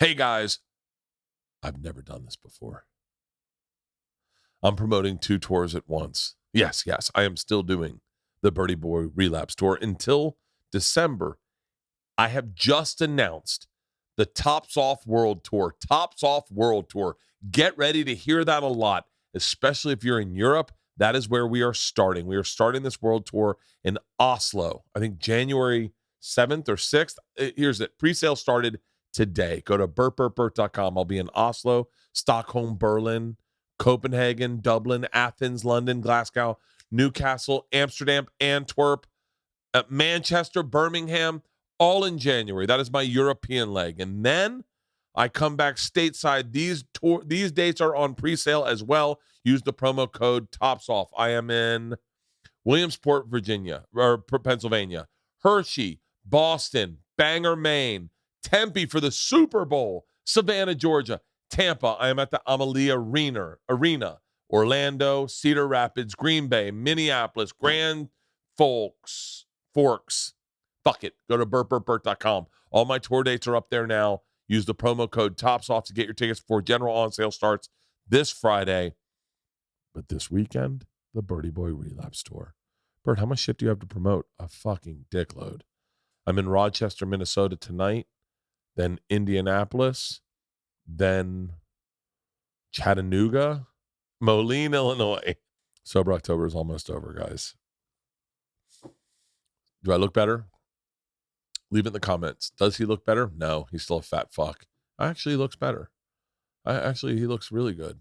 Hey guys, I've never done this before. I'm promoting 2 tours at once. Yes, I am still doing the Birdie Boy Relapse Tour until December. I have just announced the Tops Off World Tour. Tops Off World Tour. Get ready to hear that a lot, especially if you're in Europe. That is where we are starting. We are starting this world tour in Oslo. I think January 7th or 6th. Here's it. Pre-sale started today. Go to Bert.com. I'll be in Oslo, Stockholm, Berlin, Copenhagen, Dublin, Athens, London, Glasgow, Newcastle, Amsterdam, Antwerp, Manchester, Birmingham, all in January. That is my European leg. And then I come back stateside. These dates are on pre-sale as well. Use the promo code TOPSOFF. I am in Williamsport, Pennsylvania, Hershey, Boston, Bangor, Maine, Tempe for the Super Bowl, Savannah, Georgia, Tampa. I am at the Amalie Arena, Orlando, Cedar Rapids, Green Bay, Minneapolis, Grand Forks. Fuck it. Go to Bert.com. All my tour dates are up there now. Use the promo code TOPSOFF to get your tickets before general on sale starts this Friday. But this weekend, the Birdie Boy Relapse Tour. Bert, how much shit do you have to promote? A fucking dickload. I'm in Rochester, Minnesota tonight, then Indianapolis, then Chattanooga, Moline, Illinois. Sober October is almost over, guys. Do I look better? Leave it in the comments. Does he look better? No, he's still a fat fuck. Actually, he looks better. He looks really good.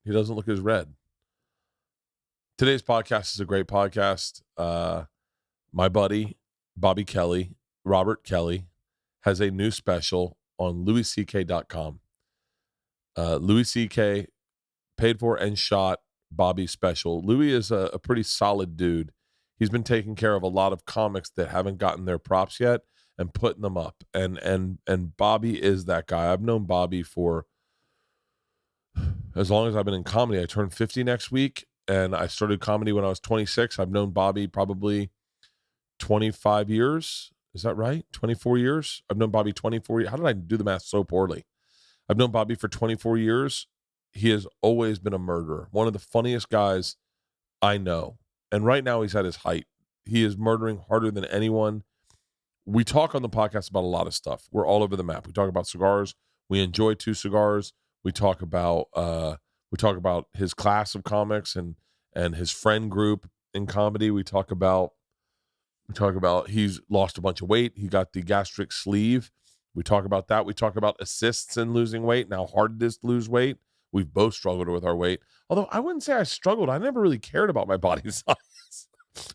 He doesn't look as red. Today's podcast is a great podcast. My buddy, Bobby Kelly, Robert Kelly, has a new special on LouisCK.com. Louis C.K. paid for and shot Bobby's special. Louis is a pretty solid dude. He's been taking care of a lot of comics that haven't gotten their props yet and putting them up. And Bobby is that guy. I've known Bobby for as long as I've been in comedy. I turned 50 next week, and I started comedy when I was 26. I've known Bobby probably 25 years. Is that right? 24 years? I've known Bobby 24 years. How did I do the math so poorly? I've known Bobby for 24 years. He has always been a murderer. One of the funniest guys I know. And right now he's at his height. He is murdering harder than anyone. We talk on the podcast about a lot of stuff. We're all over the map. We talk about cigars. We enjoy 2 cigars. We talk about his class of comics and his friend group in comedy. We talk about he's lost a bunch of weight. He got the gastric sleeve. We talk about that. We talk about assists in losing weight and how hard it is to lose weight. We've both struggled with our weight. Although I wouldn't say I struggled. I never really cared about my body size.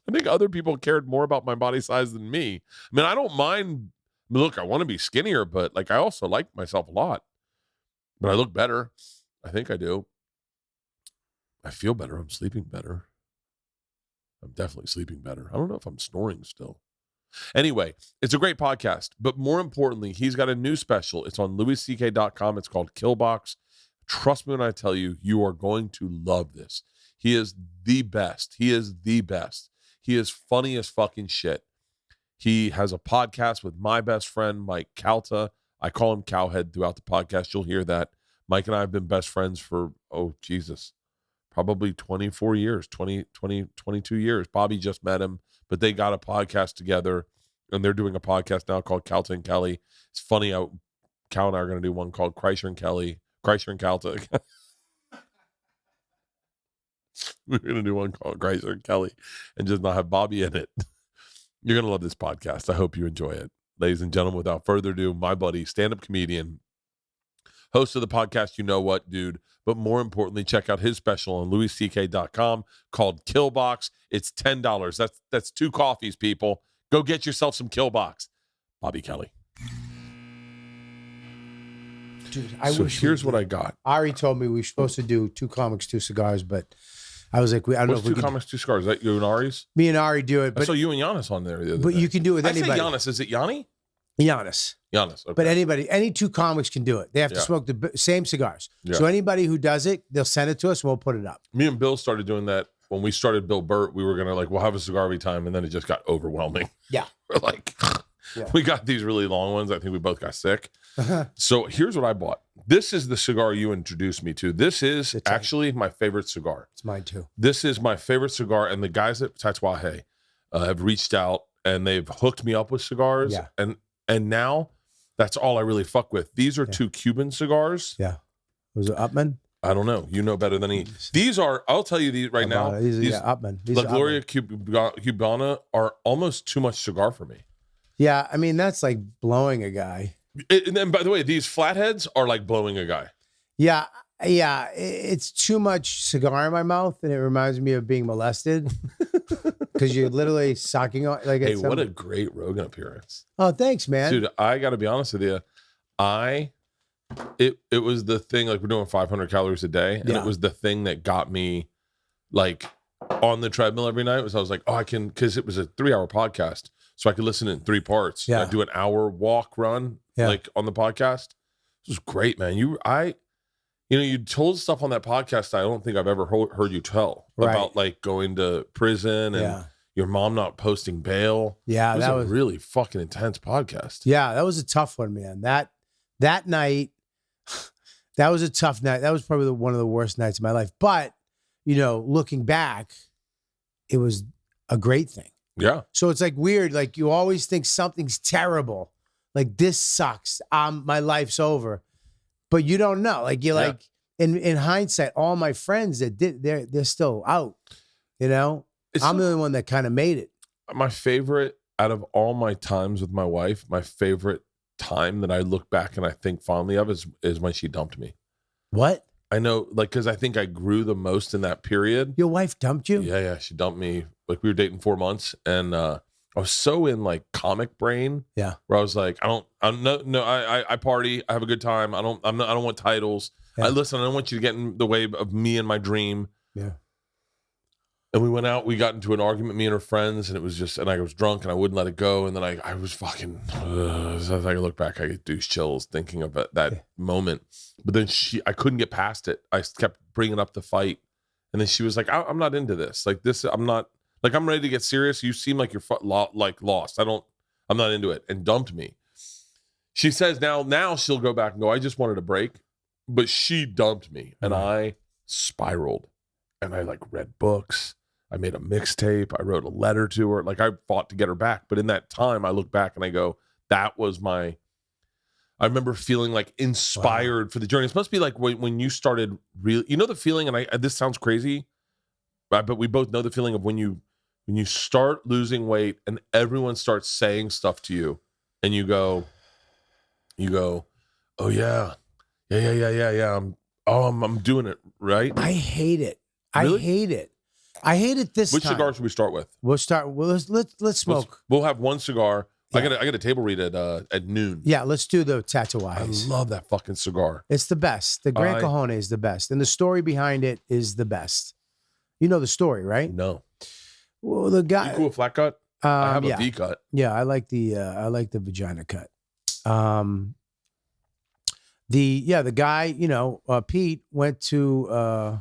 I think other people cared more about my body size than me. I mean, I don't mind. Look, I want to be skinnier, but I also like myself a lot. But I look better. I think I do. I feel better. I'm sleeping better. I'm definitely sleeping better. I don't know if I'm snoring still. Anyway, it's a great podcast. But more importantly, he's got a new special. It's on LouisCK.com. It's called Killbox. Trust me when I tell you, you are going to love this. He is the best. He is the best. He is funny as fucking shit. He has a podcast with my best friend, Mike Calta. I call him Cowhead throughout the podcast. You'll hear that. Mike and I have been best friends for, probably 24 years, 22 years. Bobby just met him, but they got a podcast together, and they're doing a podcast now called Calta and Kelly. It's funny how Cal and I are going to do one called Kreischer and Calta. We're going to do one called Kreischer and Kelly and just not have Bobby in it. You're going to love this podcast. I hope you enjoy it. Ladies and gentlemen, without further ado, my buddy, stand-up comedian, host of the podcast, You Know What, Dude. But more importantly, check out his special on LouisCK.com called Killbox. It's $10. That's 2 coffees, people. Go get yourself some Killbox. Bobby Kelly. Dude, here's what I got. Ari told me we were supposed to do 2 comics, 2 cigars, but I was like, I don't know if we 2 comics, 2 cigars? Is that you and Ari's? Me and Ari do it. But, I saw you and Giannis on there the other but day. you can do it with anybody. I say Giannis. Is it Yanni? Giannis. Okay. But any 2 comics can do it. They have to smoke the same cigars. Yeah. So anybody who does it, they'll send it to us and we'll put it up. Me and Bill started doing that. When we started Bill Bert, we were going to we'll have a cigar every time. And then it just got overwhelming. Yeah. We're like, Yeah. We got these really long ones. I think we both got sick. So here's what I bought. This is the cigar you introduced me to. This is actually my favorite cigar. It's mine too. This is my favorite cigar, and the guys at Tatuaje have reached out and they've hooked me up with cigars. Yeah. And now that's all I really fuck with. These are 2 Cuban cigars. Yeah. Was it Upman? I don't know. You know better than he. These are, I'll tell you these right now. These Upman. La Gloria Cubana are almost too much cigar for me. Yeah, I mean, that's like blowing a guy. And then, by the way, these flatheads are like blowing a guy. Yeah, it's too much cigar in my mouth, and it reminds me of being molested because you're literally sucking on. Like, hey, what a great Rogan appearance! Oh, thanks, man. Dude, I got to be honest with you. It was the thing. Like, we're doing 500 calories a day, and it was the thing that got me like on the treadmill every night. I was like, oh, I can, because it was a 3-hour podcast, so I could listen in 3 parts. Yeah, I do an hour walk run. Like on the podcast. This was great, man. You told stuff on that podcast I don't think I've ever heard you tell about, like going to prison and your mom not posting bail. Yeah, that was a really fucking intense podcast. Yeah, that was a tough one, man. That night, that was a tough night. That was probably one of the worst nights of my life. But, looking back, it was a great thing. Yeah. So it's like weird. Like, you always think something's terrible. Like, this sucks. My life's over. But you don't know. Like, you're like, in hindsight, all my friends that did, they're still out. I'm the only one that kind of made it. My favorite out of all my times with my wife, my favorite time that I look back and I think fondly of is when she dumped me. What? I know, like, because I think I grew the most in that period. Your wife dumped you? Yeah. She dumped me. Like, we were dating 4 months, and I was so in like comic brain. Yeah. Where I was like, I party, I have a good time. I don't want titles. Yeah. I don't want you to get in the way of me and my dream. Yeah. And we went out, we got into an argument, me and her friends, and it was just, and I was drunk and I wouldn't let it go. And then I was fucking, as I look back, I get douche chills thinking of that moment. But then I couldn't get past it. I kept bringing up the fight. And then she was like, I'm not into this. Like this, I'm not, like, I'm ready to get serious. You seem like you're lost. I'm not into it, and dumped me. She says now she'll go back and go, I just wanted a break. But she dumped me, and I spiraled, and I like read books. I made a mixtape. I wrote a letter to her. Like, I fought to get her back. But in that time, I look back and I go, that was I remember feeling like inspired for the journey. It must be like when you started really, the feeling, and this sounds crazy, but we both know the feeling of when you start losing weight and everyone starts saying stuff to you, and you go, oh yeah. I'm doing it, right? I hate it. Really? I hate it. I hate it this Which time. cigar should we start with? We'll start. Well, let's smoke. We'll have one cigar. Yeah. I got a table read at noon. Yeah, let's do the Tatuajes. I love that fucking cigar. It's the best. The Gran Cajone is the best, and the story behind it is the best. You know the story, right? No. Well, the guy. You cool with flat cut? I have a V cut. Yeah, I like the vagina cut. The guy, Pete went to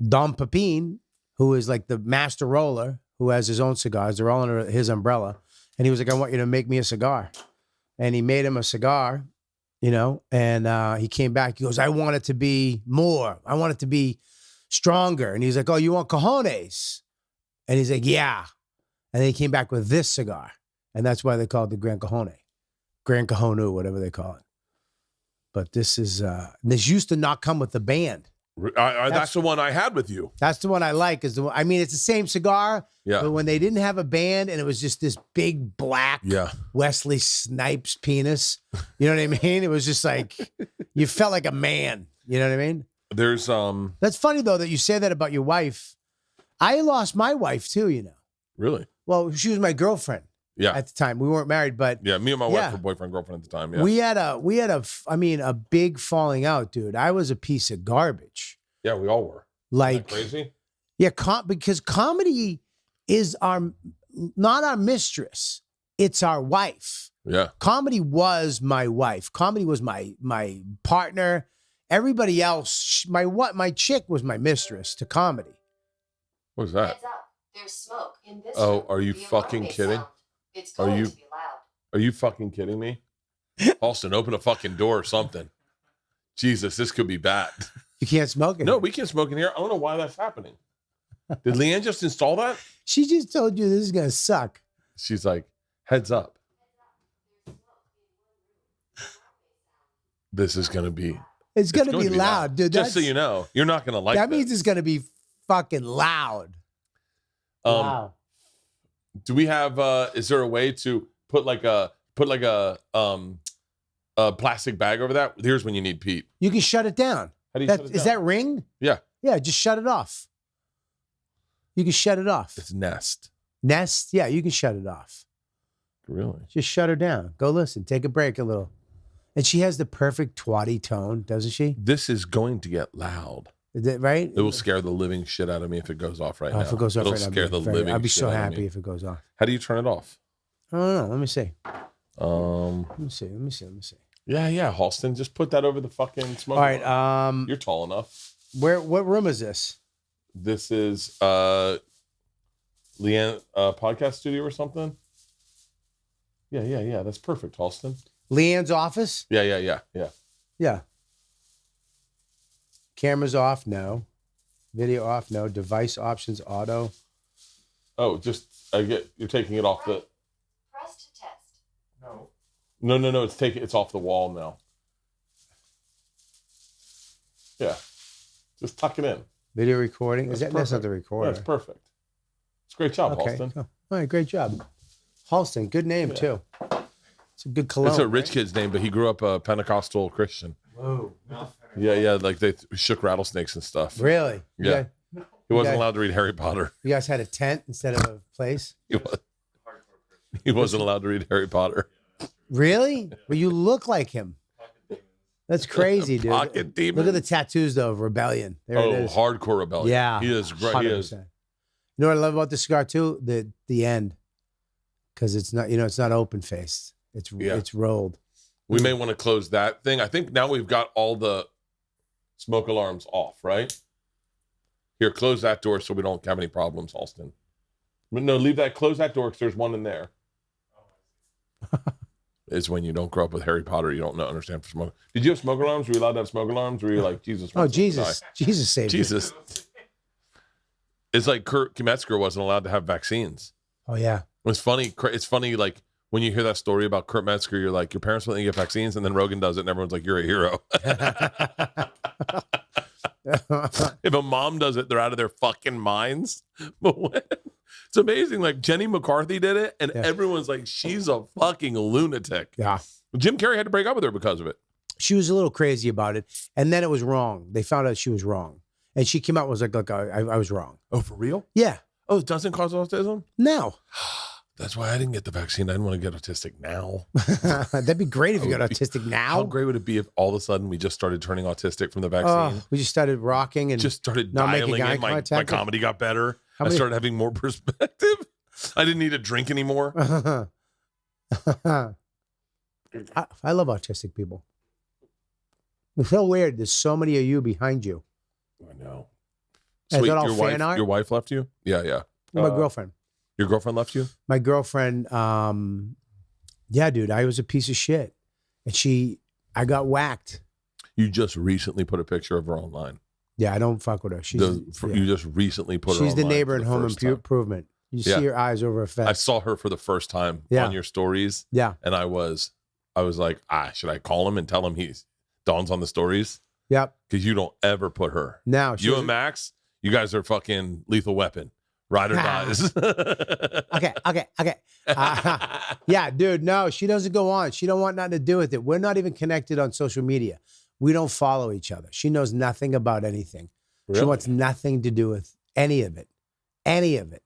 Dom Pepin, who is like the master roller, who has his own cigars. They're all under his umbrella. And he was like, I want you to make me a cigar. And he made him a cigar, and he came back. He goes, I want it to be more. I want it to be stronger. And he's like, oh, you want cojones? And he's like, yeah. And then he came back with this cigar. And that's why they call it the Gran Cajone. Gran Cajonu, whatever they call it. But this used to not come with the band. That's the one I had with you. That's the one I like. It's the same cigar. Yeah. But when they didn't have a band and it was just this big black Wesley Snipes penis, you know what I mean? It was just like, you felt like a man. You know what I mean? There's That's funny though that you say that about your wife. I lost my wife too, Really? Well, she was my girlfriend. Yeah. At the time, we weren't married, but me and my wife were boyfriend girlfriend at the time. Yeah. We had a big falling out, dude. I was a piece of garbage. Yeah, we all were. Like, isn't that crazy? Yeah, because comedy is not our mistress. It's our wife. Yeah. Comedy was my wife. Comedy was my partner. Everybody else, my chick was my mistress to comedy. What was that? Heads up. There's smoke in this Oh, room. are you The fucking alarm may kidding? sound. It's Are going you- to be loud. Are you fucking kidding me? Austin, open a fucking door or something. Jesus, this could be bad. You can't smoke it. No, we can't smoke in here. I don't know why that's happening. Did Leanne just install that? She just told you this is gonna suck. She's like, heads up. This is gonna be. It's gonna be loud, dude. Just so you know, you're not gonna like that. this. Means it's gonna be fucking loud. Wow. Do we have? Is there a way to put like a plastic bag over that? Here's when you need Pete. You can shut it down. How do you shut it down? Is that ring? Yeah. Yeah, just shut it off. You can shut it off. It's Nest. Nest? Yeah, you can shut it off. Really? Just shut her down. Go listen. Take a break a little. And she has the perfect twatty tone, doesn't she? This is going to get loud. Is that right? It will scare the living shit out of me if it goes off right now. If it goes off It'll right now, scare the living I'd be shit so out of happy me. if it goes off. How do you turn it off? I don't know. Let me see. Let me see. Yeah, Halston, just put that over the fucking smoke. All right. You're tall enough. What room is this? This is Leanne podcast studio or something. Yeah. That's perfect, Halston. Leanne's office? Yeah. Yeah. Cameras off? No. Video off? No. Device options auto. Oh, you're taking it off the. Press to test. No. It's off the wall now. Yeah, just tuck it in. Video recording. That's not the recorder. That's perfect. It's a great job, Okay. Halston. Cool. All right, great job. Halston, good name too. It's a good cologne. It's a rich kid's name, but he grew up a Pentecostal Christian. Whoa. Yeah, like they shook rattlesnakes and stuff. Really? Yeah. He wasn't allowed to read Harry Potter. You guys had a tent instead of a place? He wasn't allowed to read Harry Potter. Really? Well, you look like him. That's crazy, dude. Pocket demon. Look at the tattoos, though, of rebellion. There it is. Hardcore rebellion. Yeah. He is great. 100%. He is. You know what I love about the cigar, too? The end. Because it's not, it's not open faced. It's rolled. We may want to close that thing. I think now we've got all the smoke alarms off, right? Here, close that door so we don't have any problems, Halston. No, leave that. Close that door because there's one in there. Is when you don't grow up with Harry Potter, you don't understand for smoke. Did you have smoke alarms? Were you allowed to have smoke alarms? Were you like, Jesus? Oh, Jesus. Jesus saved you. Jesus. It's like Kurt Metzger wasn't allowed to have vaccines. Oh, yeah. It's funny. It's funny, like, when you hear that story about Kurt Metzger, you're like, your parents wouldn't get vaccines, and then Rogan does it, and everyone's like, you're a hero. If a mom does it, they're out of their fucking minds. But it's amazing. Like, Jenny McCarthy did it, and everyone's like, she's a fucking lunatic. Yeah. Jim Carrey had to break up with her because of it. She was a little crazy about it, and then it was wrong. They found out she was wrong. And she came out and was like, look, I was wrong. Oh, for real? Yeah. Oh, it doesn't cause autism? No. That's why I didn't get the vaccine. I didn't want to get autistic now. That'd be great if you got autistic now. How great would it be if all of a sudden we just started turning autistic from the vaccine? We just started rocking and just started not dialing making eye in. My contact. comedy got better. I started having more perspective. I didn't need to drink anymore. I love autistic people. It's so weird. There's so many of you behind you. I know. Is Sweet, that all your fan wife, art? Your wife left you? Yeah. My girlfriend. Your girlfriend left you? My girlfriend, yeah, dude, I was a piece of shit. And I got whacked. You just recently put a picture of her online. Yeah, I don't fuck with her. You just recently put her online. She's the neighbor in for the Home first time. Improvement. You see her eyes over her face. I saw her for the first time on your stories. Yeah. And I was like, should I call him and tell him he's Dawn's on the stories? Yep. Because you don't ever put her. Now, you and Max, you guys are fucking Lethal Weapon. Ride or dies. Okay. Yeah, dude, no, she doesn't go on. She don't want nothing to do with it. We're not even connected on social media. We don't follow each other. She knows nothing about anything. Really? She wants nothing to do with any of it. Any of it.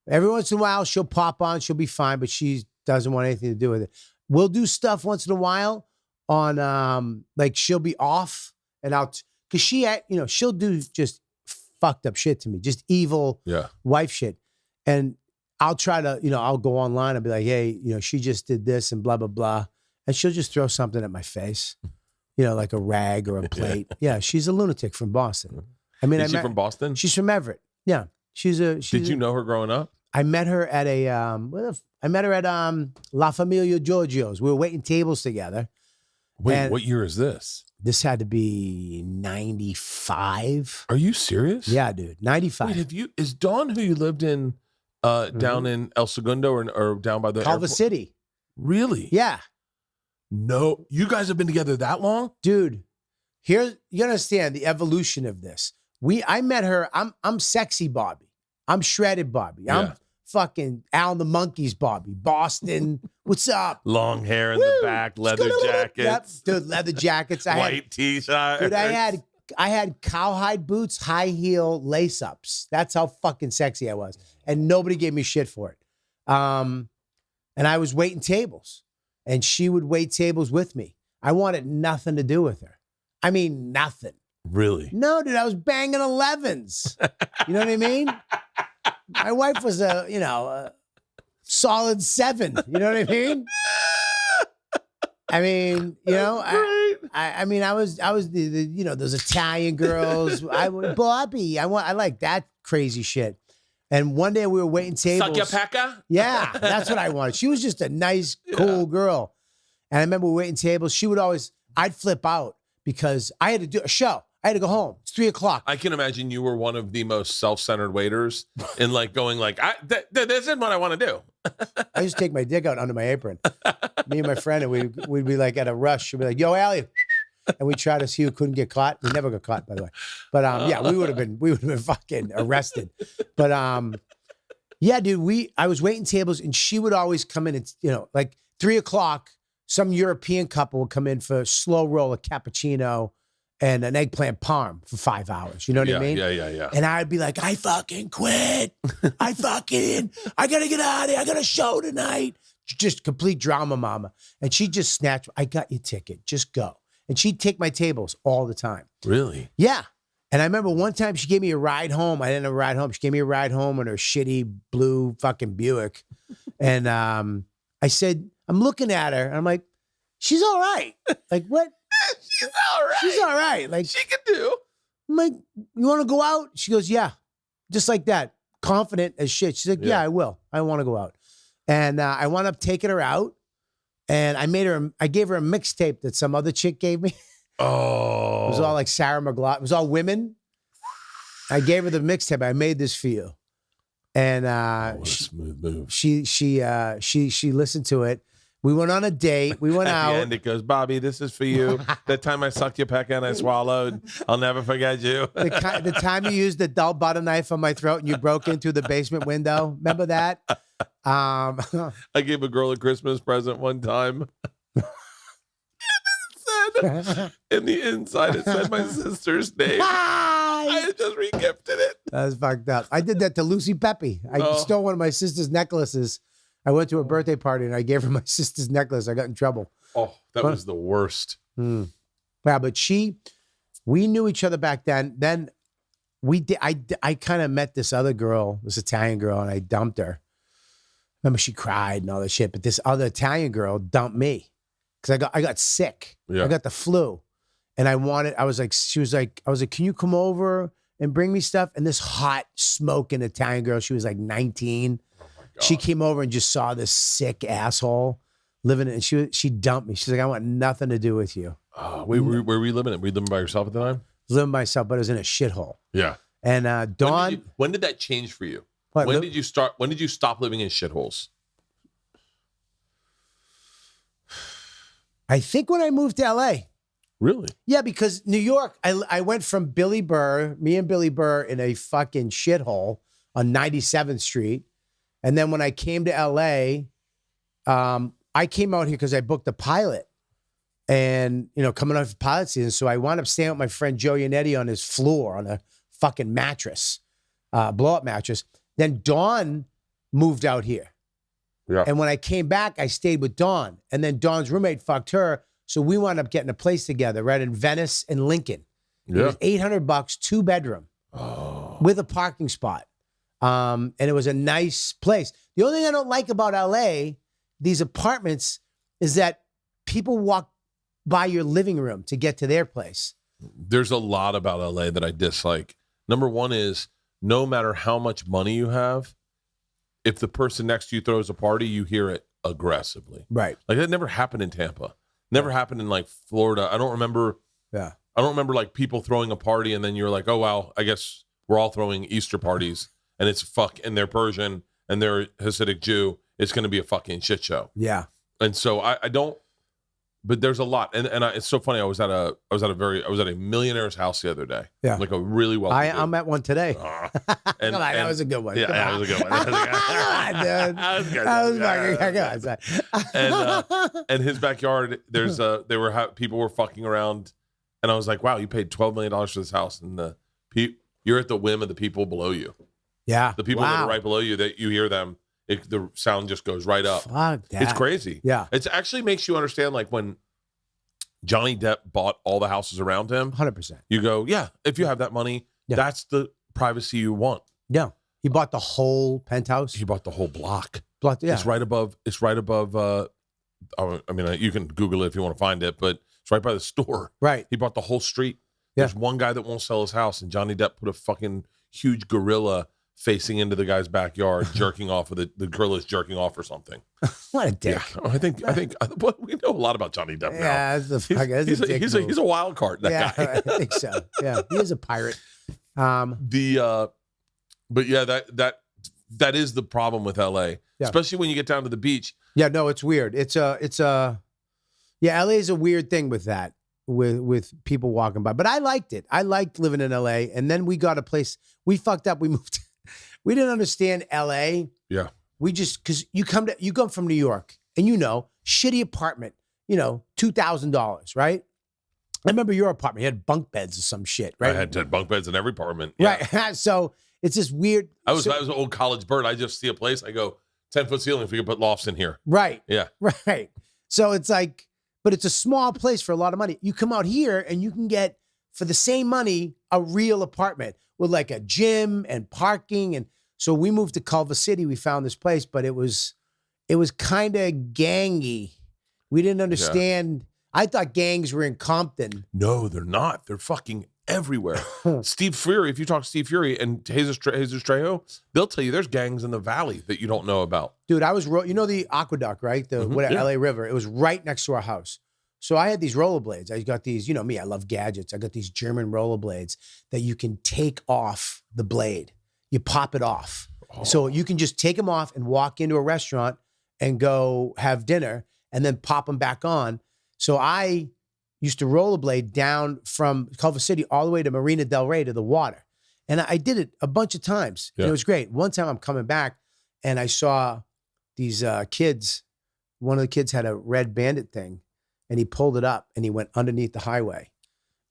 Every once in a while, she'll pop on. She'll be fine, but she doesn't want anything to do with it. We'll do stuff once in a while on, like, she'll be off and because she'll do just fucked up shit to me, just evil wife shit. And I'll try to, I'll go online and be like, hey, she just did this and blah, blah, blah. And she'll just throw something at my face, like a rag or a plate. Yeah, she's a lunatic from Boston. I mean, Is she from Boston? She's from Everett. Yeah. Did you know her growing up? I met her at I met her at La Familia Giorgio's. We were waiting tables together. Wait, And- what year is this? This had to be 95. Are you serious? Yeah, dude. 95. Wait, is Dawn who you lived in down in El Segundo or down by the Culver airport? City. Really? Yeah. No, you guys have been together that long? Dude, here you understand the evolution of this. I met her. I'm sexy Bobby. I'm shredded Bobby. Yeah. I'm fucking Al and the Monkeys Bobby. Boston. What's up? Long hair in Woo! the back, leather Yep, jackets, dude, leather jackets. white t-shirt. Dude, I had cowhide boots, high heel lace ups. That's how fucking sexy I was. And nobody gave me shit for it. And I was waiting tables. And she would wait tables with me. I wanted nothing to do with her. I mean, nothing. Really? No, dude, I was banging 11s. You know what I mean? My wife was a solid 7. You know what I mean? I mean, I was the those Italian girls. Bobby. I like that crazy shit. And one day we were waiting tables. Suck your pecker? Yeah, that's what I wanted. She was just a nice, cool girl. And I remember we were waiting tables. I'd flip out because I had to do a show. I had to go home. It's 3:00. I can imagine you were one of the most self-centered waiters and like going like, this isn't what I want to do. I used to take my dick out under my apron. Me and my friend, and we'd be like at a rush. We'd be like, yo, Allie. And we tried to see who couldn't get caught. We never got caught, by the way. But yeah, we would have been fucking arrested. But yeah, dude, I was waiting tables and she would always come in and, like 3:00, some European couple would come in for a slow roll, a cappuccino and an eggplant parm for 5 hours. You know what I mean? Yeah. And I'd be like, I fucking quit. I gotta get out of here. I got a show tonight. Just complete drama mama. And she just snatched, I got your ticket. Just go. And she'd take my tables all the time. Really? Yeah. And I remember one time she gave me a ride home. I didn't have a ride home. She gave me a ride home in her shitty blue fucking Buick. And I said, I'm looking at her. And I'm like, she's all right. Like, what? She's all right. She's all right. Like, She can do. I'm like, you want to go out? She goes, yeah. Just like that. Confident as shit. She's like, yeah, I will. I want to go out. And I wound up taking her out. And I gave her a mixtape that some other chick gave me. Oh. It was all like Sarah McLachlan. It was all women. I gave her the mixtape. I made this for you. And What a smooth move. she listened to it. We went on a date. We went At out. the end, it goes, Bobby, this is for you. That time I sucked your pecker and I swallowed. I'll never forget you. The time you used the dull butter knife on my throat and you broke in through the basement window. Remember that? I gave a girl a Christmas present one time. In the inside, it said my sister's name. I had just regifted it. That was fucked up. I did that to Lucy Pepe. I stole one of my sister's necklaces. I went to a birthday party and I gave her my sister's necklace. I got in trouble. Oh, that was the worst. Yeah, but we knew each other back then. Then I kind of met this other girl, this Italian girl, and I dumped her. Remember, she cried and all that shit. But this other Italian girl dumped me because I got sick. Yeah. I got the flu, and I was like, can you come over and bring me stuff? And this hot smoking Italian girl, she was like 19. She came over and just saw this sick asshole living in, and she dumped me. She's like, I want nothing to do with you. Where were you living? Were you living by yourself at the time? I was living by myself, but I was in a shithole. Yeah. And Dawn, when did that change for you? What, when did you stop living in shitholes? I think when I moved to LA. Really? Yeah, because New York, I went from me and Billy Burr in a fucking shithole on 97th Street. And then when I came to LA, I came out here because I booked a pilot and, coming off pilot season. So I wound up staying with my friend Joe Yannetti on his floor on a fucking mattress, blow-up mattress. Then Dawn moved out here. Yeah. And when I came back, I stayed with Dawn. And then Dawn's roommate fucked her. So we wound up getting a place together right in Venice and Lincoln. It was $800, 2-bedroom with a parking spot. And it was a nice place. The only thing I don't like about LA, these apartments, is that people walk by your living room to get to their place. There's a lot about LA that I dislike. Number one is no matter how much money you have, if the person next to you throws a party, you hear it aggressively. Right. Like that never happened in Tampa. Never happened in like Florida. I don't remember like people throwing a party and then you're like, oh wow, I guess we're all throwing Easter parties and it's and they're Persian and they're Hasidic Jew. It's going to be a fucking shit show. Yeah. And so I don't. But there's a lot, and it's so funny. I was at a millionaire's house the other day. Yeah, like a really well. I'm at one today. And that was a good one. Yeah, that was a good one. That was good. That was good. And his backyard, people were fucking around, and I was like, wow, you paid $12 million for this house, and you're at the whim of the people below you. Yeah, the people that are right below you, that you hear them. The sound just goes right up. Fuck that. It's crazy. Yeah. It actually makes you understand, like, when Johnny Depp bought all the houses around him. 100%. You go, yeah, if you have that money, that's the privacy you want. Yeah. He bought the whole penthouse. He bought the whole block. Yeah. It's right above, I mean, you can Google it if you want to find it, but it's right by the store. Right. He bought the whole street. Yeah. There's one guy that won't sell his house, and Johnny Depp put a fucking huge gorilla facing into the guy's backyard, jerking off with the gorilla's jerking off or something. What a dick! Yeah, I think we know a lot fuck about Johnny Depp now. Yeah, he's a wild card. That guy. I think so. Yeah, he is a pirate. But yeah, that is the problem with LA, especially when you get down to the beach. Yeah, no, it's weird. LA is a weird thing with that, with people walking by. But I liked it. I liked living in LA, and then we got a place. We fucked up. We moved. We didn't understand LA. Yeah. We just, because you come from New York, and shitty apartment, $2,000, right? I remember your apartment. You had bunk beds or some shit, right? I had bunk beds in every apartment. Yeah. Right. So it's just weird. I was an old college Bert. I just see a place. I go, 10-foot ceiling if we could put lofts in here. Right. Yeah. Right. So it's like, but it's a small place for a lot of money. You come out here and you can get, for the same money, a real apartment with like a gym and parking. And so we moved to Culver City. We found this place, but it was kind of gangy. We didn't understand. I thought gangs were in Compton. No, they're not. They're fucking everywhere. Steve Fury, if you talk to Steve Fury and Jesus Trejo, they'll tell you there's gangs in the valley that you don't know about. Dude, I was, the aqueduct, right? The LA River. It was right next to our house. So I had these rollerblades. I got these, me, I love gadgets. I got these German rollerblades that you can take off the blade. You pop it off. Oh. So you can just take them off and walk into a restaurant and go have dinner and then pop them back on. So I used to rollerblade down from Culver City all the way to Marina Del Rey to the water. And I did it a bunch of times. Yeah. And it was great. One time I'm coming back and I saw these kids. One of the kids had a red bandit thing. And he pulled it up and he went underneath the highway.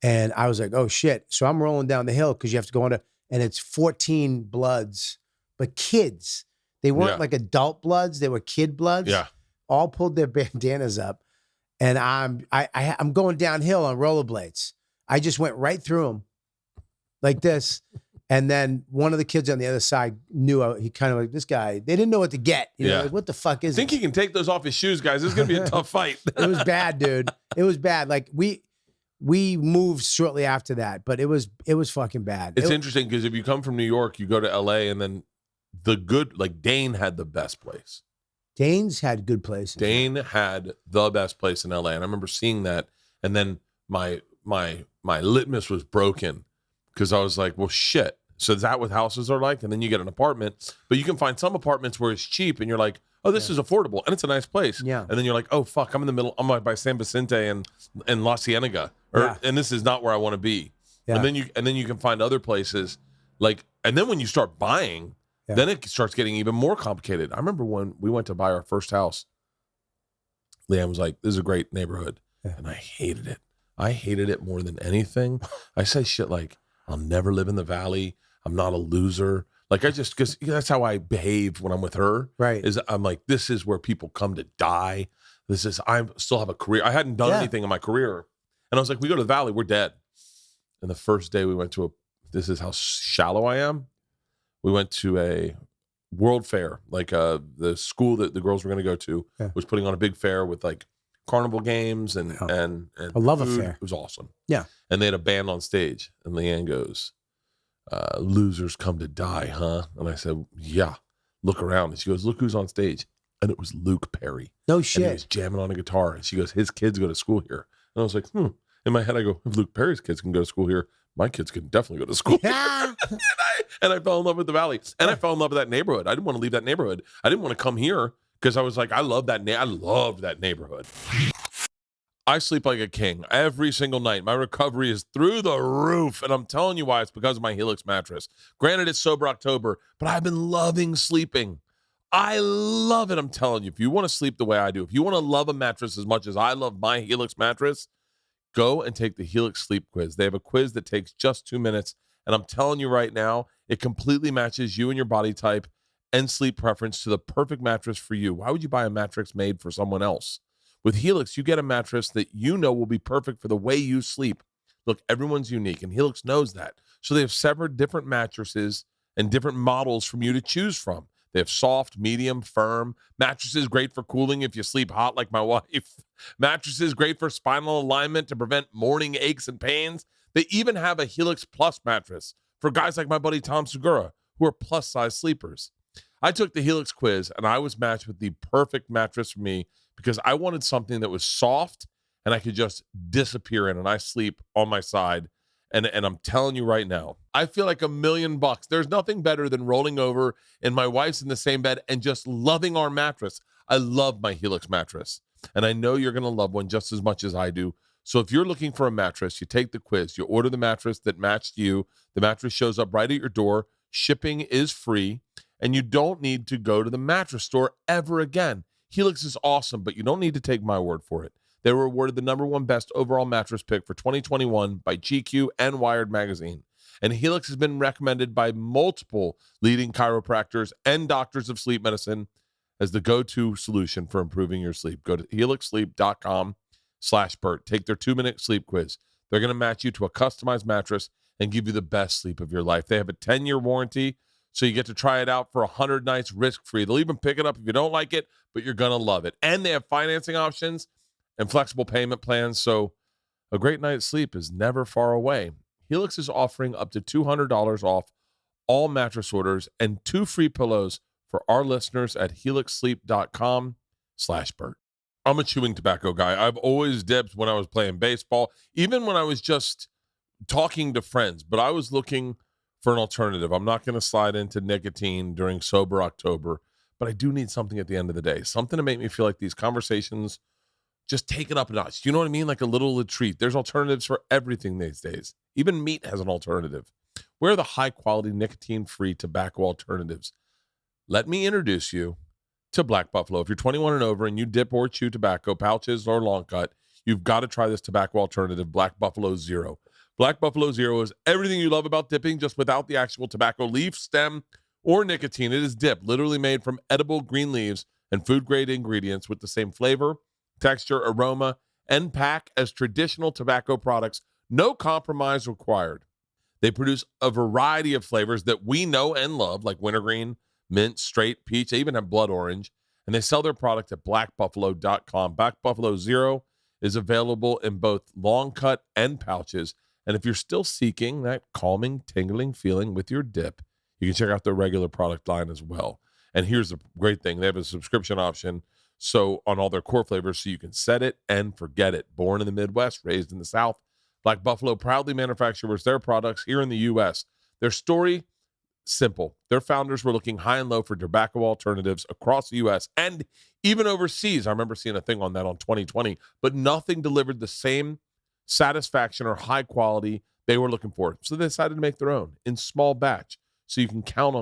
And I was like, oh shit. So I'm rolling down the hill because you have to go under, and it's 14 bloods, but kids. They weren't like adult bloods, they were kid bloods. Yeah. All pulled their bandanas up. And I'm going downhill on rollerblades. I just went right through them like this. And then one of the kids on the other side knew, he kind of like, this guy, they didn't know what to get. Like, what the fuck is it? I think he can take those off his shoes, guys. This is going to be a tough fight. It was bad, dude. It was bad. Like we moved shortly after that, but it was fucking bad. It's interesting because if you come from New York, you go to LA, and then Dane had the best place. Dane's had good places. Dane had the best place in LA. And I remember seeing that. And then my litmus was broken because I was like, well, shit. So is that what houses are like? And then you get an apartment, but you can find some apartments where it's cheap and you're like, oh, this is affordable and it's a nice place. Yeah. And then you're like, oh fuck, I'm in the middle. I'm by San Vicente and La Cienega, and this is not where I want to be. Yeah. And then you can find other places and then when you start buying, then it starts getting even more complicated. I remember when we went to buy our first house, Leanne was like, this is a great neighborhood. Yeah. And I hated it. I hated it more than anything. I say shit like, I'll never live in the valley. I'm not a loser. Like because that's how I behave when I'm with her. Right. Is I'm like, this is where people come to die. I still have a career. I hadn't done anything in my career. And I was like, we go to the valley, we're dead. And the first day we went to this is how shallow I am. We went to a world fair, like the school that the girls were going to go to was putting on a big fair with like carnival games and I love food. a fair. It was awesome. Yeah. And they had a band on stage, and Leanne goes, losers come to die, huh? And I said, yeah. look around. And she goes, look who's on stage. And it was Luke Perry. No And he was shit. jamming on a guitar. And she goes, his kids go to school here. And I was like, In my head, I go, if Luke Perry's kids can go to school here, my kids can definitely go to school. Yeah. and I fell in love with the Valley. And I fell in love with that neighborhood. I didn't want to leave that neighborhood. I didn't want to come here because I was like, I love that. I loved that neighborhood. I sleep like a king every single night. My recovery is through the roof. And I'm telling you why. It's because of my Helix mattress. Granted, it's sober October, but I've been loving sleeping. I love it. I'm telling you, if you want to sleep the way I do, if you want to love a mattress as much as I love my Helix mattress, go and take the Helix Sleep Quiz. They have a quiz that takes just 2 minutes. And I'm telling you right now, it completely matches you and your body type and sleep preference to the perfect mattress for you. Why would you buy a mattress made for someone else? With Helix, you get a mattress that you know will be perfect for the way you sleep. Look, everyone's unique, and Helix knows that. So they have several different mattresses and different models from you to choose from. They have soft, medium, firm. Mattresses great for cooling if you sleep hot like my wife. Mattresses great for spinal alignment to prevent morning aches and pains. They even have a Helix Plus mattress for guys like my buddy Tom Segura, who are plus-size sleepers. I took the Helix quiz, and I was matched with the perfect mattress for me because I wanted something that was soft and I could just disappear in, and I sleep on my side. And I'm telling you right now, I feel like $1,000,000. There's nothing better than rolling over and my wife's in the same bed and just loving our mattress. I love my Helix mattress, and I know you're going to love one just as much as I do. So if you're looking for a mattress, you take the quiz, you order the mattress that matched you. The mattress shows up right at your door. Shipping is free, and you don't need to go to the mattress store ever again. Helix is awesome, but you don't need to take my word for it. They were awarded the #1 best overall mattress pick for 2021 by GQ and Wired magazine. And Helix has been recommended by multiple leading chiropractors and doctors of sleep medicine as the go-to solution for improving your sleep. Go to helixsleep.com/Bert. Take their 2-minute sleep quiz. They're going to match you to a customized mattress and give you the best sleep of your life. They have a 10-year warranty, so you get to try it out for 100 nights risk-free. They'll even pick it up if you don't like it, but you're going to love it. And they have financing options and flexible payment plans, so a great night's sleep is never far away. Helix is offering up to $200 off all mattress orders and 2 free pillows for our listeners at helixsleep.com/Bert. I'm a chewing tobacco guy. I've always dipped when I was playing baseball, even when I was just talking to friends, but I was looking for an alternative. I'm not going to slide into nicotine during sober October, but I do need something at the end of the day, something to make me feel like these conversations just take it up a notch. You know what I mean? Like a little treat. There's alternatives for everything these days. Even meat has an alternative. Where are the high-quality, nicotine-free tobacco alternatives? Let me introduce you to Black Buffalo. If you're 21 and over and you dip or chew tobacco, pouches or long cut, you've got to try this tobacco alternative, Black Buffalo Zero. Black Buffalo Zero is everything you love about dipping, just without the actual tobacco leaf, stem, or nicotine. It is dip, literally made from edible green leaves and food-grade ingredients with the same flavor, texture, aroma, and pack as traditional tobacco products. No compromise required. They produce a variety of flavors that we know and love, like wintergreen, mint, straight, peach. They even have blood orange. And they sell their product at blackbuffalo.com. Black Buffalo Zero is available in both long cut and pouches. And if you're still seeking that calming, tingling feeling with your dip, you can check out their regular product line as well. And here's the great thing. They have a subscription option so on all their core flavors, so you can set it and forget it. Born in the Midwest, raised in the South, Black Buffalo proudly manufactures their products here in the U.S. Their story, simple. Their founders were looking high and low for tobacco alternatives across the U.S. and even overseas. I remember seeing a thing on that on 2020, but nothing delivered the same satisfaction or high quality they were looking for. So they decided to make their own in small batch. So you can count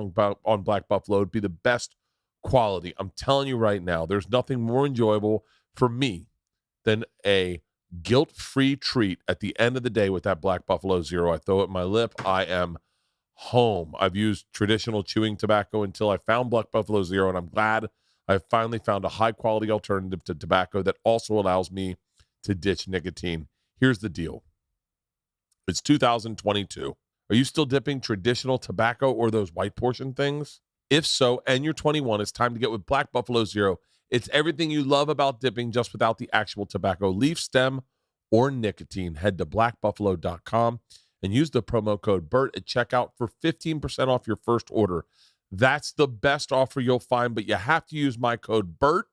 on Black Buffalo to be the best quality. I'm telling you right now, there's nothing more enjoyable for me than a guilt-free treat at the end of the day with that Black Buffalo Zero. I throw it in my lip. I am home. I've used traditional chewing tobacco until I found Black Buffalo Zero, and I'm glad I finally found a high-quality alternative to tobacco that also allows me to ditch nicotine. Here's the deal. It's 2022. Are you still dipping traditional tobacco or those white portion things? If so, and you're 21, it's time to get with Black Buffalo Zero. It's everything you love about dipping, just without the actual tobacco leaf, stem, or nicotine. Head to blackbuffalo.com and use the promo code BERT at checkout for 15% off your first order. That's the best offer you'll find, but you have to use my code BERT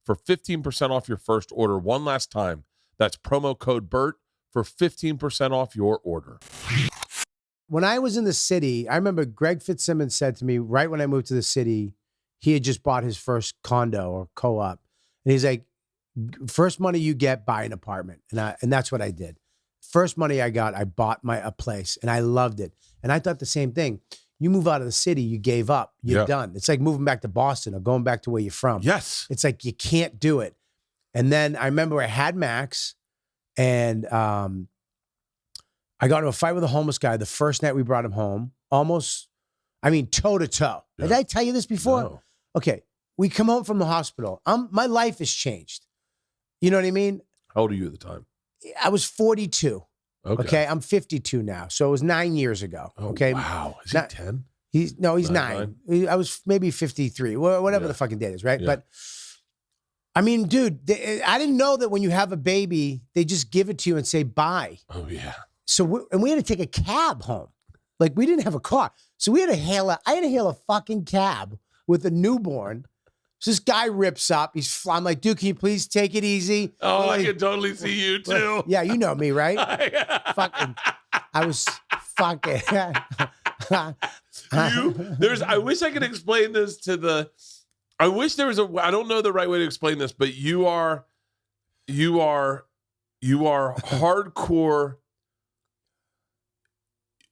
for 15% off your first order. One last time. That's promo code BERT for 15% off your order. When I was in the city, I remember Greg Fitzsimmons said to me right when I moved to the city, he had just bought his first condo or co-op. And he's like, first money you get, buy an apartment. And that's what I did. First money I got, I bought a place and I loved it. And I thought the same thing. You move out of the city, you gave up, you're done. It's like moving back to Boston or going back to where you're from. Yes. It's like you can't do it. And then I remember I had Max and I got into a fight with a homeless guy the first night we brought him home. Almost, toe to toe. Yeah. Did I tell you this before? No. Okay. We come home from the hospital. My life has changed. You know what I mean? How old are you at the time? I was 42. Okay. I'm 52 now. So it was 9 years ago. Oh, okay. wow. Is he 10? He's 9. I was maybe 53, whatever the fucking date is, right? Yeah. But dude, I didn't know that when you have a baby, they just give it to you and say bye. Oh, yeah. So we had to take a cab home. Like we didn't have a car. So I had to hail a fucking cab with a newborn. So this guy rips up. I'm like, dude, can you please take it easy? Oh, I can totally see you too. Yeah, you know me, right? Fucking, I was fucking. I wish I could explain this I wish there was I don't know the right way to explain this, but you are hardcore.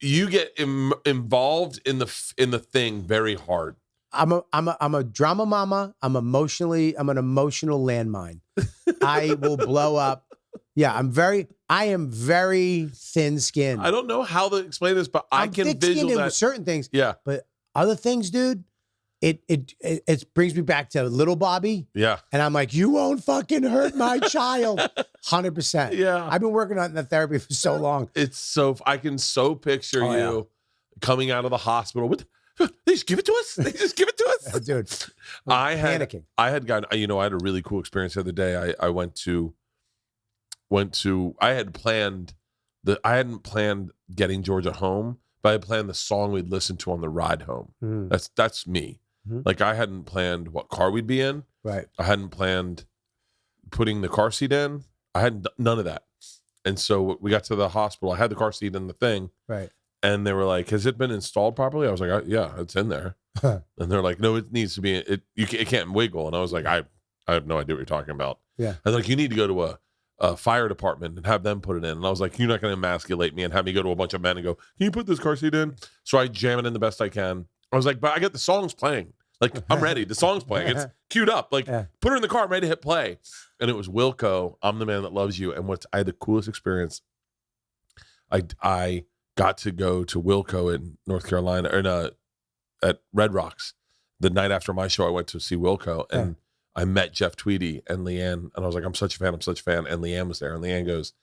You get involved in the thing very hard. I'm a drama mama. I'm an emotional landmine. I will blow up. Yeah, I am very thin-skinned. I don't know how to explain this, but I can visualize certain things. Yeah. But other things, dude, it brings me back to little Bobby. Yeah. And I'm like, you won't fucking hurt my child. 100%. Yeah. I've been working on the therapy for so long. I can so picture you coming out of the hospital with, they just give it to us. They just give it to us. Dude, I had panicking. I had a really cool experience the other day. I hadn't planned getting Georgia home, but I had planned the song we'd listen to on the ride home. That's me. Mhm. Like I hadn't planned what car we'd be in. Right. I hadn't planned putting the car seat in. I had none of that. And so we got to the hospital. I had the car seat in the thing. Right. And they were like, has it been installed properly? I was like, yeah, it's in there. And they're like, no, it needs to be, it can't wiggle. And I was like, I have no idea what you're talking about. Yeah. And they're like, you need to go to a fire department and have them put it in. And I was like, you're not going to emasculate me and have me go to a bunch of men and go, can you put this car seat in? So I jam it in the best I can. I was like, but I got the songs playing. Like, I'm ready. The song's playing. It's queued up. Like, put her in the car. I'm ready to hit play. And it was Wilco, I'm the Man That Loves You. And I had the coolest experience. I got to go to Wilco in North Carolina, or at Red Rocks. The night after my show, I went to see Wilco, and I met Jeff Tweedy and Leanne, and I was like, I'm such a fan. And Leanne was there, and Leanne goes,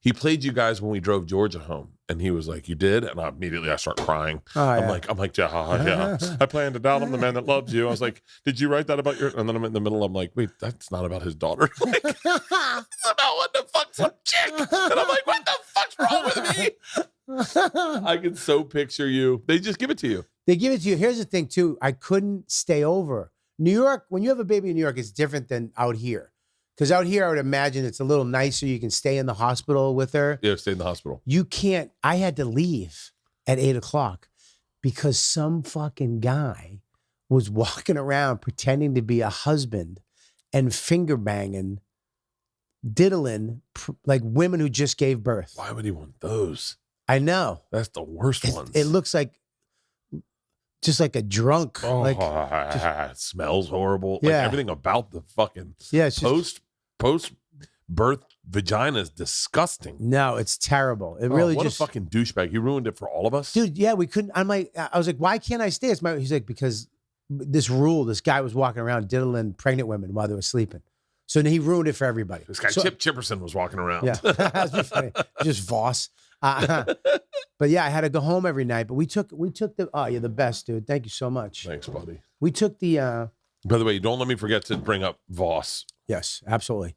he played you guys when we drove Georgia home. And he was like, you did? And I start crying. I'm like, yeah. I planned it out. I'm the Man That Loves You. I was like, did you write that about your, and then I'm in the middle. I'm like, wait, that's not about his daughter. Like, it's about what the fuck's some chick. And I'm like, what the fuck's wrong with me? I can so picture you. They just give it to you. They give it to you. Here's the thing too. I couldn't stay over. New York, when you have a baby in New York, it's different than out here. Because out here, I would imagine it's a little nicer. You can stay in the hospital with her. Yeah, stay in the hospital. You can't. I had to leave at 8:00 because some fucking guy was walking around pretending to be a husband and finger banging, diddling like women who just gave birth. Why would he want those? I know. That's the worst ones. It looks like just like a drunk. Oh, like, it smells horrible. Yeah. Like everything about the fucking it's post birth vagina is disgusting. No, it's terrible. It really what just a fucking douchebag. You ruined it for all of us. Dude, yeah, we couldn't. I was like, why can't I stay? He's like, because this rule, this guy was walking around diddling pregnant women while they were sleeping. So he ruined it for everybody. This guy, Chip Chipperson, was walking around. Yeah, that's funny. Just Voss. But yeah, I had to go home every night. But we took you're the best, dude. Thank you so much. Thanks, buddy. We took the. By the way, don't let me forget to bring up Voss. Yes, absolutely.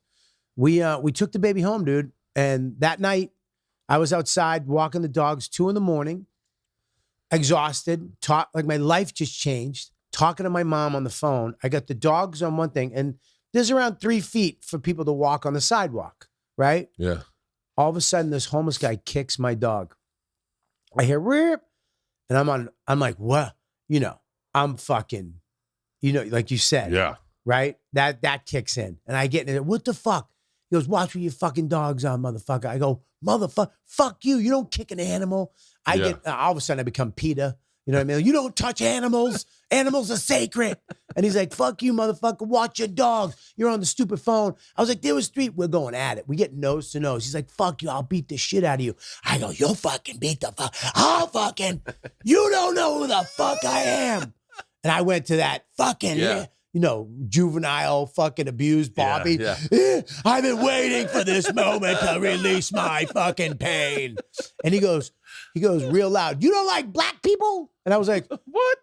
We took the baby home, dude. And that night, I was outside walking the dogs 2 a.m. exhausted, like my life just changed, talking to my mom on the phone. I got the dogs on one thing, and there's around 3 feet for people to walk on the sidewalk, right? Yeah. All of a sudden, this homeless guy kicks my dog. I hear rip, and I'm like, what? You know, I'm fucking, you know, like you said, Yeah. right? That kicks in, and I get in it. What the fuck? He goes, watch where your fucking dog's on, motherfucker. I go, motherfucker, fuck you. You don't kick an animal. I get, all of a sudden I become PETA. You know what I mean? You don't touch animals. Animals are sacred. And he's like, fuck you, motherfucker. Watch your dog. You're on the stupid phone. I was like, there was 3. We're going at it. We get nose to nose. He's like, fuck you. I'll beat the shit out of you. I go, you'll fucking beat the fuck. I'll fucking, you don't know who the fuck I am. And I went to that fucking, you know, juvenile fucking abused Bobby. I've been waiting for this moment to release my fucking pain. And he goes real loud, you don't like black people? And I was like, what?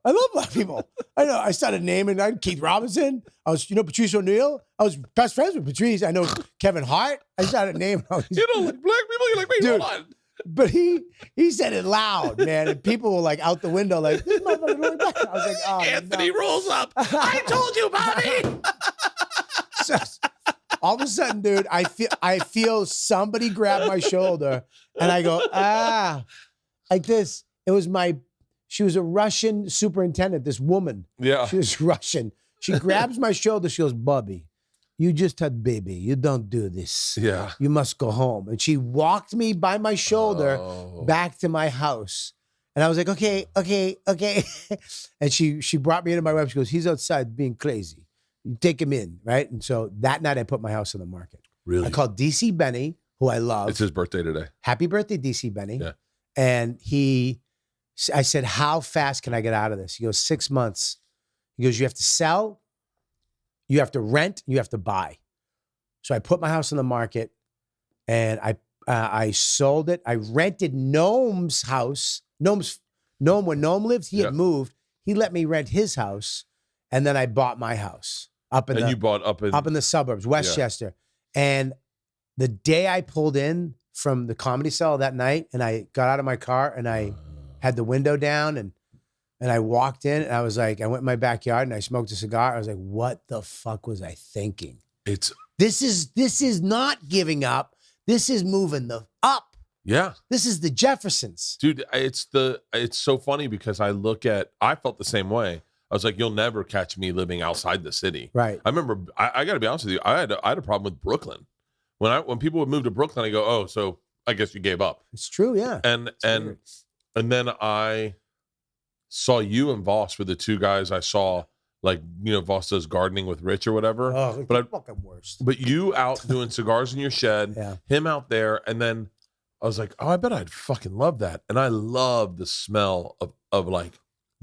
I love black people. I know. I started naming Keith Robinson. I was, you know, Patrice O'Neill. I was best friends with Patrice. I know Kevin Hart. I started naming. You don't like black people? You like me? Dude, hold on. But he said it loud, man. And people were like out the window, like, this motherfucker really black. I was like, oh, Anthony rolls up. I told you, Bobby. So, all of a sudden, dude, I feel somebody grab my shoulder, and I go, like this. She was a Russian superintendent, this woman. Yeah. She was Russian. She grabs my shoulder. She goes, Bobby, you just had baby. You don't do this. Yeah. You must go home. And she walked me by my shoulder back to my house. And I was like, okay. And she brought me into my wife. She goes, he's outside being crazy. You take him in, right? And so that night I put my house on the market. Really? I called DC Benny, who I love. It's his birthday today. Happy birthday, DC Benny. Yeah. And I said, how fast can I get out of this? He goes, 6 months. He goes, you have to sell, you have to rent, you have to buy. So I put my house on the market, and I sold it. I rented Noam's house. Noam, where Noam lived, he had moved. He let me rent his house, and then I bought my house you bought up in the suburbs, Westchester. And the day I pulled in from the Comedy Cellar that night, and I got out of my car, and I had the window down, and I walked in, and I was like, I went in my backyard and I smoked a cigar. I was like, what the fuck was I thinking? This is not giving up. This is moving up. Yeah. This is the Jeffersons. Dude, it's so funny because I felt the same way. I was like, you'll never catch me living outside the city. Right. I remember, I got to be honest with you, I had a problem with Brooklyn. When people would move to Brooklyn, I go, oh, so I guess you gave up. It's true, yeah. And then I saw you and Voss were the 2 guys I saw, like, you know, Voss does gardening with Rich or whatever. Oh, but the fucking worst. But you out doing cigars in your shed, him out there, and then I was like, oh, I bet I'd fucking love that. And I love the smell of like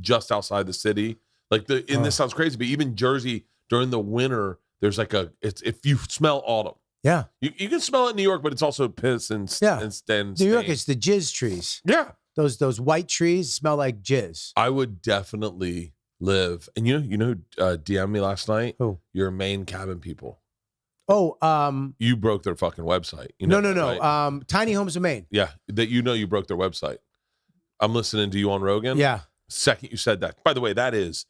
just outside the city. Like this sounds crazy, but even Jersey during the winter, there's like if you smell autumn. Yeah. You can smell it in New York, but it's also piss and New York, it's the jizz trees. Yeah. Those white trees smell like jizz. I would definitely live. And you know who DM'd me last night? Who? Your main cabin people. Oh, you broke their fucking website. You know, no. right? Tiny Homes of Maine. Yeah, that you broke their website. I'm listening to you on Rogan. Yeah. Second you said that. By the way, that is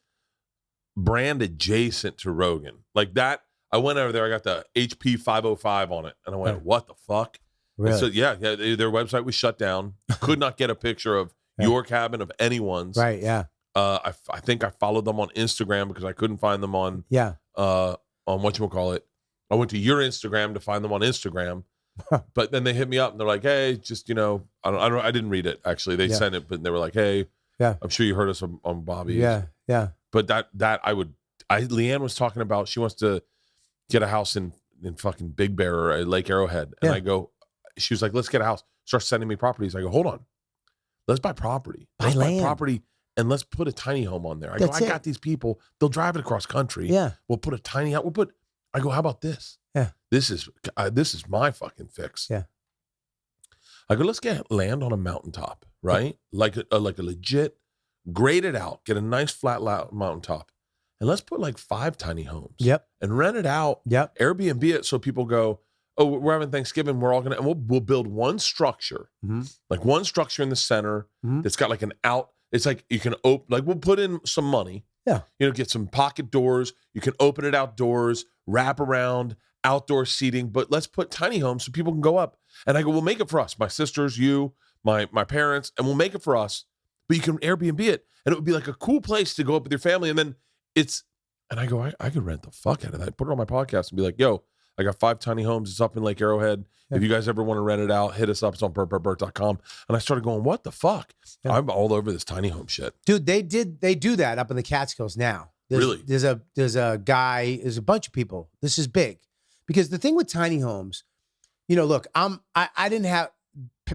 brand adjacent to Rogan. Like that, I went over there, I got the HP 505 on it, and I went, what the fuck? Really? So their website was shut down. Could not get a picture of your cabin, of anyone's. Right, yeah. I think I followed them on Instagram because I couldn't find them on whatchamacallit. I went to your Instagram to find them on Instagram. But then they hit me up and they're like, hey, just, you know, I didn't read it actually. They sent it, but they were like, hey, I'm sure you heard us on Bobby. Yeah. But Leanne was talking about, she wants to get a house in fucking Big Bear or Lake Arrowhead. And I go, she was like, let's get a house. Start sending me properties. I go, hold on. Let's buy property. Let's buy property and let's put a tiny home on there. I got these people. They'll drive it across country. Yeah. We'll put a tiny house. I go, how about this? Yeah. This is my fucking fix. Yeah. I go, let's get land on a mountaintop, right? Like a legit, grade it out, get a nice flat mountaintop. And let's put like 5 tiny homes. Yep. And rent it out. Yep. Airbnb it so people go, oh, we're having Thanksgiving. We're all gonna, and we'll build one structure, like one structure in the center that's got like an out. It's like you can open, like we'll put in some money. Yeah. Get some pocket doors. You can open it outdoors, wrap around, outdoor seating. But let's put tiny homes so people can go up. And I go, we'll make it for us. My sisters, you, my parents, and we'll make it for us. But you can Airbnb it, and it would be like a cool place to go up with your family. And then and I go, I could rent the fuck out of that. Put it on my podcast and be like, yo, I got 5 tiny homes. It's up in Lake Arrowhead. Yeah. If you guys ever want to rent it out, hit us up. It's on Bert.com. And I started going, what the fuck? Yeah. I'm all over this tiny home shit. Dude, they do that up in the Catskills now. Really? There's a guy, there's a bunch of people. This is big. Because the thing with tiny homes, look, I didn't have,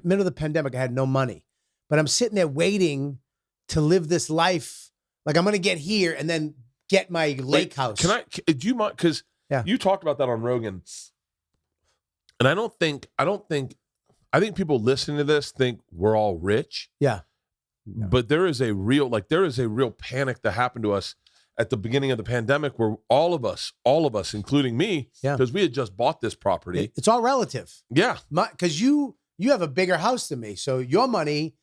middle of the pandemic, I had no money. But I'm sitting there waiting to live this life. Like I'm going to get here and then get my lake house. Do you mind? Because you talked about that on Rogan. And I think people listening to this think we're all rich. Yeah. No. But there is a real panic that happened to us at the beginning of the pandemic where all of us, including me, because we had just bought this property. It's all relative. Yeah. Because you have a bigger house than me. So your money,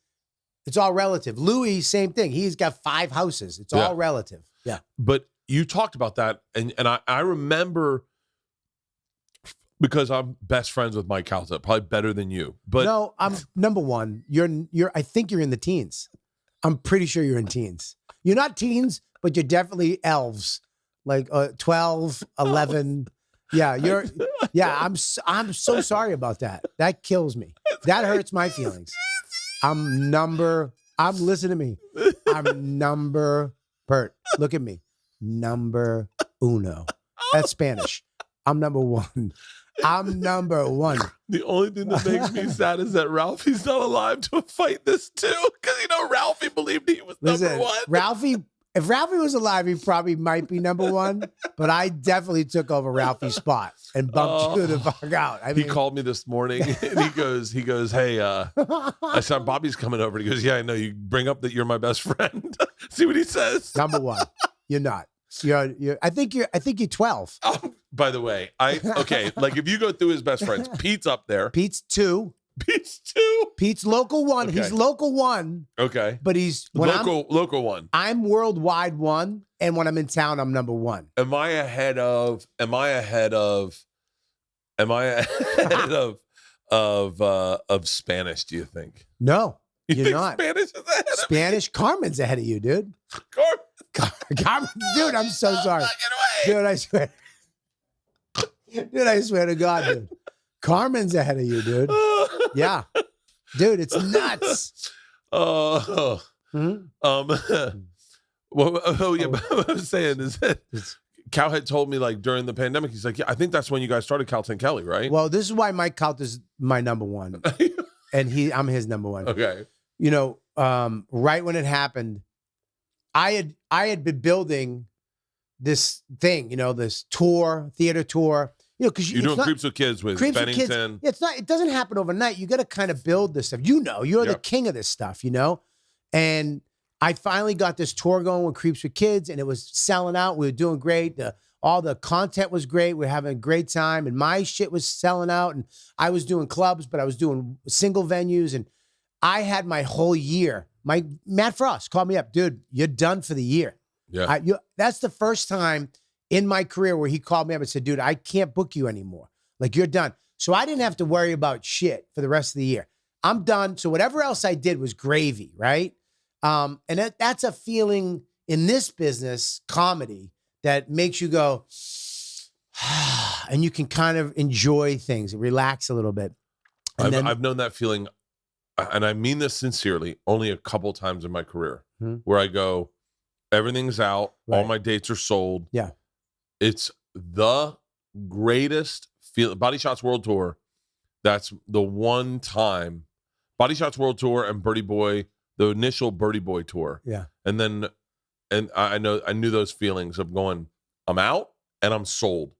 it's all relative. Louis, same thing. He's got 5 houses. It's all relative. Yeah. But you talked about that. And I remember, because I'm best friends with Mike Calta, probably better than you. But no, I'm number one. I think you're in the teens. I'm pretty sure you're in teens. You're not teens, but you're definitely elves. Like 12, 11. Yeah, I'm so sorry about that. That kills me. That hurts my feelings. Listen to me. I'm number, Bert, look at me. Number uno. That's Spanish. I'm number 1. I'm number 1. The only thing that makes me sad is that Ralphie's not alive to fight this too. Because Ralphie believed he was number 1. If Ralphie was alive, he probably might be number 1. But I definitely took over Ralphie's spot and bumped you the fuck out. He called me this morning and he goes, hey, I saw Bobby's coming over. And he goes, yeah, I know. You bring up that you're my best friend. See what he says? Number 1. You're not. I think you're 12. By the way, like if you go through his best friends, Pete's up there. Pete's 2. Pete's local 1. Okay. He's local 1. Okay. But he's local 1. I'm worldwide 1, and when I'm in town, I'm number 1. Am I ahead of Spanish, do you think? No. You're not. Spanish is ahead of Spanish, Carmen's ahead of you, dude. Carmen, dude, I'm so sorry. Dude, I swear. Dude, I swear to God, dude. Carmen's ahead of you, dude. Yeah. Dude, it's nuts. What I was saying is that Cal had told me, like, during the pandemic, he's like, yeah, I think that's when you guys started Calton Kelly, right? Well, this is why Mike Calta is my number 1. And I'm his number 1. Okay. Right when it happened, I had been building this thing, this theater tour, because you're doing Creeps with Kids with Bennington. Kids, it doesn't happen overnight. You got to kind of build this stuff. You're the king of this stuff, and I finally got this tour going with Creeps with Kids, and it was selling out. We were doing great. All the content was great. We were having a great time, and my shit was selling out, and I was doing clubs, but I was doing single venues, and I had my whole year. Matt Frost called me up, dude, you're done for the year. Yeah. That's the first time in my career where he called me up and said, dude, I can't book you anymore. Like, you're done. So I didn't have to worry about shit for the rest of the year. I'm done. So whatever else I did was gravy, right? And that's a feeling in this business, comedy, that makes you go, and you can kind of enjoy things, relax a little bit. I've known that feeling, and I mean this sincerely, only a couple times in my career, where I go, everything's out, all my dates are sold. Yeah. It's the greatest feel. Body Shots World Tour, that's the one time. Body Shots World Tour and Birdie Boy, the initial Birdie Boy tour. Yeah. And I knew those feelings of going, I'm out and I'm sold.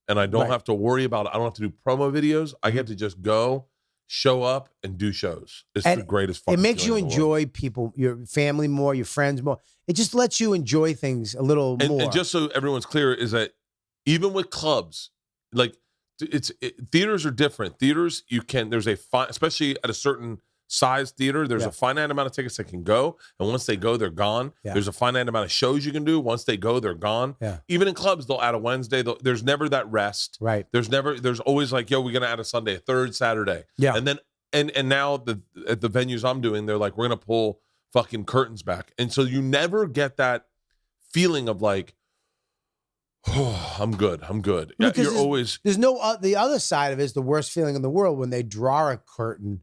And I don't have to worry about it. I don't have to do promo videos. I get to just go, show up, and do shows. It's the greatest fucking It makes you enjoy people, your family more, your friends more. It just lets you enjoy things a little more. And just so everyone's clear, is that even with clubs, like theaters are different. Theaters, there's a especially at a certain size theater, there's a finite amount of tickets that can go, and once they go, they're gone. There's a finite amount of shows you can do. Once they go, they're gone. Even in clubs, they'll add a Wednesday. There's never that rest. Right. There's always like, yo, we're gonna add a Sunday, a third Saturday. And then and now at the venues I'm doing, they're like, we're gonna pull fucking curtains back, and so you never get that feeling of like, oh, I'm good. Because you're always there's no the other side of it is the worst feeling in the world when they draw a curtain.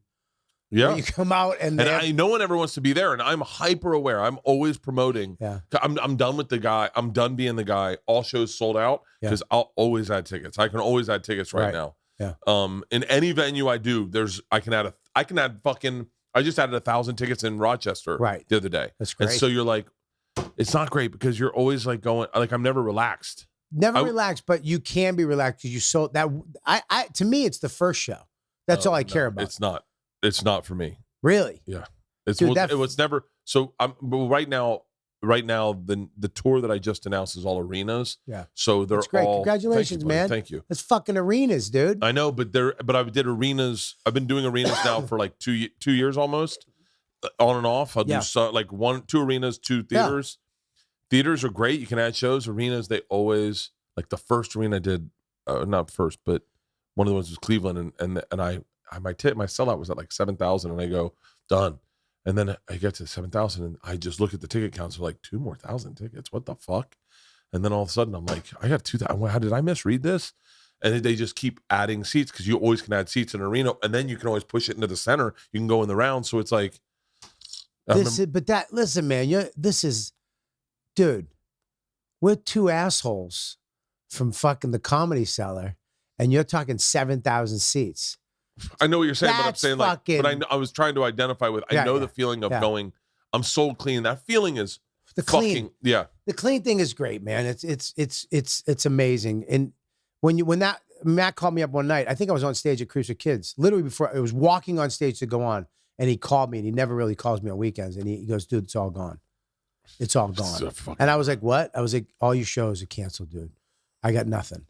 Yeah, you come out and no one ever wants to be there, and I'm hyper aware. I'm always promoting. Yeah, I'm done with the guy. I'm done being the guy. All shows sold out because I'll always add tickets. I can always add tickets right now. Yeah. In any venue I do, I can add fucking. I just added 1,000 tickets in Rochester the other day. That's great. And so you're like, it's not great because you're always like going like I'm never relaxed. Never relaxed, but you can be relaxed because you sold that. I to me, it's the first show. That's all I care about. It's not. It's not for me. Really? Yeah. It was never. So right now the tour that I just announced is all arenas. Yeah. So they're That's great. all. Congratulations, man. Thank you. It's fucking arenas, dude. I know, but I did arenas. I've been doing arenas now for like 2 years almost, on and off. I'll do like 2 arenas, 2 theaters. Theaters are great. You can add shows. Arenas, they always like the first arena I did, not first, but one of the ones was Cleveland, and my sellout was at like 7,000, and I go done, and then I get to 7,000, and I just look at the ticket counts, like 2 more thousand tickets. What the fuck? And then all of a sudden I'm like, I got 2,000. How did I misread this? And they just keep adding seats because you always can add seats in an arena, and then you can always push it into the center. You can go in the round, so it's like. Listen, man, dude, we're 2 assholes from fucking the Comedy Cellar, and you're talking 7,000 seats. I know what you're saying, but I'm saying fucking, I was trying to identify with. I know the feeling of going. I'm sold clean. That feeling is the fucking clean. Yeah. The clean thing is great, man. It's amazing. And when that Matt called me up one night, I think I was on stage at Kreischer Kids, literally before I was walking on stage to go on, and he called me, and he never really calls me on weekends, and he goes, dude, it's all gone. It's all gone. And I was like, what? I was like, all your shows are canceled, dude. I got nothing.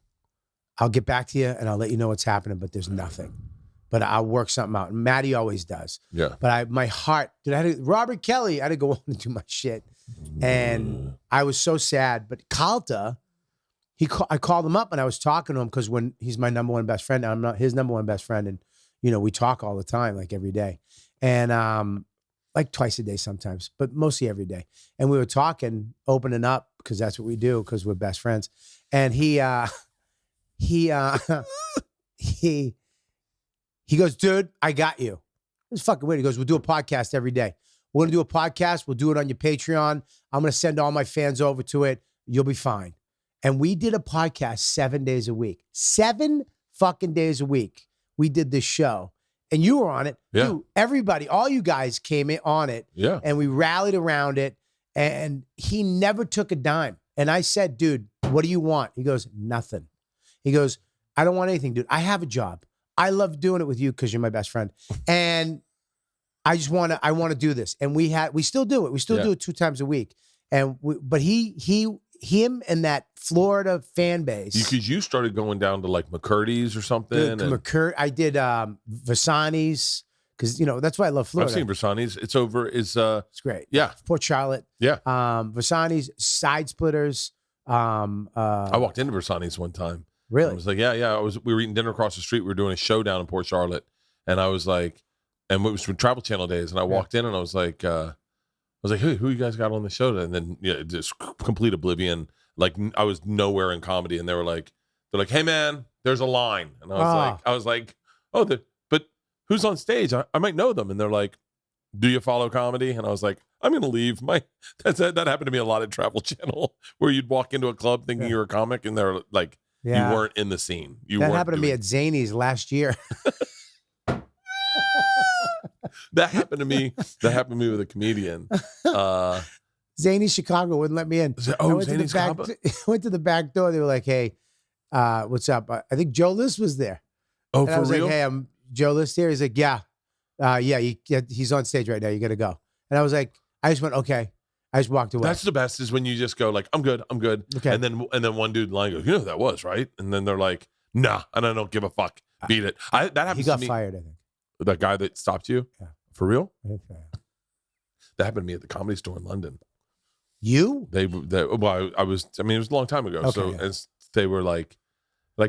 I'll get back to you, and I'll let you know what's happening, but there's nothing. But I'll work something out. And Maddie always does. Yeah. But my heart, dude, Robert Kelly, I had to go on and do my shit. And I was so sad. But Calta, I called him up, and I was talking to him because when he's my number one best friend, I'm not his number one best friend. And, we talk all the time, like every day. And like twice a day sometimes, but mostly every day. And we were talking, opening up, because that's what we do, because we're best friends. And he goes, dude, I got you. It's fucking weird. He goes, we'll do a podcast every day. We're going to do a podcast. We'll do it on your Patreon. I'm going to send all my fans over to it. You'll be fine. And we did a podcast 7 days a week. 7 fucking days a week. We did this show. And you were on it. Yeah. Dude, everybody, all you guys came in on it. Yeah. And we rallied around it. And he never took a dime. And I said, dude, what do you want? He goes, nothing. He goes, I don't want anything, dude. I have a job. I love doing it with you because you're my best friend. And I want to do this. And we still do it. We still do it 2 times a week. But him and that Florida fan base. Because you started going down to like McCurdy's or something. I did Vasani's because that's why I love Florida. I've seen Vasani's. It's great. Yeah. Port Charlotte. Yeah. Vasani's, Side Splitters. I walked into Vasani's one time. Really? I was like, yeah. We were eating dinner across the street. We were doing a show down in Port Charlotte, and I was like, and it was from Travel Channel days, and I walked in, and I was like, hey, who you guys got on the show? And then just complete oblivion. Like I was nowhere in comedy, and they're like, hey man, there's a line, and I was like, oh, but who's on stage? I might know them, and they're like, do you follow comedy? And I was like, I'm gonna leave. That happened to me a lot at Travel Channel, where you'd walk into a club thinking you're a comic, and they're like. Yeah. You weren't in the scene. That happened to me at Zany's last year. That happened to me with a comedian. Zany's Chicago wouldn't let me in. Zany's Chicago. Went to the back door. They were like, "Hey, what's up?" I think Joe List was there. Oh, and for I was real? like, "Hey, I'm Joe List here." He's like, "Yeah, he's on stage right now. You got to go." And I was like, I just went, "Okay." I just walked away. That's the best is when you just go like, I'm good. Okay. And then one dude in line goes, you know who that was, right? And then they're like, Nah, and I don't give a fuck. Beat it. That happens He got to me. fired, I think. That guy that stopped you? Yeah. For real? Okay. That happened to me at the Comedy Store in London. You? Well, I was, I mean, it was a long time ago. Okay, So yeah. as they were like,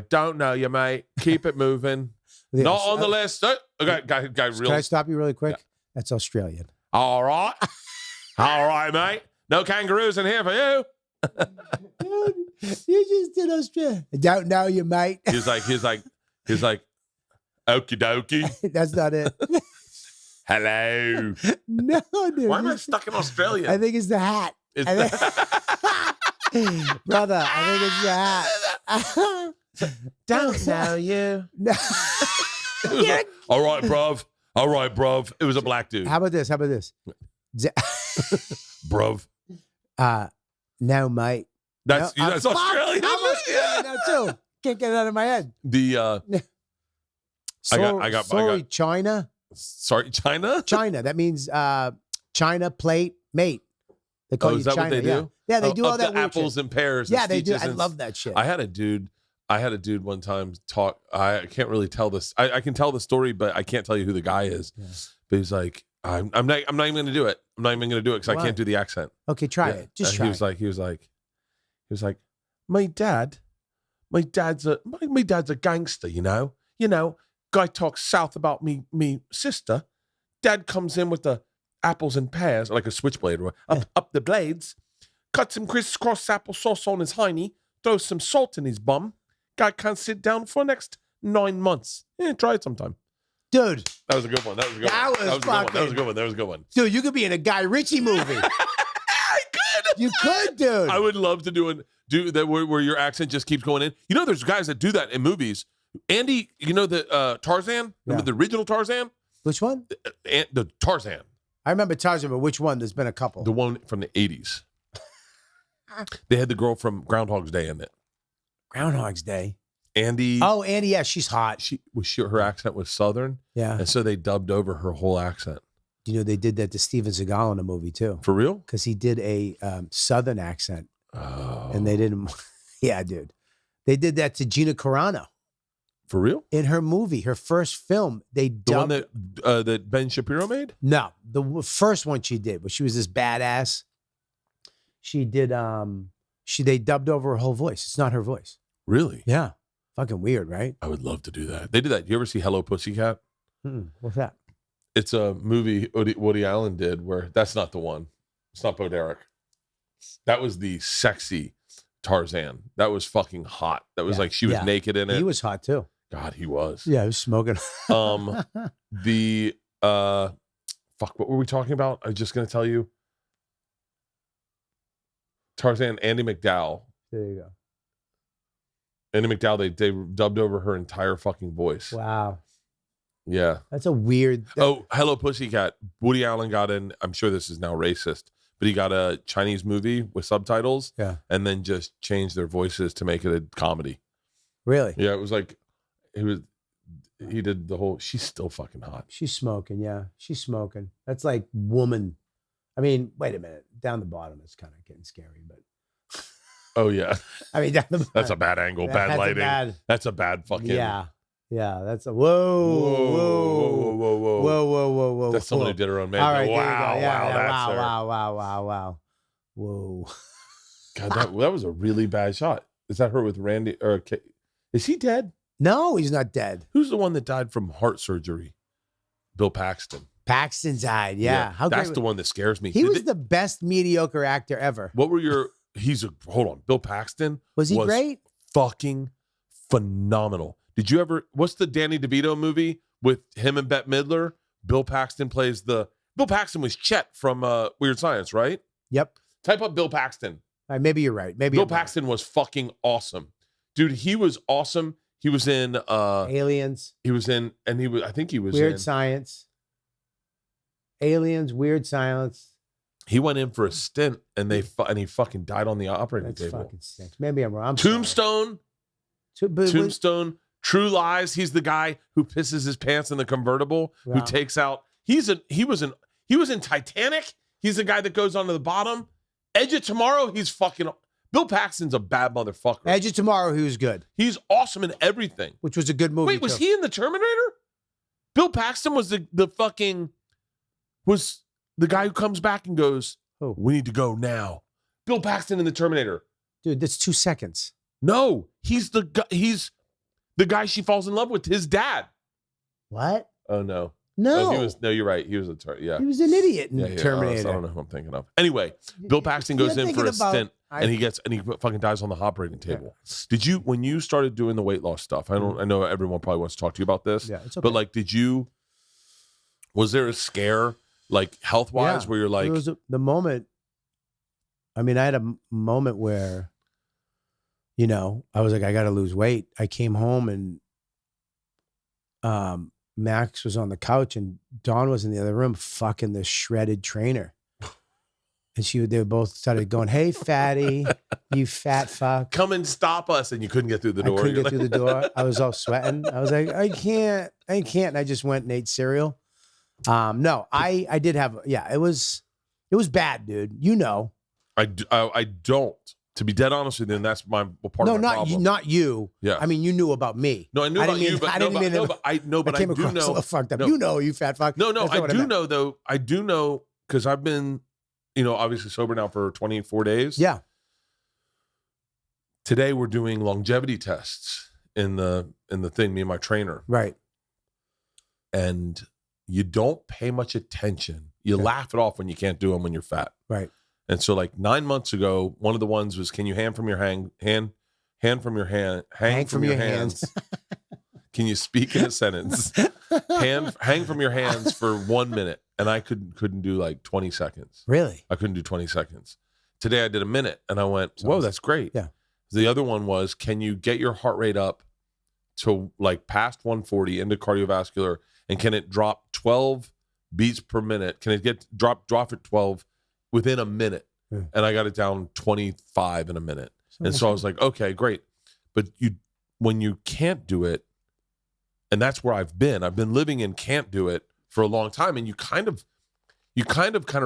don't know you, mate. Keep it moving. Not on the list. Okay, guy Can real. I stop you really quick? Yeah. That's Australian. All right. All right, mate. No kangaroos in here for you. Dude, you just did Australia. I don't know you, mate. He's like, okie dokie. That's not it. Hello. No, dude. Why am I stuck in Australia? I think it's the hat. It's Brother, I think it's the hat. Don't know you. No. All right, bruv. All right, bruv. It was a black dude. How about this? Bruv. No, mate. That's No, that's fuck, Australian. I'm Australian now too. Can't get it out of my head. Sorry, China. Sorry, China? China. That means China plate mate. They call you Is that China. what they yeah. do? Yeah, they do all Up that to weird apples shit. and pears. Yeah, and they do. stitches I and- love that shit. I had a dude one time talk. I can't really tell this. I can tell the story, but I can't tell you who the guy is. Yeah. But he's like, I'm not even going to do it. I'm not even going to do it because I Why? can't do the accent. Okay, try Yeah. it. Just And try. He was like, my dad's a gangster. You know, guy talks south about me sister. Dad comes in with the apples and pears, like a switchblade, or up the blades, cuts some crisscross applesauce on his hiney, throws some salt in his bum. Guy can't sit down for the next 9 months. Yeah, try it sometime. Dude, That was a good one. That was a good That one. was fucking- That was a good one. dude, you could be in a Guy Ritchie movie. I could. You could, dude. I would love to do that where your accent just keeps going in. You know, there's guys that do that in movies. Andy, you know the Tarzan? Remember the original Tarzan? Which one? The Tarzan. I remember Tarzan, but which one? There's been a couple. The one from the 80s. They had the girl from Groundhog's Day in it. Groundhog's Day. Andy. Oh, Andy, yeah, she's hot. Her accent was Southern, Yeah. and so they dubbed over her whole accent. You know, they did that to Steven Seagal in a movie too, For real? because he did a Southern accent, Oh. and they didn't. Yeah, dude, they did that to Gina Carano For real? in her movie, her first film. They The one dubbed that Ben Shapiro made? no, first one she did, but she was this badass. She did they dubbed over her whole voice. It's not her voice. Really? Yeah, fucking weird, right? I would love to do that. They did that. You ever see Hello Pussycat? What's that? It's a movie Woody Allen did where that's not the one. It's not Bo Derek. That was the sexy Tarzan. That was fucking hot. That was Yeah. like she was Yeah. naked in it. He was hot too. God, he was. Yeah, he was smoking. The fuck, what were we talking about? I was just gonna tell you. Tarzan, Andy McDowell. There you go. Andy McDowell, they dubbed over her entire fucking voice. Wow, Yeah. that's a weird. Oh, Hello Pussycat. Woody Allen got in. I'm sure this is now racist, but he got a Chinese movie with subtitles. Yeah. And then just changed their voices to make it a comedy. Really? Yeah, it was like he did the whole. She's still fucking hot. She's smoking. Yeah, she's smoking. That's like woman. I mean, wait a minute. Down the bottom, it's kind of getting scary, but Oh yeah, I mean, down the bottom. that's a bad angle, bad That's a lighting. bad- That's a bad fucking. Yeah, that's a Whoa, whoa, whoa. That's someone whoa. who did her own All makeup. right, there you go. Wow, Yeah, wow, yeah, that's her. wow. Whoa. God, that was a really bad shot. Is that her with Randy? Or is he dead? No, he's not dead. Who's the one that died from heart surgery? Bill Paxton. Paxton died. Yeah. How that's great the one that scares me. He was the best mediocre actor ever. What were your? Hold on. Bill Paxton Was he great? Fucking phenomenal. Did you ever? What's the Danny DeVito movie with him and Bette Midler? Bill Paxton plays the. Bill Paxton was Chet from Weird Science, right? Yep. Type up Bill Paxton. All right, maybe you're right. Maybe Bill I'm wrong. Paxton was fucking awesome, dude. He was awesome. He was in. Aliens. He was in, and he was. I think he was Weird in. Science. Aliens. Weird Science. He went in for a stint, and and he fucking died on the operating That's table. fucking sick. Maybe I'm wrong. I'm sorry. Tombstone. But- Tombstone. True Lies. He's the guy who pisses his pants in the convertible. Wow. Who takes out. He was in Titanic. He's the guy that goes onto the bottom. Edge of Tomorrow. He's fucking. Bill Paxton's a bad motherfucker. Edge of Tomorrow, he was good, He's awesome in everything. which was a good movie. Wait, was too. he in the Terminator? Bill Paxton was the guy who comes back and goes, Who? "We need to go now." Bill Paxton in the Terminator. Dude, that's 2 seconds. No, he's the guy she falls in love with. His dad. What? Oh no. No. Oh, you're right. He was yeah. He was an idiot in Yeah, yeah. Terminator. I don't know who I'm thinking of. Anyway, Bill Paxton goes You're in for a thinking about- stint and he fucking dies on the operating table. Did you, when you started doing the weight loss stuff, I know everyone probably wants to talk to you about this, Yeah, it's okay. but like, was there a scare, like health wise, Yeah. where you're like, It was the moment. I mean, I had a moment where, I was like, I got to lose weight. I came home and Max was on the couch and Dawn was in the other room fucking this shredded trainer. And they both started going, "Hey, fatty, you fat fuck." come and stop us, and you couldn't get through the door. I couldn't You're get through the door. I was all sweating. I was like, I can't. And I just went and ate cereal. No, I did have, it was bad, dude. I don't. To be dead honest with you, and that's part of No, my problem. not you. Yeah. I mean, you knew about me. No, I knew I about didn't you, mean- but I didn't mean it- I came do across a know. little fucked up. No. You fat fuck. No, That's not what I I do meant. know though. I do know because I've been, obviously sober now for 24 days. Yeah. Today we're doing longevity tests in the thing, me and my trainer, Right. and you don't pay much attention. You Yeah. laugh it off when you can't do them when you're fat. Right. And so like 9 months ago, one of the ones was, can you hang from your hands? Can you speak in a sentence? Hang from your hands for 1 minute. And I couldn't do like 20 seconds. Really? I couldn't do 20 seconds. Today I did a minute and I went, So whoa, that's great. Yeah. The other one was, can you get your heart rate up to like past 140 into cardiovascular, and can it drop 12 beats per minute? Can it drop at 12 within a minute? Yeah. And I got it down 25 in a minute. And so I was like, okay, great. But when you can't do it, and that's where I've been living in can't do it for a long time. And you kind of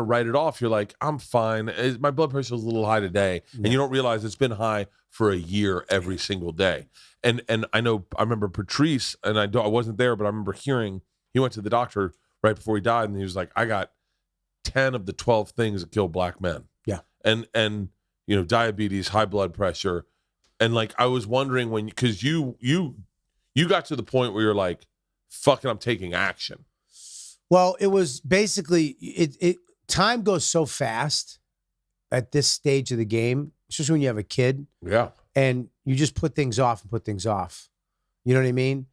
write it off. You're like, I'm fine. My blood pressure is a little high today. And you don't realize it's been high for a year every single day. And I remember Patrice, and I wasn't there, but I remember hearing he went to the doctor right before he died. And he was like, I got 10 of the 12 things that kill black men. Yeah. And diabetes, high blood pressure. And like, I was wondering because you got to the point where you're like, fucking, I'm taking action. Well, it was basically time goes so fast at this stage of the game, especially when you have a kid. Yeah. And you just put things off. You know what I mean?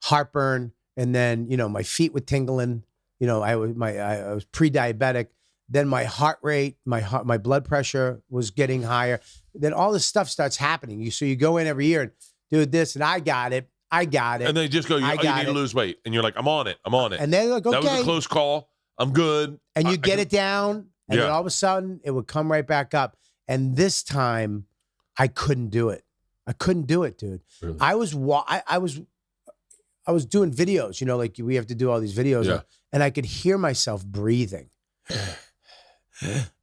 Heartburn, and then my feet were tingling. I was pre-diabetic. Then my heart rate, my blood pressure was getting higher. Then all this stuff starts happening. So you go in every year and do this, and I got it. And they just go, you need to lose weight. And you're like, I'm on it. And they're like, okay. That was a close call. I'm good. And you get it down, and then all of a sudden it would come right back up. And this time I couldn't do it. I couldn't do it, dude. Really? I was doing videos, like we have to do all these videos, Yeah. and I could hear myself breathing.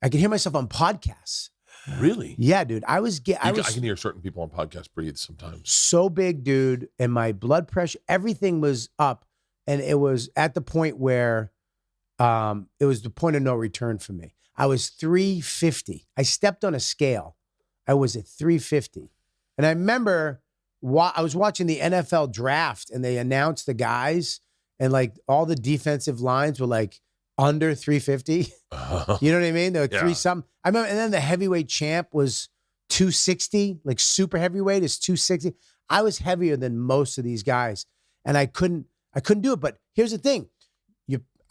I could hear myself on podcasts. Really? Yeah, dude. I can hear certain people on podcasts breathe sometimes. so big, dude, and my blood pressure, everything was up, and it was at the point where it was the point of no return for me. I was 350. I stepped on a scale. I was at 350. And I remember I was watching the NFL draft, and they announced the guys, and like all the defensive lines were like under 350. You know what I mean? They were Yeah. 3-something. I remember, and then the heavyweight champ was 260, like super heavyweight is 260. I was heavier than most of these guys, and I couldn't do it. But here's the thing.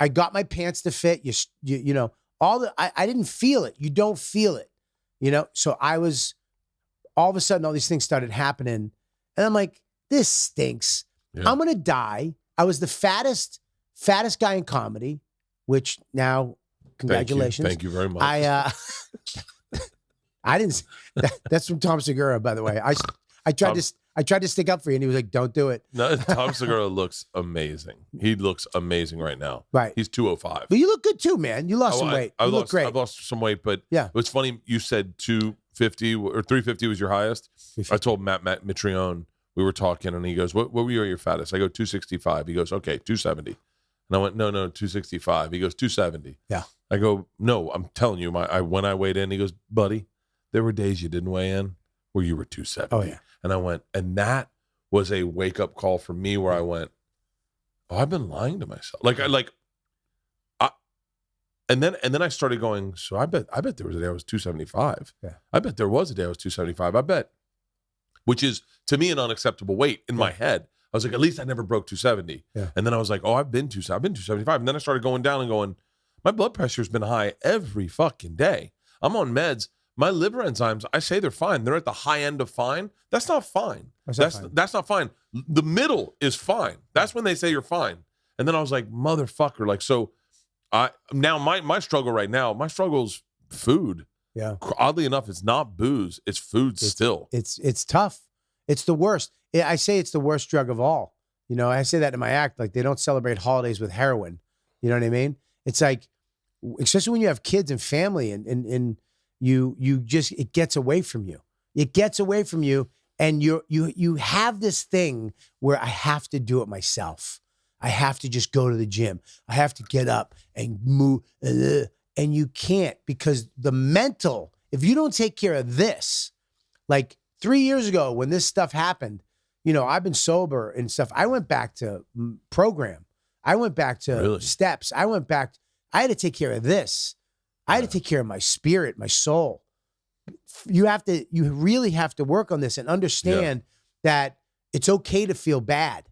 I got my pants to fit. I didn't feel it. You don't feel it, So I was, all of a sudden, all these things started happening, and I'm like, this stinks. Yeah. I'm gonna die. I was the fattest guy in comedy, which now, congratulations. Thank you very much. I didn't. That's from Tom Segura, by the way. I tried to stick up for you, and he was like, "Don't do it." No, Tom Segura looks amazing. He looks amazing right now. Right. He's 205. But you look good too, man. You lost some weight. You look great. I've lost some weight, but Yeah. It's funny you said 250 or 350 was your highest. I told Matt Mitrione, we were talking, and he goes, what were you at your fattest? I go, 265. He goes, okay, 270. And I went, no, 265. He goes, 270. Yeah. I go, no, I'm telling you, when I weighed in, he goes, buddy, there were days you didn't weigh in where you were 270. Oh, yeah. And I went, and that was a wake-up call for me where I went, oh, I've been lying to myself. And then I started going, so I bet there was a day I was 275. Yeah. I bet there was a day I was 275. I bet, which is to me an unacceptable weight in my head. I was like, at least I never broke 270. Yeah. And then I was like, oh, I've been 275. And then I started going down and going, my blood pressure's been high every fucking day. I'm on meds. My liver enzymes, I say they're fine. They're at the high end of fine. That's not fine. That's not fine. The middle is fine. That's when they say you're fine. And then I was like, motherfucker. Like, so my struggle right now, my struggle's food. Yeah. Oddly enough, it's not booze. It's food still. It's tough. It's the worst. I say it's the worst drug of all. You know, I say that in my act, like they don't celebrate holidays with heroin. You know what I mean? It's like, especially when you have kids and family and you just, it gets away from you. It gets away from you. And you have this thing where I have to do it myself. I have to just go to the gym. I have to get up and move. And you can't, because the mental, if you don't take care of this, like 3 years ago when this stuff happened, you know, I've been sober and stuff. I went back to program. I went back to steps. I had to take care of this. I had to take care of my spirit, my soul. You really have to work on this and understand that it's okay to feel bad.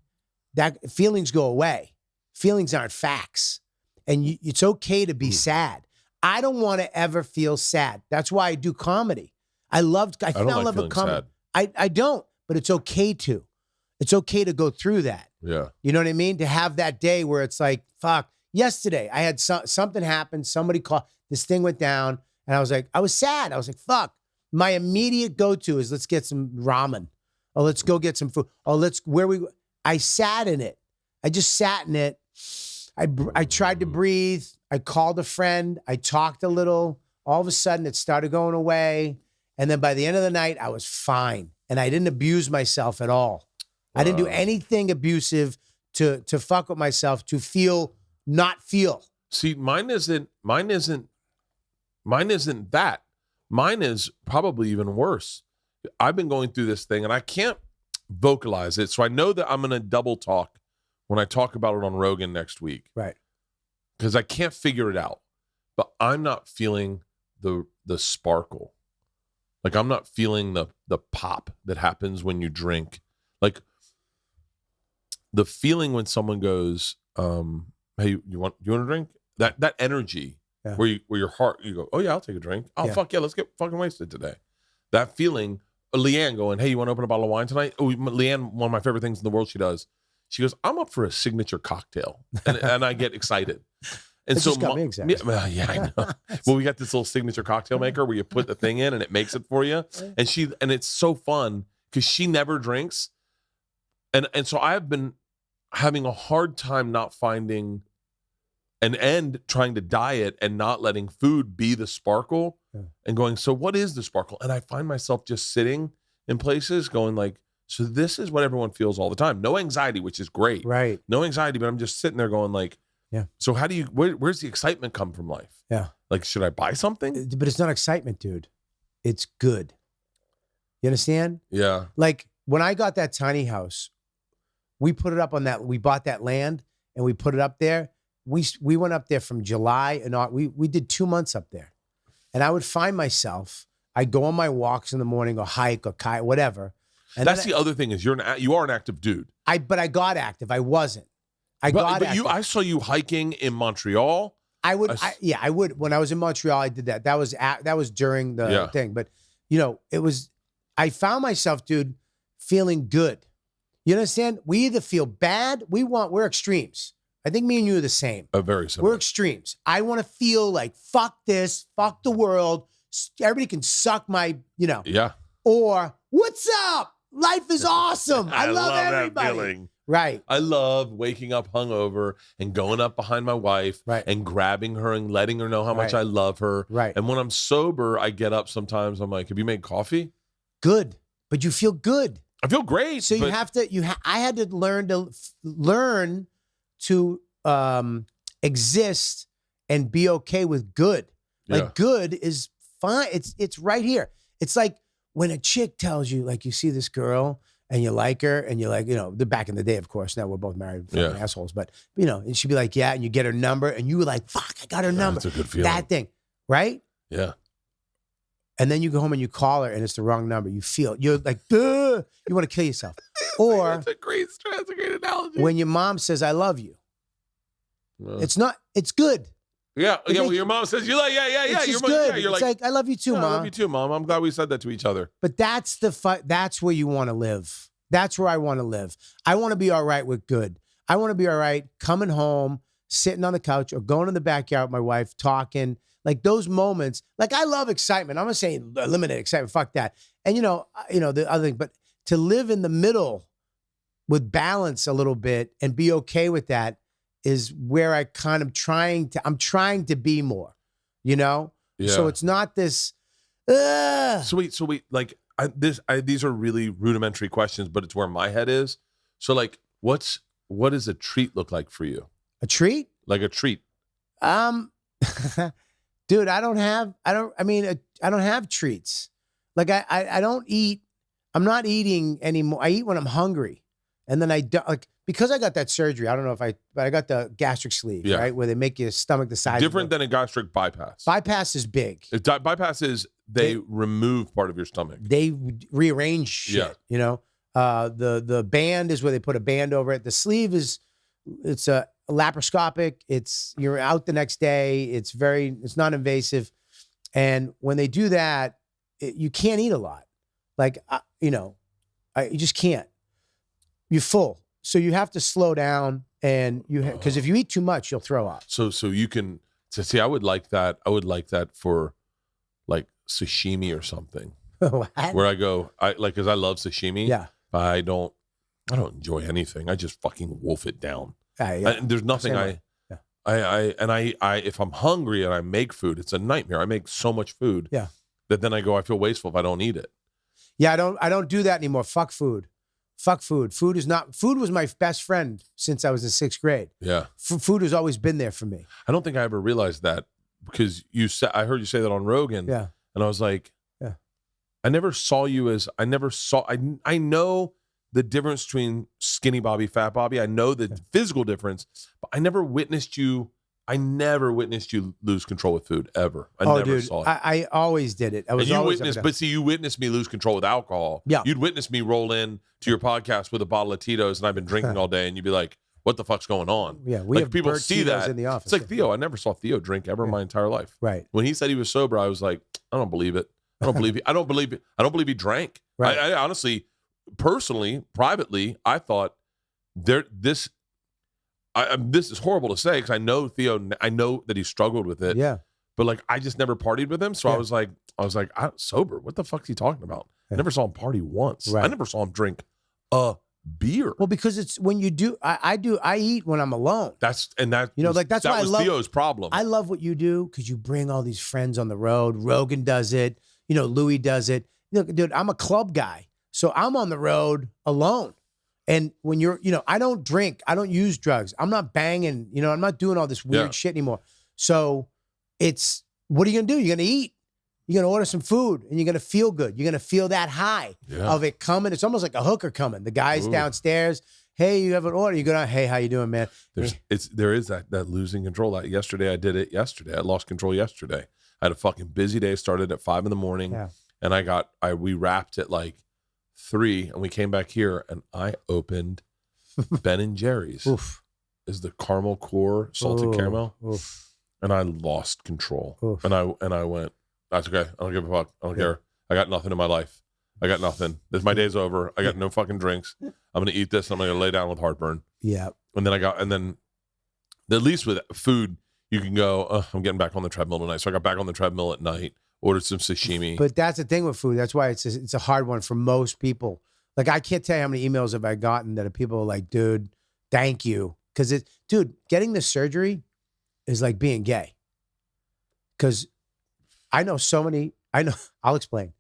That feelings go away. Feelings aren't facts. And it's okay to be sad. I don't want to ever feel sad. That's why I do comedy. I fell in love with comedy. I don't, but it's okay to. It's okay to go through that. Yeah. You know what I mean? To have that day where it's like, fuck, yesterday I had something happen. Somebody called, this thing went down, and I was sad. I was like, fuck. My immediate go-to is let's get some ramen. Oh, let's go get some food. Oh, I sat in it. I just sat in it. I tried to breathe. I called a friend. I talked a little. All of a sudden, it started going away. And then by the end of the night, I was fine. And I didn't abuse myself at all. I didn't do anything abusive to fuck with myself, to not feel. See, mine isn't that. Mine is probably even worse. I've been going through this thing and I can't vocalize it. So I know that I'm going to double talk when I talk about it on Rogan next week. Right. Because I can't figure it out. But I'm not feeling the sparkle. Like I'm not feeling the pop that happens when you drink. Like the feeling when someone goes, hey, you want a drink? That energy. Yeah. Where your heart, you go, oh yeah, I'll take a drink. Oh, fuck yeah, let's get fucking wasted today. That feeling, Leanne going, hey, you want to open a bottle of wine tonight? Oh, Leanne, one of my favorite things in the world she does. She goes, I'm up for a signature cocktail. And I get excited. And so, got me excited. Yeah, I know. Well, we got this little signature cocktail maker where you put the thing in and it makes it for you. And it's so fun because she never drinks. And so I've been having a hard time not finding an end, trying to diet and not letting food be the sparkle and going, so what is the sparkle? And I find myself just sitting in places going like, so this is what everyone feels all the time. No anxiety, which is great. Right. No anxiety, but I'm just sitting there going like, so how do you, where's the excitement come from life? Yeah. Like, should I buy something? But it's not excitement, dude. It's good. You understand? Yeah. Like when I got that tiny house, we put it up on that, we bought that land and we put it up there. We went up there from July and we did 2 months up there. And I would find myself, I'd go on my walks in the morning or hike or kayak, whatever. And that's the other thing is you are an active dude. But I got active. I wasn't. I got active. I saw you hiking in Montreal. I would. When I was in Montreal, I did that. That was during the thing. But you know, I found myself, dude, feeling good. You understand? We either feel bad. We're extremes. I think me and you are the same. Very similar. We're extremes. I want to feel like, fuck this, fuck the world. Everybody can suck my, Yeah. Or, what's up? Life is awesome. I love everybody. That feeling. Right. I love waking up hungover and going up behind my wife Right. and grabbing her and letting her know how much Right. I love her. Right. And when I'm sober, I get up sometimes. I'm like, have you made coffee? Good. But you feel good. I feel great. So you but have to, I had to learn to exist and be okay with good. Like Yeah. good is fine. It's right here. It's like when a chick tells you, like, you see this girl and you like her and you're like, the back in the day, of course, now we're both married fucking Yeah. assholes, but and she'd be like, yeah, and you get her number and you were like, fuck, I got her number. That's a good feeling. That thing, right? Yeah. And then you go home and you call her and it's the wrong number. You're like, duh, you want to kill yourself. Or That's a great analogy. when your mom says, I love you, Well, it's good. yeah. It Well, makes- your mom says, you're like, yeah. It's You're, just good. you're It's like, like, I love you too, "Yeah, I Mom. love you too, Mom. I'm glad we said that to each other. But that's that's where you want to live. That's where I want to live. I want to be all right with good. I want to be all right coming home, sitting on the couch or going in the backyard with my wife, talking. Like those moments, like I love excitement. I'm not saying eliminate excitement. Fuck that. And the other thing, but to live in the middle with balance a little bit and be okay with that is where I kind of I'm trying to be more, Yeah. So it's not this, So wait, like these are really rudimentary questions, but it's where my head is. So like, what does a treat look like for you? a treat. Like a treat. Dude, I don't have treats. Like I don't eat. I'm not eating anymore. I eat when I'm hungry. And then because I got that surgery, I don't know but I got the gastric sleeve, Yeah. right? Where they make your stomach the size. Different than a gastric bypass. Bypass is big. Bypass is they remove part of your stomach. They rearrange shit, the band is where they put a band over it. The sleeve it's a laparoscopic. You're out the next day. It's not invasive. And when they do that, you can't eat a lot. Like, you just can't. You're full. So you have to slow down and because if you eat too much, you'll throw up. So you can see. I would like that. I would like that for like sashimi or something. What? Where I go, because I love sashimi. Yeah. But I don't enjoy anything. I just fucking wolf it down. Yeah. There's nothing Same way. if I'm hungry and I make food, it's a nightmare. I make so much food. Yeah. That then I go, I feel wasteful if I don't eat it. Yeah, I don't do that anymore. Fuck food. Food was my best friend since I was in 6th grade. Yeah. Food has always been there for me. I don't think I ever realized that because I heard you say that on Rogan. Yeah. And I was like, yeah. I know the difference between skinny Bobby, fat Bobby. I know the physical difference, but I never witnessed you lose control with food ever. I never saw it. I always did it. You witnessed me lose control with alcohol. Yeah. You'd witness me roll in to your podcast with a bottle of Tito's and I've been drinking all day and you'd be like, what the fuck's going on? Yeah, we have people Bert see Tito's that in the office. It's like Theo. I never saw Theo drink ever in my entire life. Right. When he said he was sober, I was like, I don't believe it. I don't believe it. I don't believe it. I don't believe he drank. Right. I honestly, personally, privately, I thought this is horrible to say because I know Theo. I know that he struggled with it. Yeah. But like, I just never partied with him. So Yeah. I was like, I'm sober. What the fuck's he talking about? I never saw him party once. Right. I never saw him drink a beer. Well, because it's when you do, I eat when I'm alone. That's why why I was love Theo's problem. I love what you do because you bring all these friends on the road. Rogan does it. Louis does it. Look, dude, I'm a club guy. So I'm on the road alone. And when I don't drink, I don't use drugs. I'm not banging, I'm not doing all this weird shit anymore. So what are you going to do? You're going to eat. You're going to order some food and you're going to feel good. You're going to feel that high of it coming. It's almost like a hooker coming. The guy's downstairs. Hey, you have an order. You go down. Hey, how you doing, man? There is that losing control. I did it yesterday. I lost control yesterday. I had a fucking busy day. Started at 5 a.m. Yeah. And we wrapped at like 3 and we came back here and I opened Ben and Jerry's. Oof. Is the caramel core salted caramel. Oof. And I lost control. Oof. And I went, that's okay. I don't give a fuck. I don't care. I got nothing in my life. I got nothing. My day's over. I got no fucking drinks. I'm gonna eat this and I'm gonna lay down with heartburn. Yeah. And then at least with food, you can go, I'm getting back on the treadmill tonight. So I got back on the treadmill at night, ordered some sashimi. But that's the thing with food. That's why it's a hard one for most people. Like, I can't tell you how many emails have I gotten that are people like, dude, thank you. Because dude, getting the surgery is like being gay. Because I'll explain.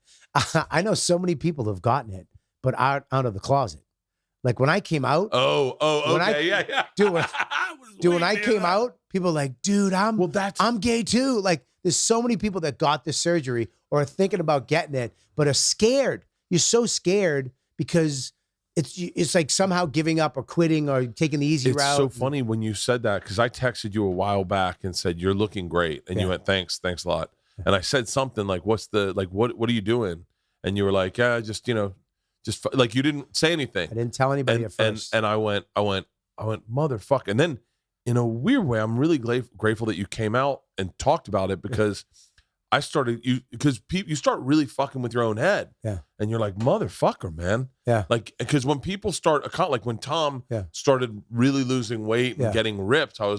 I know so many people have gotten it, but out of the closet. Like when I came out. Okay, yeah. Dude, when I came out, people were like, dude, I'm gay too. Like, there's so many people that got the surgery or are thinking about getting it, but are scared. You're so scared because it's like somehow giving up or quitting or taking the easy route. It's so funny when you said that, because I texted you a while back and said, you're looking great. And you went, thanks a lot. And I said something like, what are you doing? And you were like, yeah, just like, you didn't say anything. I didn't tell anybody at first. And I went, motherfucker. And then in a weird way, I'm really grateful that you came out and talked about it, because I started you start really fucking with your own head. Yeah. And you're like, motherfucker, man. Yeah. Like, because when people start, like when Tom started really losing weight and getting ripped, I'm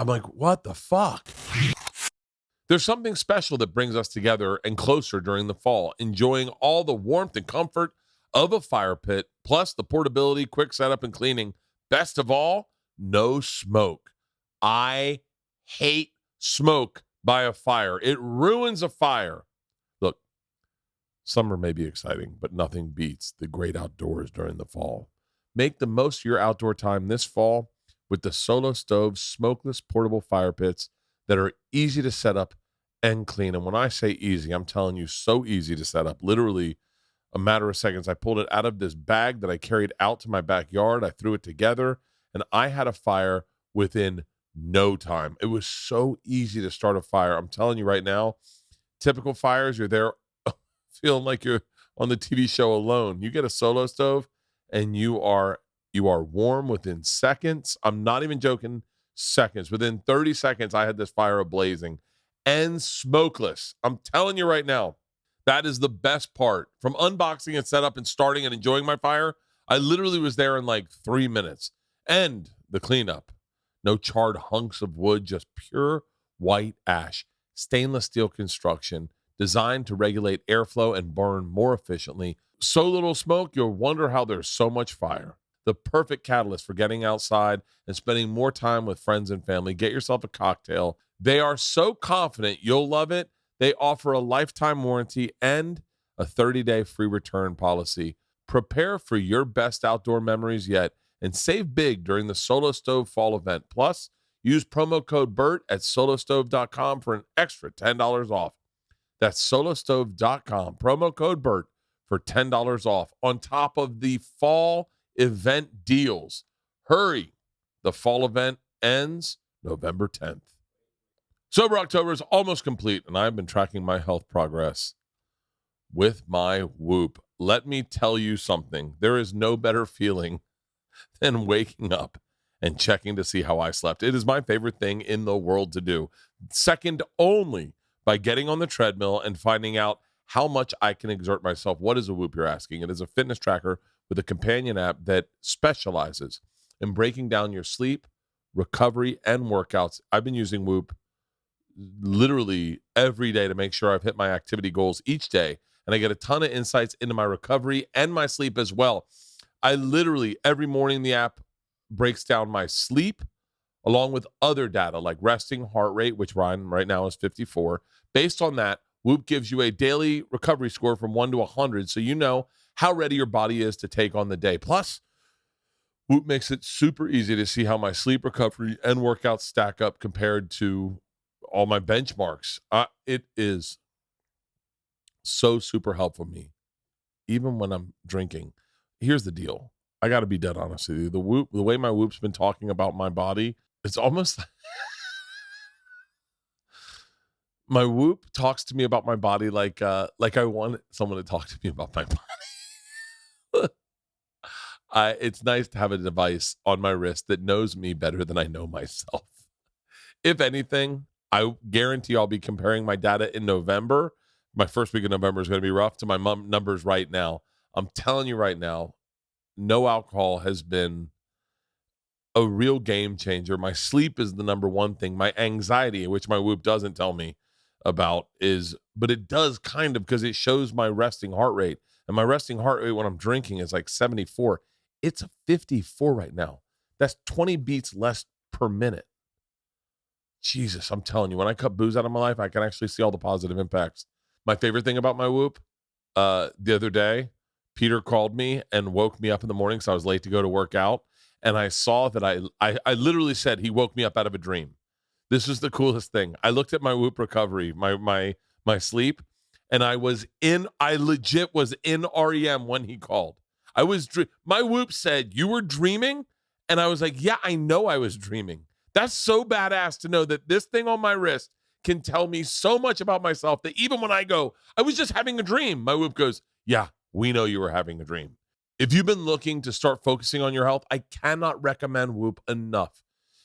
like, what the fuck? There's something special that brings us together and closer during the fall, enjoying all the warmth and comfort of a fire pit, plus the portability, quick setup, and cleaning. Best of all, no smoke. I hate smoke by a fire. It ruins a fire. Look, summer may be exciting, but nothing beats the great outdoors during the fall. Make the most of your outdoor time this fall with the Solo Stove smokeless portable fire pits that are easy to set up and clean. And when I say easy, I'm telling you, so easy to set up. Literally a matter of seconds. I pulled it out of this bag that I carried out to my backyard. I threw it together, and I had a fire within no time. It was so easy to start a fire. I'm telling you right now, typical fires, you're there feeling like you're on the TV show Alone. You get a Solo Stove, and you are warm within seconds. I'm not even joking. Seconds. Within 30 seconds, I had this fire ablazing and smokeless. I'm telling you right now, that is the best part. From unboxing and setup and starting and enjoying my fire, I literally was there in like 3 minutes. And the cleanup. No charred hunks of wood, just pure white ash. Stainless steel construction designed to regulate airflow and burn more efficiently. So little smoke, you'll wonder how there's so much fire. The perfect catalyst for getting outside and spending more time with friends and family. Get yourself a cocktail. They are so confident you'll love it. They offer a lifetime warranty and a 30-day free return policy. Prepare for your best outdoor memories yet and save big during the Solo Stove fall event. Plus, use promo code BERT at solostove.com for an extra $10 off. That's solostove.com. Promo code BERT for $10 off on top of the fall event deals. Hurry. The fall event ends November 10th. Sober October is almost complete, and I've been tracking my health progress with my Whoop. Let me tell you something. There is no better feeling than waking up and checking to see how I slept. It is my favorite thing in the world to do. Second only by getting on the treadmill and finding out how much I can exert myself. What is a Whoop, you're asking? It is a fitness tracker with a companion app that specializes in breaking down your sleep, recovery, and workouts. I've been using Whoop literally every day to make sure I've hit my activity goals each day, and I get a ton of insights into my recovery and my sleep as well. I literally, every morning, the app breaks down my sleep along with other data like resting heart rate, which right now is 54. Based on that, Whoop gives you a daily recovery score from 1 to 100, so you know how ready your body is to take on the day. Plus, Whoop makes it super easy to see how my sleep, recovery, and workouts stack up compared to all my benchmarks. It is so super helpful for me, even when I'm drinking. Here's the deal. I got to be dead honest with you. The way my Whoop's been talking about my body, it's almost my Whoop talks to me about my body like I want someone to talk to me about my body. It's nice to have a device on my wrist that knows me better than I know myself. If anything, I guarantee I'll be comparing my data in November. My first week of November is going to be rough to my numbers right now. I'm telling you right now, no alcohol has been a real game changer. My sleep is the number one thing. My anxiety, which my Whoop doesn't tell me about, but it does kind of, because it shows my resting heart rate. And my resting heart rate when I'm drinking is like 74. It's a 54 right now. That's 20 beats less per minute. Jesus, I'm telling you, when I cut booze out of my life, I can actually see all the positive impacts. My favorite thing about my Whoop, the other day, Peter called me and woke me up in the morning because I was late to go to work out. And I saw that I literally said he woke me up out of a dream. This is the coolest thing. I looked at my Whoop recovery, my sleep, and I legit was in REM when he called. My Whoop said, "You were dreaming?" And I was like, "Yeah, I know I was dreaming." That's so badass to know that this thing on my wrist can tell me so much about myself that even when I go, "I was just having a dream," my Whoop goes, "Yeah, we know you were having a dream." If you've been looking to start focusing on your health, I cannot recommend Whoop enough.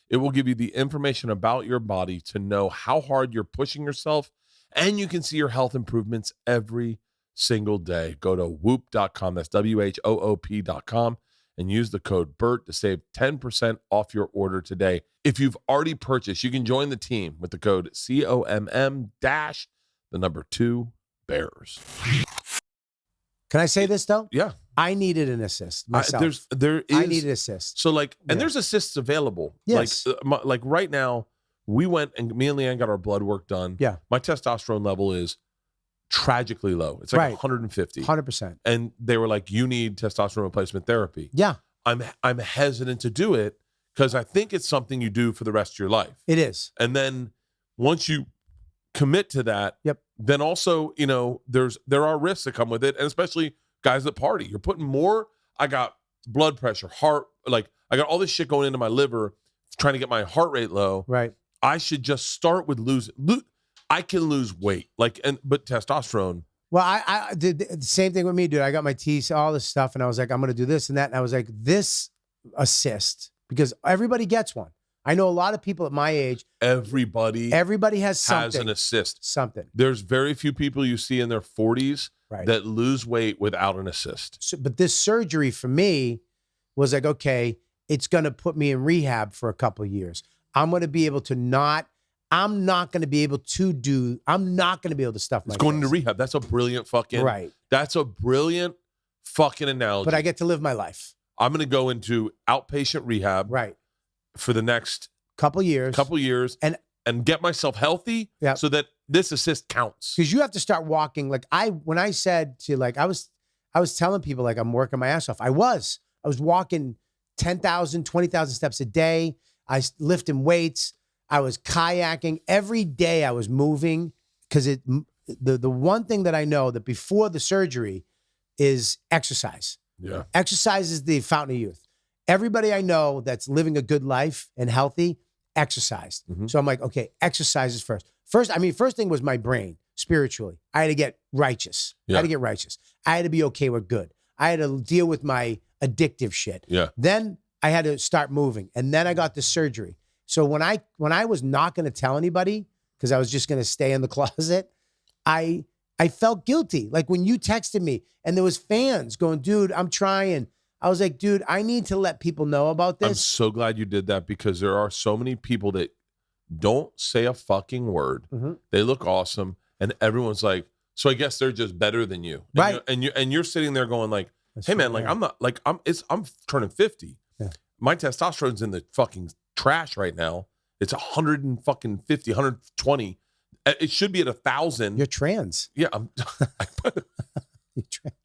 It will give you the information about your body to know how hard you're pushing yourself, and you can see your health improvements every single day. Go to whoop.com, that's WHOOP.com, and use the code BERT to save 10% off your order today. If you've already purchased, you can join the team with the code COMM-2Bears. Can I say this though? Yeah. I needed an assist myself. I needed assist. So like, and Yeah. there's assists available. Yes. Like right now, we went and me and Leanne got our blood work done. Yeah. My testosterone level is tragically low. It's like Right. 150. 100%. And they were like, "You need testosterone replacement therapy." Yeah, I'm hesitant to do it because I think it's something you do for the rest of your life. it is. And then once you commit to that, Yep. then also, there are risks that come with it, and especially guys that party. You're putting more. I got blood pressure, heart, like I got all this shit going into my liver, trying to get my heart rate low. Right. I should just start with I can lose weight, but testosterone. Well, I did the same thing with me, dude. I got my teeth, all this stuff, and I was like, I'm going to do this and that. And I was like, this assist, because everybody gets one. I know a lot of people at my age. Everybody has something. has an assist. Something. There's very few people you see in their 40s Right. that lose weight without an assist. So, but this surgery for me was like, okay, it's going to put me in rehab for a couple of years. I'm going to be able to I'm not going to be able to stuff my It's going face. into rehab. That's a brilliant fucking, Right. That's a brilliant fucking analogy. But I get to live my life. I'm going to go into outpatient rehab Right. for the next Couple years. and get myself healthy Yeah. so that this assist counts. Because you have to start walking. Like when I said to I was telling people like I'm working my ass off. I was walking 10,000, 20,000 steps a day. I was lifting weights. I was kayaking every day. I was moving because the one thing that I know that before the surgery is exercise. Yeah. Exercise is the fountain of youth. Everybody I know that's living a good life and healthy exercised. Mhm. So I'm like, okay, exercise is first. First thing was my brain spiritually. I had to get righteous. Yeah. I had to get righteous. I had to be okay with good. I had to deal with my addictive shit. Yeah. Then I had to start moving. And then I got the surgery. So when I was not going to tell anybody because I was just going to stay in the closet, I felt guilty. Like when you texted me and there was fans going, dude, I'm trying. I was like, dude, I need to let people know about this. I'm so glad you did that because there are so many people that don't say a fucking word. Mhm. They look awesome. And everyone's like, so I guess they're just better than you. Right. And you're sitting there going like, That's hey man, right. like I'm turning 50. Yeah. My testosterone's in the fucking trash right now. It's 150, 120. It should be at 1,000. You're trans. Yeah. You're trans.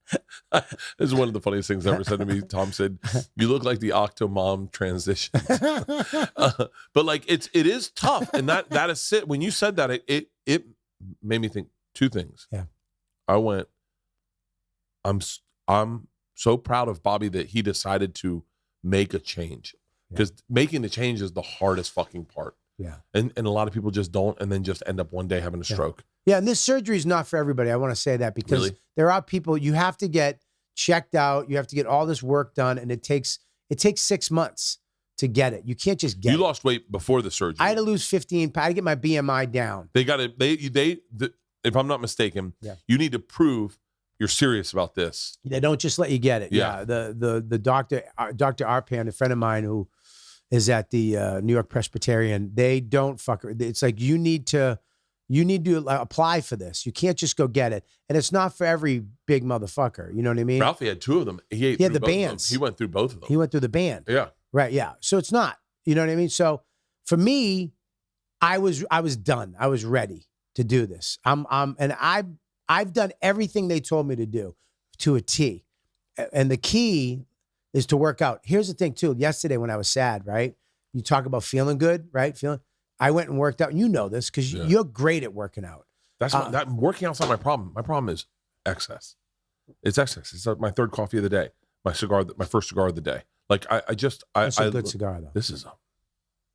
This is one of the funniest things ever said to me. Tom said, "You look like the Octomom transition." But like it is tough, and that is it. When you said that, it made me think two things. Yeah. I went, I'm so proud of Bobby that he decided to make a change, because making the change is the hardest fucking part. Yeah. And a lot of people just don't, and then just end up one day having a stroke. Yeah, and this surgery is not for everybody. I want to say that because Really? there are people you have to get checked out. You have to get all this work done, and it takes 6 months to get it. You can't just get You it. lost weight before the surgery. I had to lose 15 pounds. I had to get my BMI down. They got it. If I'm not mistaken, you need to prove you're serious about this. They don't just let you get it. Yeah. The doctor, Dr. Arpan, a friend of mine who is at the New York Presbyterian, they don't fuck. It's like you need to You need to apply for this. You can't just go get it. And it's not for every big motherfucker. You know what I mean? Ralphie had 2 of them. He had the bands. He went through both of them. He went through the band. Yeah. Right. Yeah. So it's not, you know what I mean? So for me, I was done. I was ready to do this. I've done everything they told me to do to a T. And the key is to work out. Here's the thing too. Yesterday when I was sad, right? You talk about feeling good, right? I went and worked out. And you know this because you're great at working out. That's that working out's not my problem. My problem is excess. It's excess. It's my 3rd coffee of the day. My first cigar of the day. Like It's a good cigar though. This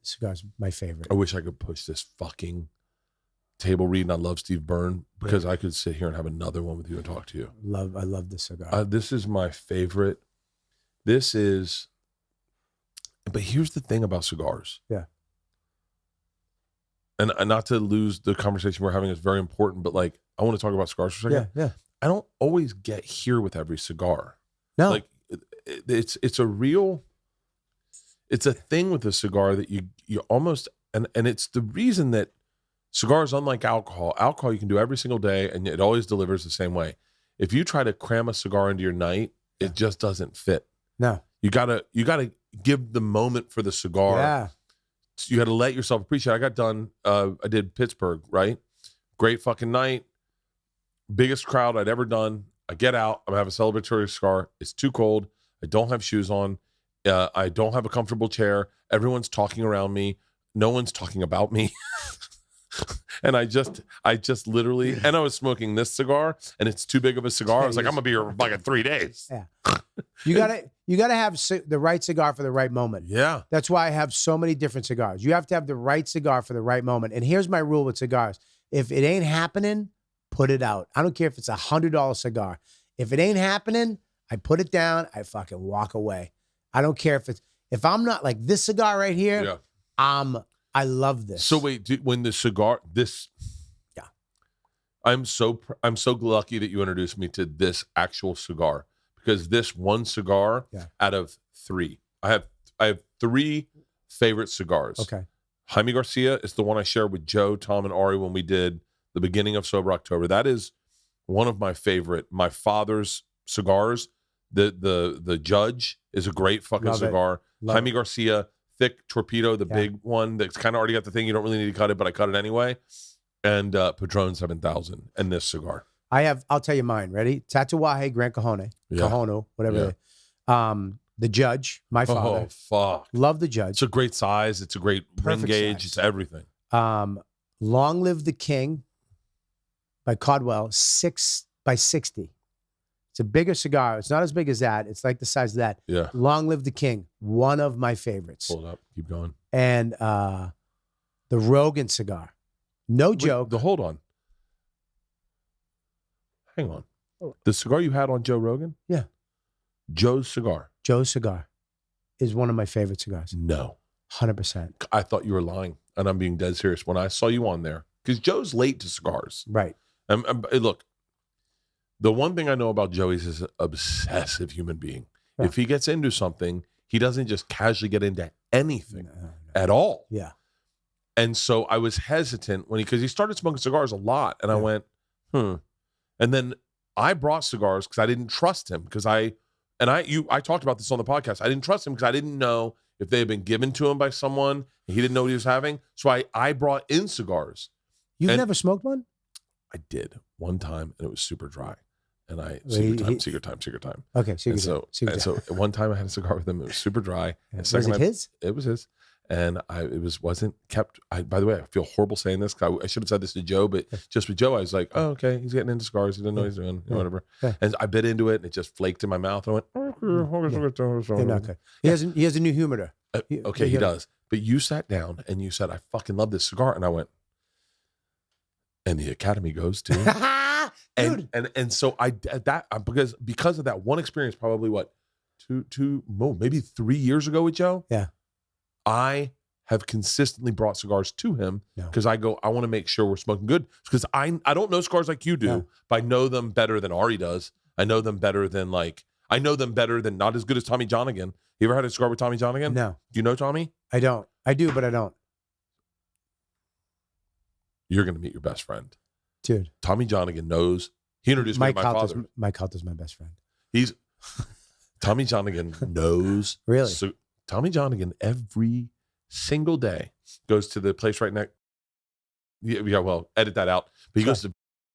Cigar's my favorite. I wish I could push this fucking table read, and I love Steve Byrne because I could sit here and have another one with you and talk to you. I love this cigar. This is my favorite. But here's the thing about cigars. Yeah. And not to lose the conversation we're having is very important, but like, I want to talk about cigars for a second. Yeah. I don't always get here with every cigar. No. Like it's a thing with a cigar that you almost, and it's the reason that cigars, unlike alcohol you can do every single day and it always delivers the same way. If you try to cram a cigar into your night, it just doesn't fit. No. You gotta give the moment for the cigar. Yeah. You got to let yourself appreciate. I got done. I did Pittsburgh, right? Great fucking night. Biggest crowd I'd ever done. I get out. I'm gonna have a celebratory cigar. It's too cold. I don't have shoes on. I don't have a comfortable chair. Everyone's talking around me. No one's talking about me. And I just literally, and I was smoking this cigar, and it's too big of a cigar. I was like, I'm gonna be here for fucking 3 days. Yeah. You gotta have the right cigar for the right moment. Yeah. That's why I have so many different cigars. You have to have the right cigar for the right moment. And here's my rule with cigars: if it ain't happening, put it out. I don't care if it's $100 cigar. If it ain't happening, I put it down. I fucking walk away. I don't care if I'm not like this cigar right here. Yeah. I love this. So wait, when the cigar, yeah, I'm so lucky that you introduced me to this actual cigar, because this one cigar out of 3, I have 3 favorite cigars. Okay. Jaime Garcia is the one I shared with Joe, Tom, and Ari when we did the beginning of Sober October. That is one of my favorite. My father's cigars. The Judge is a great fucking Love cigar. Jaime it. Garcia. Thick Torpedo, the big one that's kind of already got the thing. You don't really need to cut it, but I cut it anyway. And Padron 7000 and this cigar. I'll tell you mine. Ready? Tatuaje Gran Cajono, whatever. The Judge, my father. Oh, fuck. Love the Judge. It's a great size. It's a great ring gauge. Size. It's everything. Long Live the King by Caldwell, 6x60. It's a bigger cigar. It's not as big as that. It's like the size of that. Yeah. Long Live the King, one of my favorites. Hold up. Keep going. And the Rogan cigar. No joke. Hold on. Hang on. The cigar you had on Joe Rogan? Yeah. Joe's cigar. Joe's cigar is one of my favorite cigars. No. 100%. I thought you were lying, and I'm being dead serious when I saw you on there, because Joe's late to cigars. Right. Look, the one thing I know about Joe is he's an obsessive human being. Yeah. If he gets into something, he doesn't just casually get into anything at all. Yeah. And so I was hesitant because he started smoking cigars a lot, and I went, And then I brought cigars because I didn't trust him, because I talked about this on the podcast. I didn't trust him because I didn't know if they had been given to him by someone and he didn't know what he was having. So I brought in cigars. You've never smoked one? I did one time, and it was super dry. And secret time. Okay, secret time. So one time I had a cigar with him. It was super dry. And was it his? It was his. And wasn't kept. By the way, I feel horrible saying this, because I should have said this to Joe, but just with Joe, I was like, oh, okay, he's getting into cigars. He didn't know what he's doing, whatever. Yeah. And I bit into it, and it just flaked in my mouth. And I went, They're not good. He has a new humidor. Okay, he does. But you sat down and you said, I fucking love this cigar. And I went, and the Academy goes to. And so because of that one experience, probably maybe 3 years ago with Joe. Yeah. I have consistently brought cigars to him because I want to make sure we're smoking good, because I don't know cigars like you do, but I know them better than Ari does. I know them better than not as good as Tommy John again. You ever had a cigar with Tommy John again? No. Do you know Tommy? I don't. I do, but I don't. you're going to meet your best friend. Dude. Tommy Johnigan knows. He introduced me to my father. Mike Halter's my best friend. Tommy Johnigan knows. Really? So Tommy Johnigan every single day goes to the place right next. Yeah, well, edit that out. But he goes to,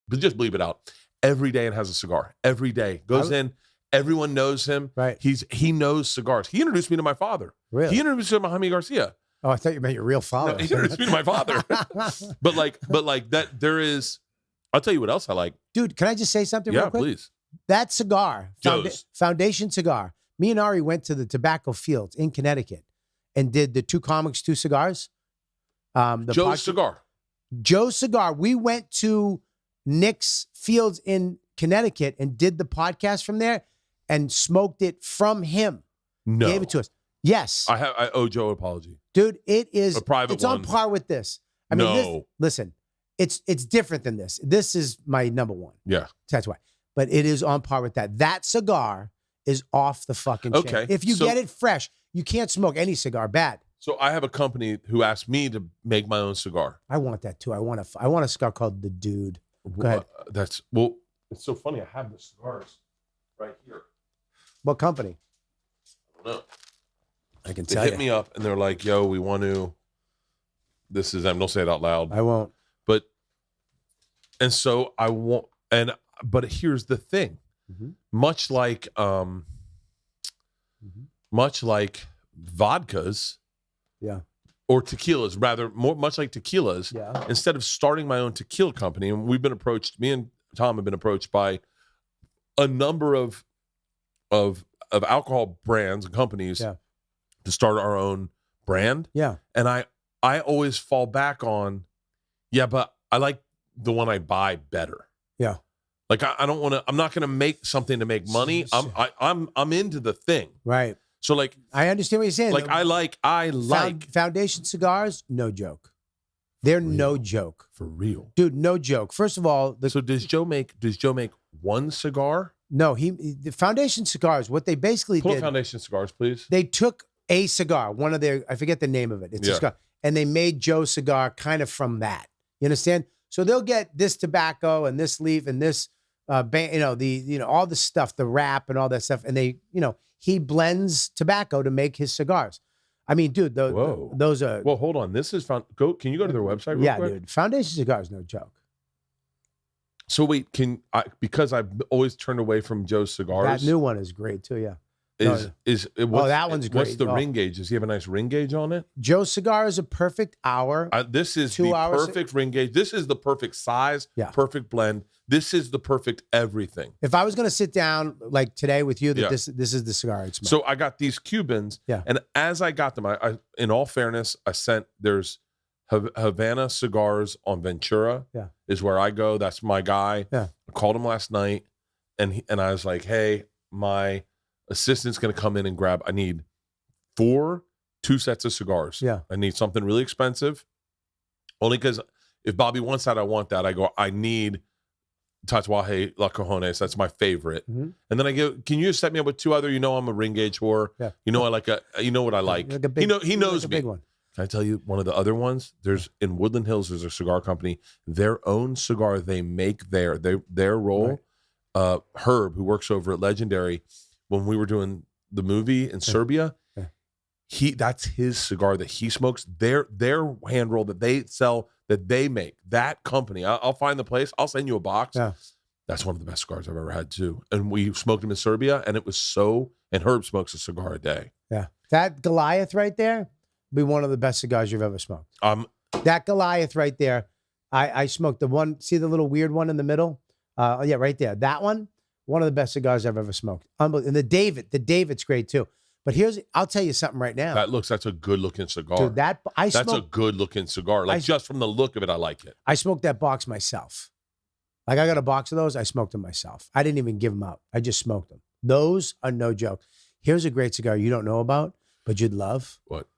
but just bleep it out. Every day and has a cigar. Every day. Goes in. Everyone knows him. Right. He knows cigars. He introduced me to my father. Really? He introduced me to Jaime Garcia. Oh, I thought you meant your real father. No, he introduced me to my father. but like that there is, I'll tell you what else I like. Dude, can I just say something real quick? Please. That cigar, Joe's. Foundation Cigar, me and Ari went to the tobacco fields in Connecticut and did the Two Comics, Two Cigars. Joe's Cigar. Joe's Cigar. We went to Nick's Fields in Connecticut and did the podcast from there and smoked it from him. No. Gave it to us. Yes. I owe Joe an apology. Dude, it is. A private it's one. on par with this. I mean, No. listen, it's different than this. This is my number one. Yeah. That's why. But it is on par with that. That cigar is off the fucking chain. Okay, If you so- get it fresh, you can't smoke any cigar bad. So I have a company who asked me to make my own cigar. I want that too. I want a cigar called The Dude. Go ahead. It's so funny. I have the cigars right here. What company? I don't know. I can They tell hit you. me up and they're like, "Yo, we want to." This is them. Don't say it out loud. I won't. And so I won't. But here's the thing. Mhm. Much like vodkas, Yeah. or tequilas, rather much like tequilas. Yeah. Instead of starting my own tequila company, and we've been approached. Me and Tom have been approached by a number of alcohol brands and companies Yeah. to start our own brand. Yeah. And I always fall back on, but I like the one I buy better. Yeah. Like I don't want to. I'm not going to make something to make money. I'm into the thing. Right. So like I understand what you're saying. I like Foundation cigars, no joke. They're no joke. for real. Dude, no joke. First of all, So does Joe make one cigar? no, the Foundation cigars, what they basically Pull up did, Foundation cigars, please. they took a cigar, one of their, I forget the name of it. It's a Yeah. cigar. And they made Joe's cigar kind of from that. You understand? So they'll get this tobacco and this leaf and this, all the stuff, the wrap and all that stuff. And he blends tobacco to make his cigars. I mean, dude, Whoa. those are, Well, hold on. This is Can you go to their website real yeah, quick? dude. Foundation cigars, no joke. So wait, because I've always turned away from Joe's cigars. That new one is great too. Yeah. that one's great. What's the Oh. ring gauge? Does he have a nice ring gauge on it? Joe's cigar is a perfect hour. This is 2 the hours. perfect ring gauge. This is the perfect size, Yeah. perfect blend. This is the perfect everything. If I was going to sit down like today with you, Yeah. this is the cigar I'd smoke. So I got these Cubans, Yeah. and as I got them, I in all fairness, there's Havana Cigars on Ventura. Yeah. Is where I go. That's my guy. Yeah. I called him last night, and I was like, "Hey, my assistant's going to come in and grab. I need 2 sets of cigars. Yeah. I need something really expensive, only because if Bobby wants that, I want that. I go. I need Tatuaje La Cojones. That's my favorite. Mhm. And then I go, can you just set me up with 2 other? I'm a ring gauge whore. Yeah. I like what I like. Like a big, he knows like a me. big one. Can I tell you one of the other ones? There's in Woodland Hills. There's a cigar company. Their own cigar they make there. Their roll. Right. Herb, who works over at Legendary, when we were doing the movie in Serbia, that's his cigar that he smokes. Their hand roll that they sell, that they make. That company. I'll find the place. I'll send you a box. Yeah. That's one of the best cigars I've ever had too. And we smoked them in Serbia, and it was so. And Herb smokes a cigar a day. Yeah. That Goliath right there be one of the best cigars you've ever smoked. That Goliath right there, I smoked the one, see the little weird one in the middle? Right there. That one of the best cigars I've ever smoked. Unbelievable. And the David's great too. But I'll tell you something right now. That's a good looking cigar. Dude, that's a good looking cigar. Like just from the look of it, I like it. I smoked that box myself. Like I got a box of those. I smoked them myself. I didn't even give them out. I just smoked them. Those are no joke. Here's a great cigar you don't know about, but you'd love. What?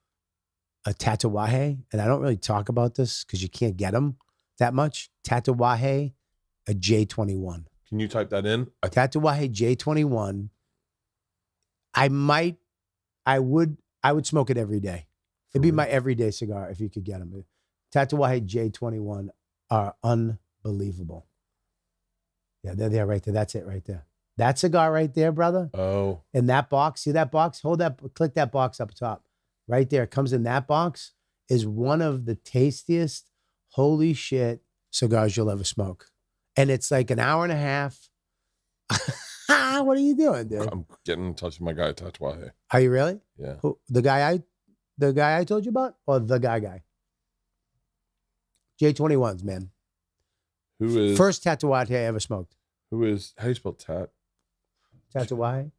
A Tatuaje. And I don't really talk about this because you can't get them that much. Tatuaje, a J21. Can you type that in? Tatuaje J21. I would smoke it every day. It'd be my everyday cigar if you could get them. Tatuaje J21. are unbelievable. Yeah, they're there right there. That's it right there. That cigar right there, brother. Oh, In that box, see that box? Click that box up top. Right there. It comes in that box, is one of the tastiest, holy shit cigars you'll ever smoke. And it's like an hour and a half. What are you doing, dude? I'm getting in touch with my guy, Tatuaje. Are you really? Yeah. Who, the guy I told you about? Or the guy? J21s, man. Who is First Tatuaje I ever smoked. How do you spell tat? Tatuaje?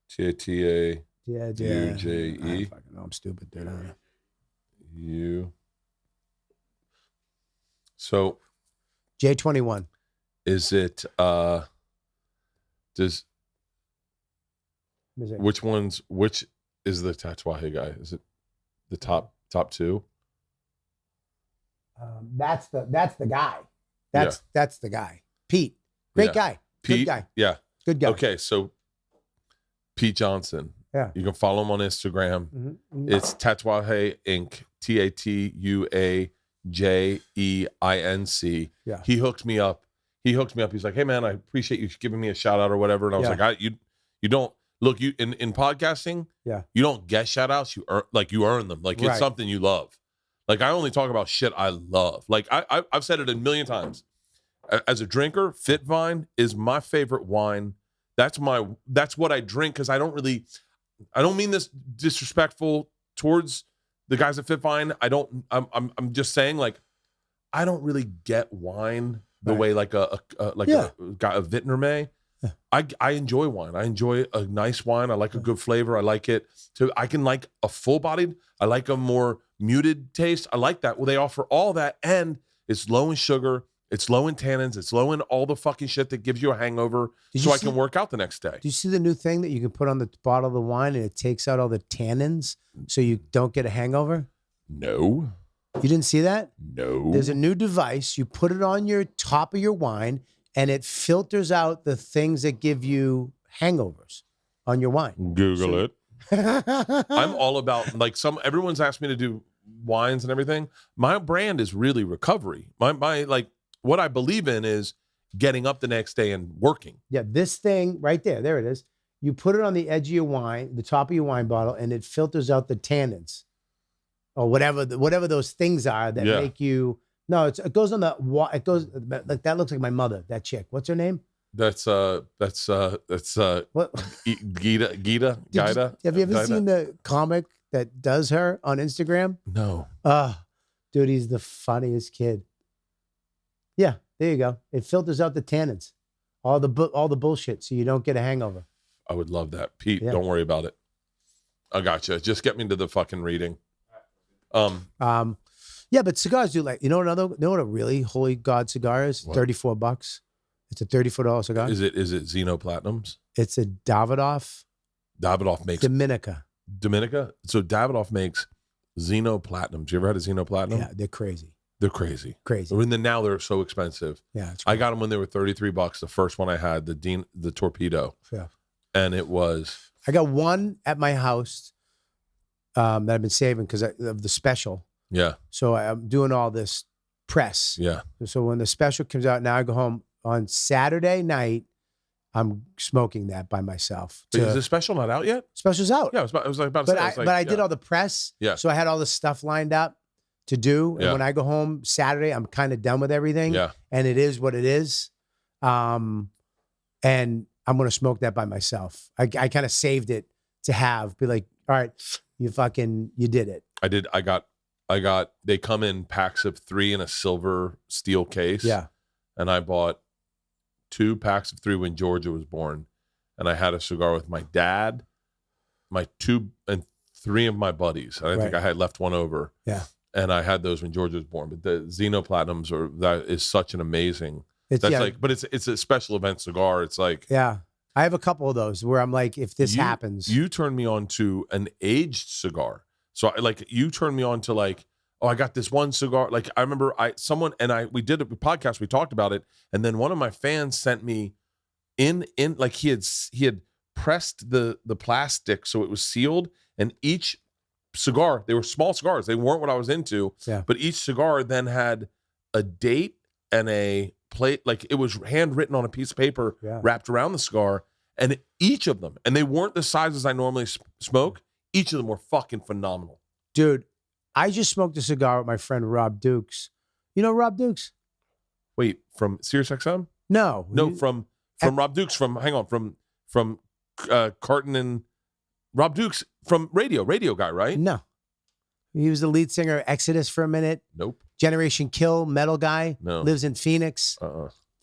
Tata Yeah. UJE? I don't fucking know. I'm stupid, dude. I don't know. U. So J21. is it does Let me see. which is the Tatuaje guy? Is it the top two? That's the guy. That's the guy. Pete. Great Yeah. guy. Pete? Good guy. Yeah. Good guy. Okay, so Pete Johnson. Yeah. You can follow him on Instagram. Mhm. It's Tatuaje Inc. TATUAJEINC. Yeah. He hooked me up. He's like, hey man, I appreciate you giving me a shout out or whatever. And I was Yeah. like, you don't look, you in podcasting. Yeah. You don't get shout outs. You earn them. Like it's Right. something you love. Like I only talk about shit I love. Like I've said it a million times. As a drinker, Fitvine is my favorite wine. That's what I drink because I don't mean this disrespectful towards the guys at Fitvine. I'm just saying, like, I don't really get wine the Right. way like a vintner may. Yeah. I enjoy wine. I enjoy a nice wine. I like a good flavor. I like it. So I can like a full bodied. I like a more muted taste. I like that. Well, they offer all that, and it's low in sugar. It's low in tannins. It's low in all the fucking shit that gives you a hangover. Did So you I see- can work out the next day. Do you see the new thing that you can put on the bottle of the wine and it takes out all the tannins so you don't get a hangover? No. You didn't see that? No. There's a new device. You put it on your top of your wine and it filters out the things that give you hangovers on your wine. Google it. I'm I'm all about everyone's asked me to do wines and everything. My brand is really recovery. My what I believe in is getting up the next day and working. Yeah, this thing right there it is. You put it on the edge of your wine, the top of your wine bottle, and it filters out the tannins or whatever those things are that Yeah. make you. No, it goes on the. It goes like that. Looks like my mother. That chick. What's her name? That's What? Gita. Have you ever seen the comic that does her on Instagram? No. Dude, he's the funniest kid. Yeah, there you go. It filters out the tannins, all the bullshit, so you don't get a hangover. I would love that. Pete, Yeah. don't worry about it. I gotcha. Just get me to the fucking reading. Yeah, but cigars do what a really holy god cigar is? What? $34. It's a $34 cigar. Is it Xeno Platinums? It's a Davidoff Davidoff makes Dominica. Dominica. So Davidoff makes Xeno Platinums. You ever had a Xeno Platinum? Yeah, they're crazy. They're crazy. Crazy. I mean, now they're so expensive. Yeah, it's I got them when they were $33. The first one I had, the Torpedo, Yeah. and it was I got one at my house that I've been saving because of the special. yeah. So I'm doing all this press. Yeah. So when the special comes out, now I go home on Saturday night. I'm smoking that by myself. But is the special not out yet? Special's out. Yeah, I was like about to But say. I did all the press. Yeah. So I had all the stuff lined up to do. And Yeah. when I go home Saturday, I'm kind of done with everything. Yeah. And it is what it is. And I'm going to smoke that by myself. I kind of saved it to be like, all right, you did it. I did. I got. They come in packs of 3 in a silver steel case. Yeah. And I bought 2 packs of 3 when Georgia was born, and I had a cigar with my dad, my 2 and 3 of my buddies. And I think Right. I had left one over. Yeah. And I had those when Georgia was born. But the Xeno Platinums that is such an amazing. It's But it's a special event cigar. It's like yeah. I have a couple of those where I'm like, if this happens. You turned me on to an aged cigar. So you turned me on to I got this one cigar. Like I remember we did a podcast, we talked about it. And then one of my fans sent me in like he had pressed the plastic so it was sealed, and each cigar, they were small cigars. They weren't what I was into. Yeah. But each cigar then had a date, and a plate, like it was handwritten on a piece of paper wrapped around the cigar, and each of them, and they weren't the sizes I normally smoke. Each of them were fucking phenomenal. Dude, I just smoked a cigar with my friend Rob Dukes. You know Rob Dukes? Wait, from SiriusXM? No. From Rob Dukes, from Carton and Rob Dukes from radio guy, right? No. He was the lead singer of Exodus for a minute. Nope. Generation Kill, metal guy. No. Lives in Phoenix.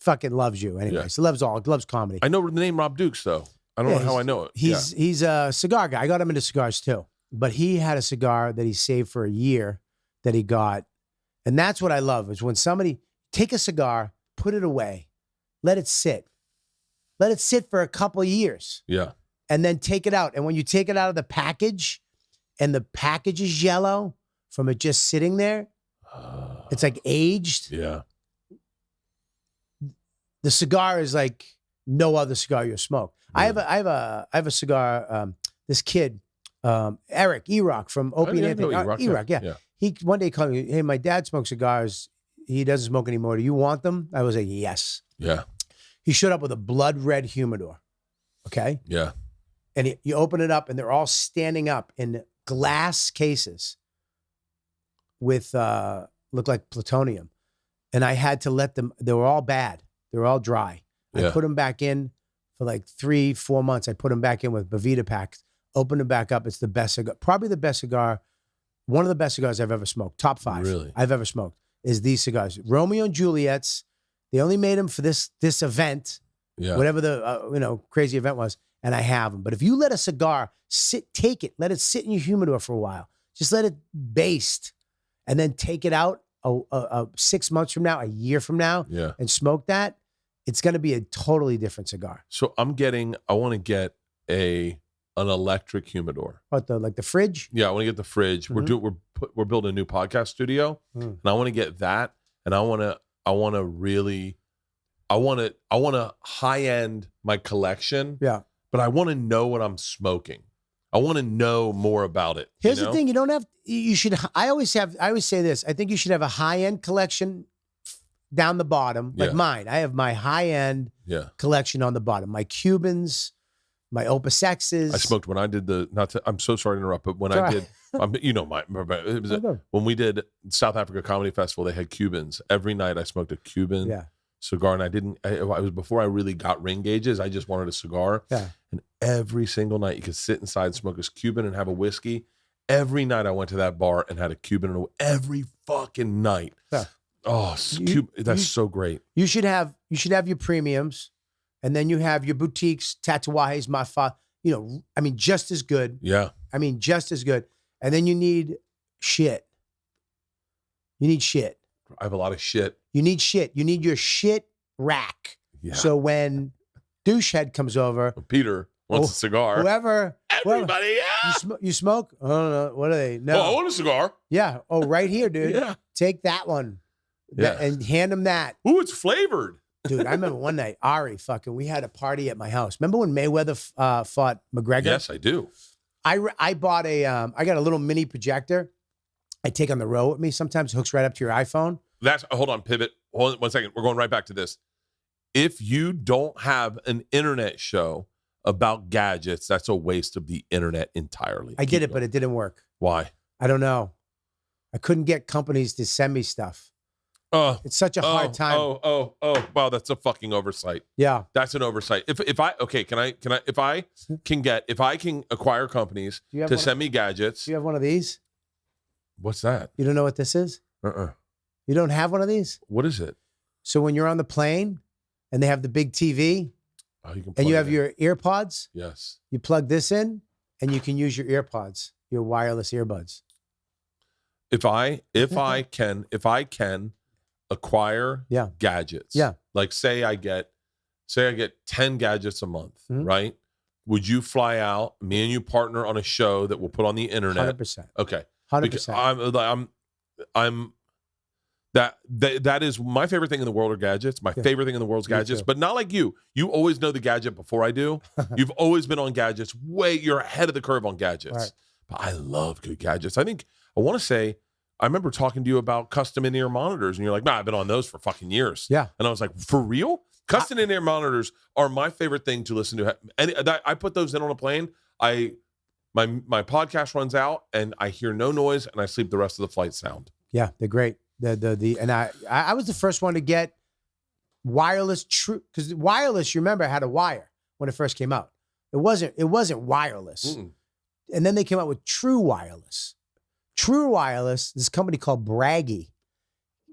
Fucking loves you. Anyways, loves comedy. I know the name Rob Dukes, though. I don't know how I know it. He's a cigar guy. I got him into cigars too. But he had a cigar that he saved for a year that he got. And that's what I love is when somebody take a cigar, put it away, let it sit. Let it sit for a couple of years. Yeah. And then take it out. And when you take it out of the package and the package is yellow from it just sitting there, it's like aged. Yeah. The cigar is like no other cigar you smoke. Yeah. I have a cigar. This kid, Eric Erock from Opie and Anthony. Erock, yeah. He one day called me, hey, my dad smokes cigars. He doesn't smoke anymore. Do you want them? I was like, yes. Yeah. He showed up with a blood red humidor. Okay. Yeah. And you open it up and they're all standing up in glass cases with look like plutonium. And I had to let them, they were all bad. They were all dry. I put them back in for like 3-4 months. I put them back in with Bavita packs, opened them back up. It's the best cigar, probably the best cigar, one of the best cigars I've ever smoked. Top 5 really? I've ever smoked is these cigars. Romeo and Juliet's. They only made them for this event, whatever the crazy event was, and I have them. But if you let a cigar sit, take it, let it sit in your humidor for a while, just let it baste, and then take it out 6 months from now, a year from now, and smoke that, it's going to be a totally different cigar. So I want to get an electric humidor. What, the fridge? Yeah, I want to get the fridge. Mm-hmm. We're building a new podcast studio, and I want to get that, and I want to high end my collection. Yeah. But I want to know what I'm smoking. I want to know more about it. Here's the thing. I always say this. I think you should have a high end collection down the bottom, like mine. I have my high end collection on the bottom. My Cubans, my Opus X's. I smoked when I did I'm so sorry to interrupt, but when I did, when we did South Africa Comedy Festival, they had Cubans. Every night I smoked a Cuban cigar, and it was before I really got ring gauges. I just wanted a cigar. Yeah. And every single night you could sit inside and smoke a Cuban and have a whiskey. Every night I went to that bar and had a Cuban every fucking night. Yeah. Oh, that's so great. You should have your premiums, and then you have your boutiques, tatuajes, just as good. Yeah. Just as good. And then you need shit. You need shit. I have a lot of shit. You need shit. You need your shit rack. Yeah. So when douchehead comes over, Peter wants a cigar. Everybody, you smoke? I don't know. What are they? No. Oh, I want a cigar. Yeah. Oh, right here, dude. Yeah. Take that one. Yeah. And hand him that. Ooh, it's flavored. Dude, I remember one night, we had a party at my house. Remember when Mayweather fought McGregor? Yes, I do. I bought I got a little mini projector I take on the road with me. Sometimes it hooks right up to your iPhone. Hold on, pivot. Hold on 1 second. We're going right back to this. If you don't have an internet show about gadgets, that's a waste of the internet entirely. I did it, but it didn't work. Why? I don't know. I couldn't get companies to send me stuff. It's such a hard time. Wow, that's a fucking oversight. Yeah. That's an oversight. If I can acquire companies to send me gadgets. Do you have one of these? What's that? You don't know what this is? You don't have one of these? What is it? So when you're on the plane and they have the big TV and you have your earpods, yes, you plug this in and you can use your earpods, your wireless earbuds. If I can acquire gadgets, like say I get 10 gadgets a month, right? Would you fly out, me and you partner on a show that we'll put on the internet? 100%. Okay. 100%. I'm that is my favorite thing in the world are gadgets. My favorite thing in the world is gadgets, but not like you. You always know the gadget before I do. You've always been on gadgets. You're ahead of the curve on gadgets. Right. But I love good gadgets. I want to say I remember talking to you about custom in-ear monitors, and you're like, "Nah, I've been on those for fucking years." Yeah. And I was like, "For real?" Custom in-ear monitors are my favorite thing to listen to. And I put those in on a plane. My podcast runs out, and I hear no noise, and I sleep the rest of the flight sound. Yeah, they're great. And I was the first one to get wireless true, because wireless, you remember, had a wire when it first came out. It wasn't wireless. Mm-mm. And then they came out with true wireless. True wireless, this company called Braggy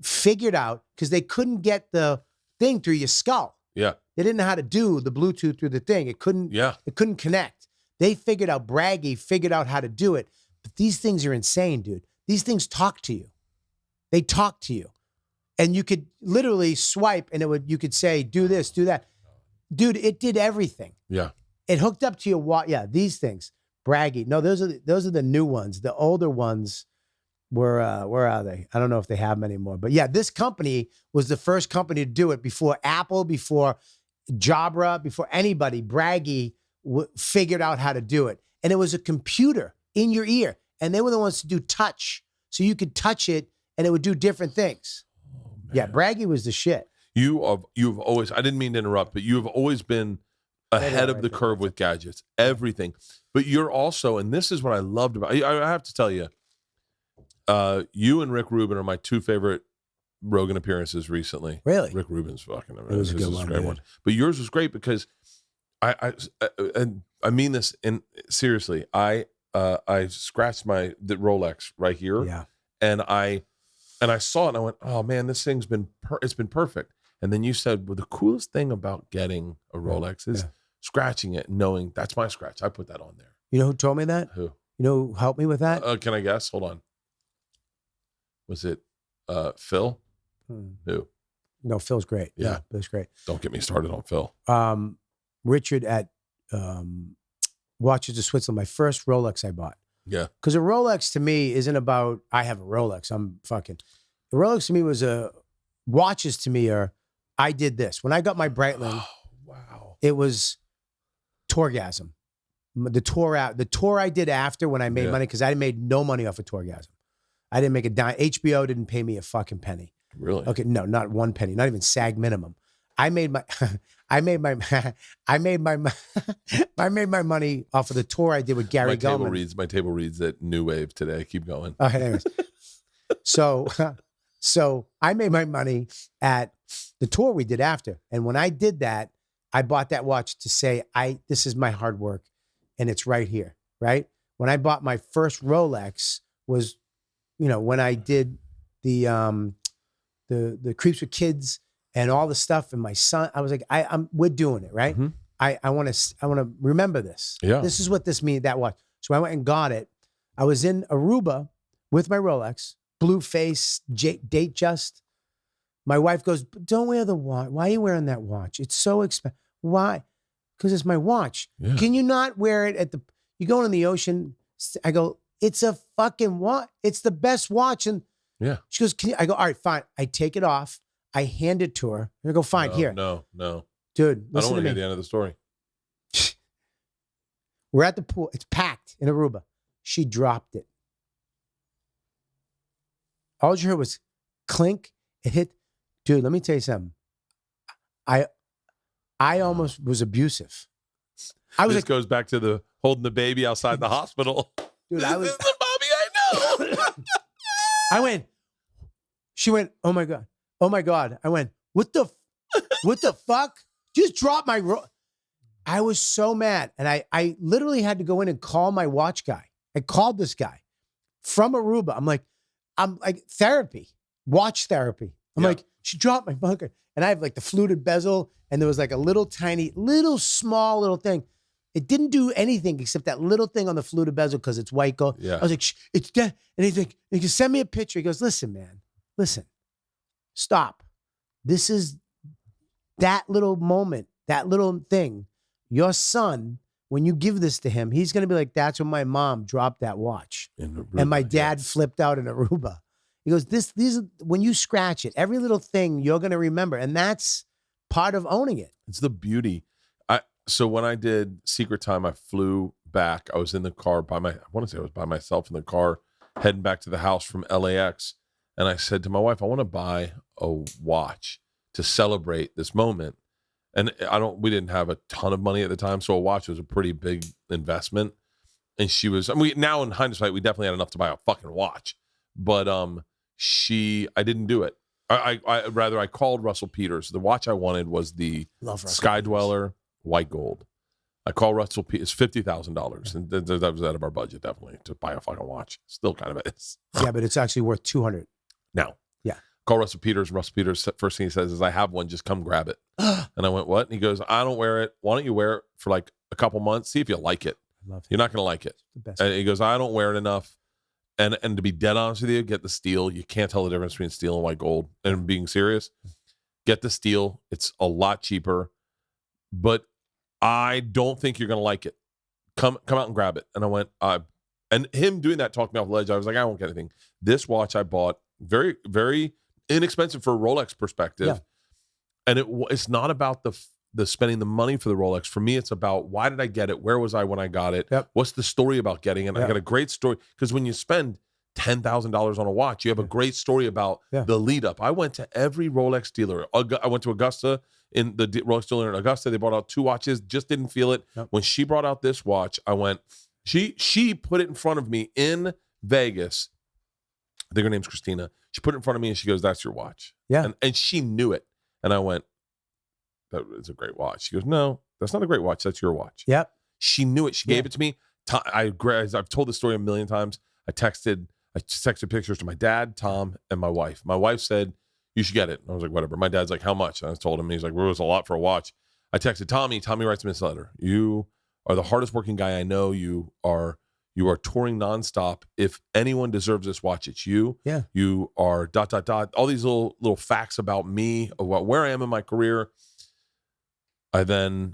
figured out, because they couldn't get the thing through your skull. Yeah. They didn't know how to do the Bluetooth through the thing. It couldn't connect. They figured out, Braggy figured out how to do it. But these things are insane, dude. These things talk to you. They talk to you. And you could literally swipe and you could say, do this, do that. Dude, it did everything. Yeah. It hooked up to your these things. Braggy. No, those are the new ones. The older ones were where are they? I don't know if they have them anymore. But yeah, this company was the first company to do it before Apple, before Jabra, before anybody. Braggy figured out how to do it. And it was a computer in your ear. And they were the ones to do touch. So you could touch it and it would do different things. Oh, yeah, Braggy was the shit. You've always, I didn't mean to interrupt, but you've always been ahead of the curve with gadgets, everything. But you're also, and this is what I loved about you, I have to tell you, you and Rick Rubin are my two favorite Rogan appearances recently. Really? Rick Rubin's fucking amazing. It was a good great one. But yours was great because I mean this seriously. I scratched the Rolex right here. Yeah. And I saw it and I went, oh man, this thing's been it's been perfect. And then you said, well, the coolest thing about getting a Rolex is scratching it, knowing that's my scratch. I put that on there. You know who told me that? Who? You know who helped me with that? Can I guess? Hold on. Was it Phil? Who? No, Phil's great. Yeah, Phil's great. Don't get me started on Phil. Richard at Watches of Switzerland, my first Rolex I bought. Yeah. Because a Rolex to me isn't about, I have a Rolex. The Rolex to me was watches to me are, I did this. When I got my Breitling, oh, wow. It was Torgasm. The tour I did after when I made money, because I made no money off of Torgasm. I didn't make a dime. HBO didn't pay me a fucking penny. Really? Okay, no, not one penny, not even SAG minimum. I made my money off of the tour I did with Gary Gulman. My table reads at New Wave today. Keep going. Okay, anyways. So I made my money at the tour we did after. And when I did that, I bought that watch to say, this is my hard work and it's right here, right? When I bought my first Rolex was, when I did the Creeps with Kids and all the stuff, and my son, I was like, we're doing it, right? Mm-hmm. I want to remember this. Yeah. This is what this means, that watch. So I went and got it. I was in Aruba with my Rolex, blue face, date just. My wife goes, don't wear the watch. Why are you wearing that watch? It's so expensive. Why? Because it's my watch. Yeah. Can you not wear it you go in the ocean? I go, it's a fucking watch. It's the best watch. And yeah. She goes, I go, all right, fine. I take it off. I hand it to her. I go, fine, here. No. Dude, I don't want to hear the end of the story. We're at the pool. It's packed in Aruba. She dropped it. All you heard was clink. It hit. Dude, let me tell you something. I almost was abusive. This goes back to the holding the baby outside the hospital. Dude, this is the mommy I know. She went, oh my God. I went, what the fuck? Just drop my I was so mad. And I literally had to go in and call my watch guy. I called this guy from Aruba. I'm like therapy, watch therapy. I'm like, she dropped my bunker. And I have like the fluted bezel, and there was like a little small little thing. It didn't do anything except that little thing on the fluted bezel because it's white gold. Yeah. I was like, it's dead. And he's like, he can send me a picture. He goes, listen, man, stop. This is that little moment, that little thing. Your son, when you give this to him, he's going to be like, that's when my mom dropped that watch. And my dad flipped out in Aruba. He goes, these are, when you scratch it, every little thing you're going to remember. And that's part of owning it. It's the beauty. So when I did Secret Time, I flew back. I was in the car I want to say I was by myself in the car. heading back to the house from LAX. And I said to my wife, I want to buy a watch to celebrate this moment. And we didn't have a ton of money at the time. So a watch was a pretty big investment. And she was, now in hindsight, we definitely had enough to buy a fucking watch. But I didn't do it. I called Russell Peters. The watch I wanted was the Sky Dweller white gold. I called Russell Peters. It's $50,000, and that was out of our budget definitely to buy a fucking watch. Still kind of is. Yeah, but it's actually worth 200 now. Yeah. Call Russell Peters. And Russell Peters, first thing he says is, "I have one. Just come grab it." And I went, "What?" And he goes, "I don't wear it. Why don't you wear it for like a couple months? See if you like it. You're not going to like it." The best. And he goes, "I don't wear it enough." And to be dead honest with you, get the steel. You can't tell the difference between steel and white gold. And being serious, get the steel. It's a lot cheaper, but I don't think you're going to like it. Come out and grab it. And I went, and him doing that talked me off the ledge. I was like, I won't get anything. This watch I bought, very, very inexpensive for a Rolex perspective. Yeah. And it's not about the spending the money for the Rolex. For me, it's about, why did I get it? Where was I when I got it? Yep. What's the story about getting it? I got a great story, because when you spend $10,000 on a watch, you have a great story about the lead up. I went to every Rolex dealer. I went to Augusta, in the Rolex dealer in Augusta. They brought out 2 watches, just didn't feel it. Yep. When she brought out this watch, I went, she put it in front of me in Vegas. I think her name's Christina. She put it in front of me and she goes, "That's your watch." Yeah. And she knew it. And I went, "That is a great watch." She goes, "No, that's not a great watch. That's your watch." Yep. She knew it. She gave it to me. I've told this story a million times. I texted pictures to my dad, Tom, and my wife. My wife said, "You should get it." And I was like, "Whatever." My dad's like, "How much?" And I told him. He's like, "Well, it was a lot for a watch." I texted Tommy. Tommy writes me this letter. "You are the hardest working guy I know. You are touring nonstop. If anyone deserves this watch, it's you. Yeah. You are ... All these little facts about me, about where I am in my career. I then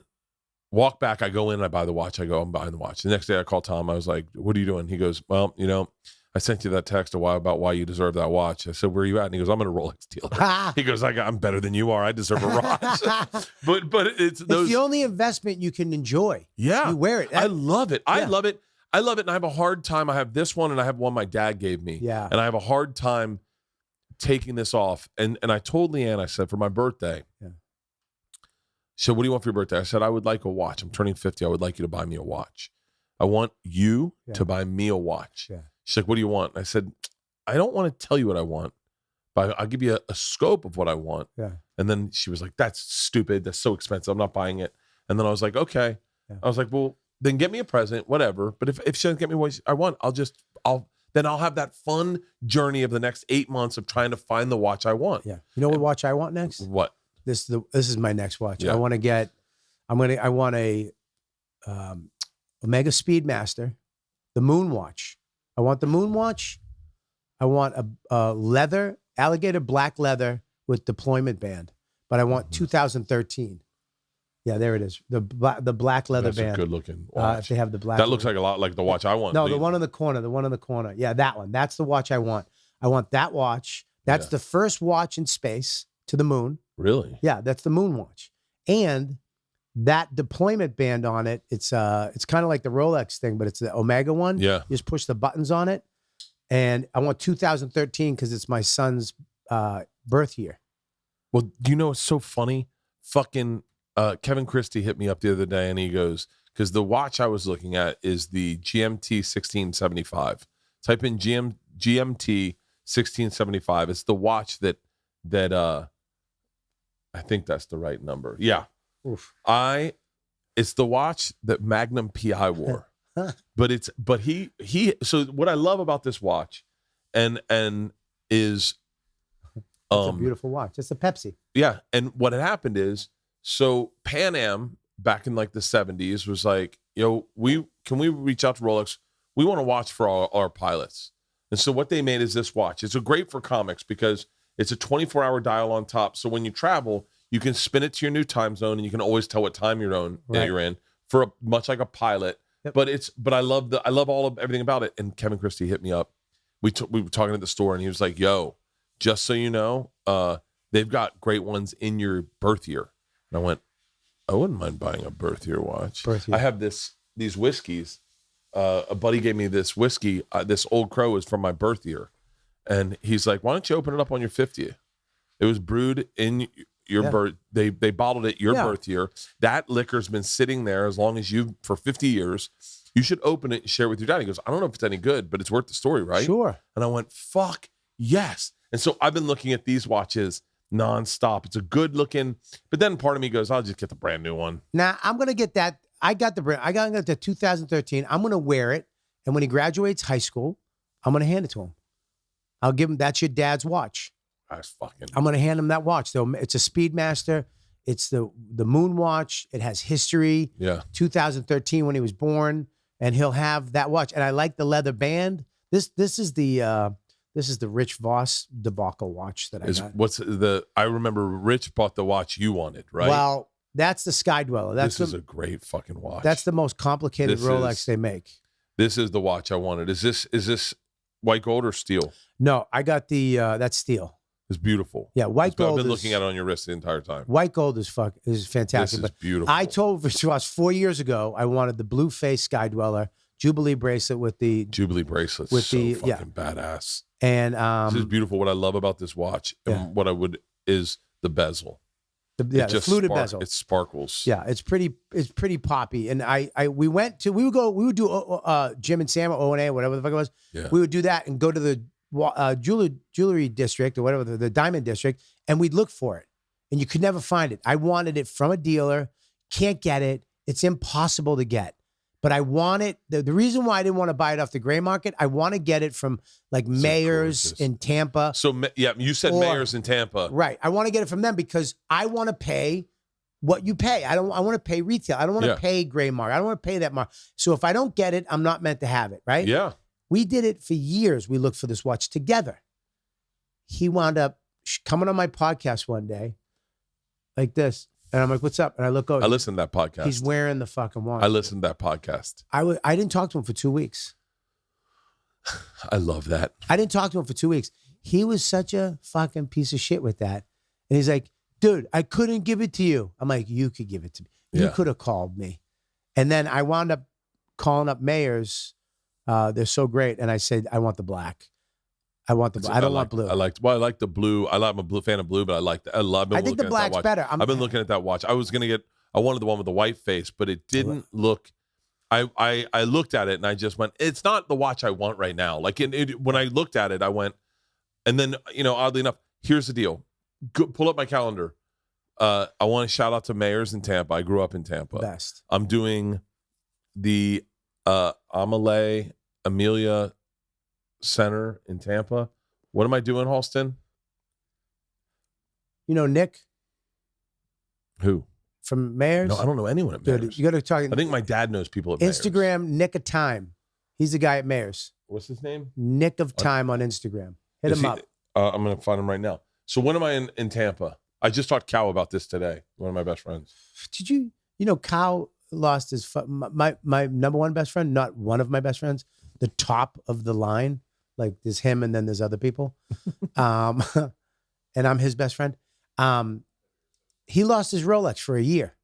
walk back. I go in and I buy the watch. I go, I'm buying the watch. The next day I call Tom. I was like, "What are you doing?" He goes, "Well, I sent you that text a while about why you deserve that watch." I said, "Where are you at?" And he goes, "I'm at a Rolex dealer." He goes, I'm better than you are. I deserve a watch. but it's the only investment you can enjoy. Yeah. You wear it. I love it. Yeah. I love it. And I have a hard time. I have this one and I have one my dad gave me. Yeah. And I have a hard time taking this off. And I told Leanne, I said, for my birthday. Yeah. So what do you want for your birthday? I said, I would like a watch. I'm turning 50. I would like you to buy me a watch. I want you to buy me a watch. Yeah. She's like, "What do you want?" I said, "I don't want to tell you what I want, but I'll give you a scope of what I want." Yeah. And then she was like, "That's stupid. That's so expensive. I'm not buying it." And then I was like, "Okay." Yeah. I was like, "Well, then get me a present, whatever. But if she doesn't get me what I want, I'll have that fun journey of the next 8 months of trying to find the watch I want." Yeah. You know what watch I want next? What? This is my next watch. Yeah. I want a Omega Speedmaster, the Moon watch. I want the Moon watch. I want a leather, alligator black leather with deployment band, but I want 2013. Yeah, there it is. The black leather That's band. a good looking watch. If they have the black. That looks like a lot like the watch I want. No, the one in the corner. The one in the corner. Yeah, that one. That's the watch I want. I want that watch. That's the first watch in space to the moon. Really? Yeah, that's the Moon watch. And that deployment band on it, it's kind of like the Rolex thing, but it's the Omega one. Yeah. You just push the buttons on it. And I want 2013 because it's my son's birth year. Well, you know, it's so funny. Fucking Kevin Christie hit me up the other day and he goes, because the watch I was looking at is the GMT 1675. Type in GMT 1675. It's the watch that I think that's the right number. Yeah. Oof. It's the watch that Magnum PI wore. but he so what I love about this watch and is It's a beautiful watch. It's a Pepsi. Yeah, and what had happened is, so Pan Am back in like the 70s was like, can we reach out to Rolex? We want to watch for our pilots. And so what they made is this watch. It's great for comics because it's a 24-hour dial on top. So when you travel, you can spin it to your new time zone and you can always tell what time you're in for much like a pilot. Yep. But I love everything about it. And Kevin Christie hit me up. We were talking at the store and he was like, "Yo, just so you know, they've got great ones in your birth year." And I went, "I wouldn't mind buying a birth year watch." Birth year. I have these whiskeys. a buddy gave me this whiskey. This Old Crow is from my birth year, and he's like, "Why don't you open it up on your 50th?" It was brewed in your birth. They bottled it your birth year. That liquor's been sitting there as long as you for 50 years. You should open it and share it with your dad. He goes, "I don't know if it's any good, but it's worth the story, right?" Sure. And I went, "Fuck yes!" And so I've been looking at these watches nonstop. It's a good looking, but then part of me goes, "I'll just get the brand new one." Now I'm gonna get that. I got the 2013. I'm gonna wear it, and when he graduates high school, I'm gonna hand it to him. I'll give him. That's your dad's watch. That's fucking. I'm gonna hand him that watch. Though it's a Speedmaster. It's the Moon watch. It has history. Yeah. 2013 when he was born, and he'll have that watch. And I like the leather band. This is the Rich Voss debacle watch that I got. I remember Rich bought the watch you wanted, right? Well, that's the Sky Dweller. This is a great fucking watch. That's the most complicated Rolex they make. This is the watch I wanted. Is this white gold or steel? No, I got the that's steel. It's beautiful. Yeah, white gold. I've been looking at it on your wrist the entire time. White gold is fantastic. This is beautiful. I told Rich Voss 4 years ago I wanted the blue face Sky Dweller Jubilee bracelet with the Jubilee bracelet. with so the fucking badass. And this is beautiful. What I love about this watch and what I would is the bezel. The fluted bezel. It sparkles. Yeah, it's pretty poppy. And we would do Jim and Sam or O&A, whatever the fuck it was. Yeah. We would do that and go to the jewelry district or whatever, the diamond district, and we'd look for it. And you could never find it. I wanted it from a dealer. Can't get it. It's impossible to get. But I want it. The reason why I didn't want to buy it off the gray market, I want to get it from like Mayors in Tampa. So yeah, you said Mayors in Tampa. Right. I want to get it from them because I want to pay what you pay. I want to pay retail. I don't want to pay gray market. I don't want to pay that mark. So if I don't get it, I'm not meant to have it. Right. Yeah. We did it for years. We looked for this watch together. He wound up coming on my podcast one day like this. And I'm like, "What's up?" And I look over. I listened to that podcast. He's wearing the fucking watch. I listened to that podcast. I didn't talk to him for 2 weeks. I love that. I didn't talk to him for 2 weeks. He was such a fucking piece of shit with that. And he's like, "Dude, I couldn't give it to you." I'm like, "You could give it to me. You could have called me." And then I wound up calling up Mayors. They're so great. And I said, "I want the black. I want the blue. I don't want blue." I like the blue. I'm a fan of blue, but I like that. I think the black's better. I've been looking at that watch. I wanted the one with the white face, but it didn't look. I looked at it and I just went, "It's not the watch I want right now." Like when I looked at it, I went, and then oddly enough, here's the deal. Pull up my calendar. I want to shout out to Mayors in Tampa. I grew up in Tampa. Best. I'm doing the Amelia Center in Tampa. What am I doing, Halston? Nick? Who? From Mayors? No, I don't know anyone at Mayors. Dude, you got to talk. I think my dad knows people at Mayors. Instagram, Nick of Time. He's the guy at Mayors. What's his name? Nick of Time on Instagram. Hit him up. I'm going to find him right now. So when am I in Tampa? I just talked to Cal about this today. One of my best friends. Did you Cal lost his, my number one best friend, not one of my best friends, the top of the line. Like there's him and then there's other people. And I'm his best friend. He lost his Rolex for a year.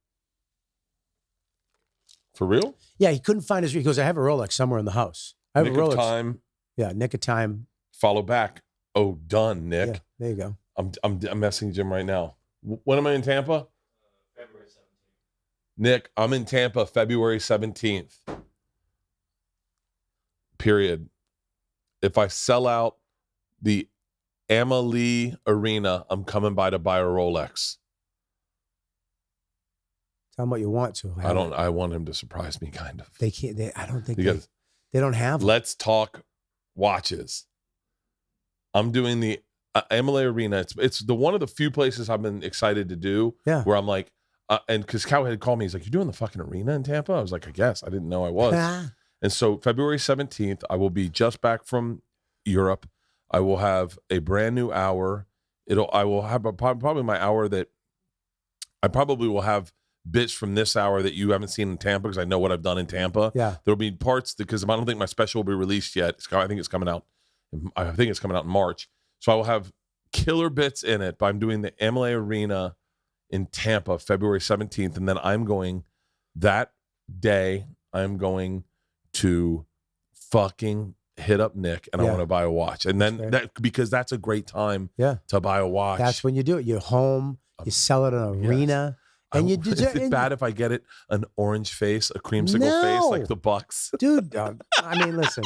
For real? Yeah, he couldn't find his. He goes, "I have a Rolex somewhere in the house. I have Nick a Rolex." Of Time. Yeah, Nick of Time. Follow back. Oh, done, Nick. Yeah, there you go. I'm messaging Jim right now. When am I in Tampa? February 17th. Nick, I'm in Tampa February 17th. Period. If I sell out the Amalie Arena, I'm coming by to buy a Rolex. Tell him what you want to. I want him to surprise me, kind of. They can't. I don't think Because they don't have them. Let's talk watches. I'm doing the Amalie Arena. It's the one of the few places I've been excited to do. Yeah. Where I'm like, and because Cal had called me, he's like, "You're doing the fucking arena in Tampa?" I was like, "I guess I didn't know I was." And so February 17th, I will be just back from Europe. I will have a brand new hour. I will have probably my hour that I probably will have bits from this hour that you haven't seen in Tampa because I know what I've done in Tampa. Yeah. There'll be parts because I don't think my special will be released yet. I think it's coming out. I think it's coming out in March. So I will have killer bits in it. But I'm doing the Amalie Arena in Tampa, February 17th, and then I'm going that day. I'm going to fucking hit up Nick and I want to buy a watch. And then because that's a great time to buy a watch. That's when you do it. You're home, you sell it in an arena. And you deserve. Is it bad if I get it an orange face, a creamsicle face like the Bucks? Dude, I mean, listen.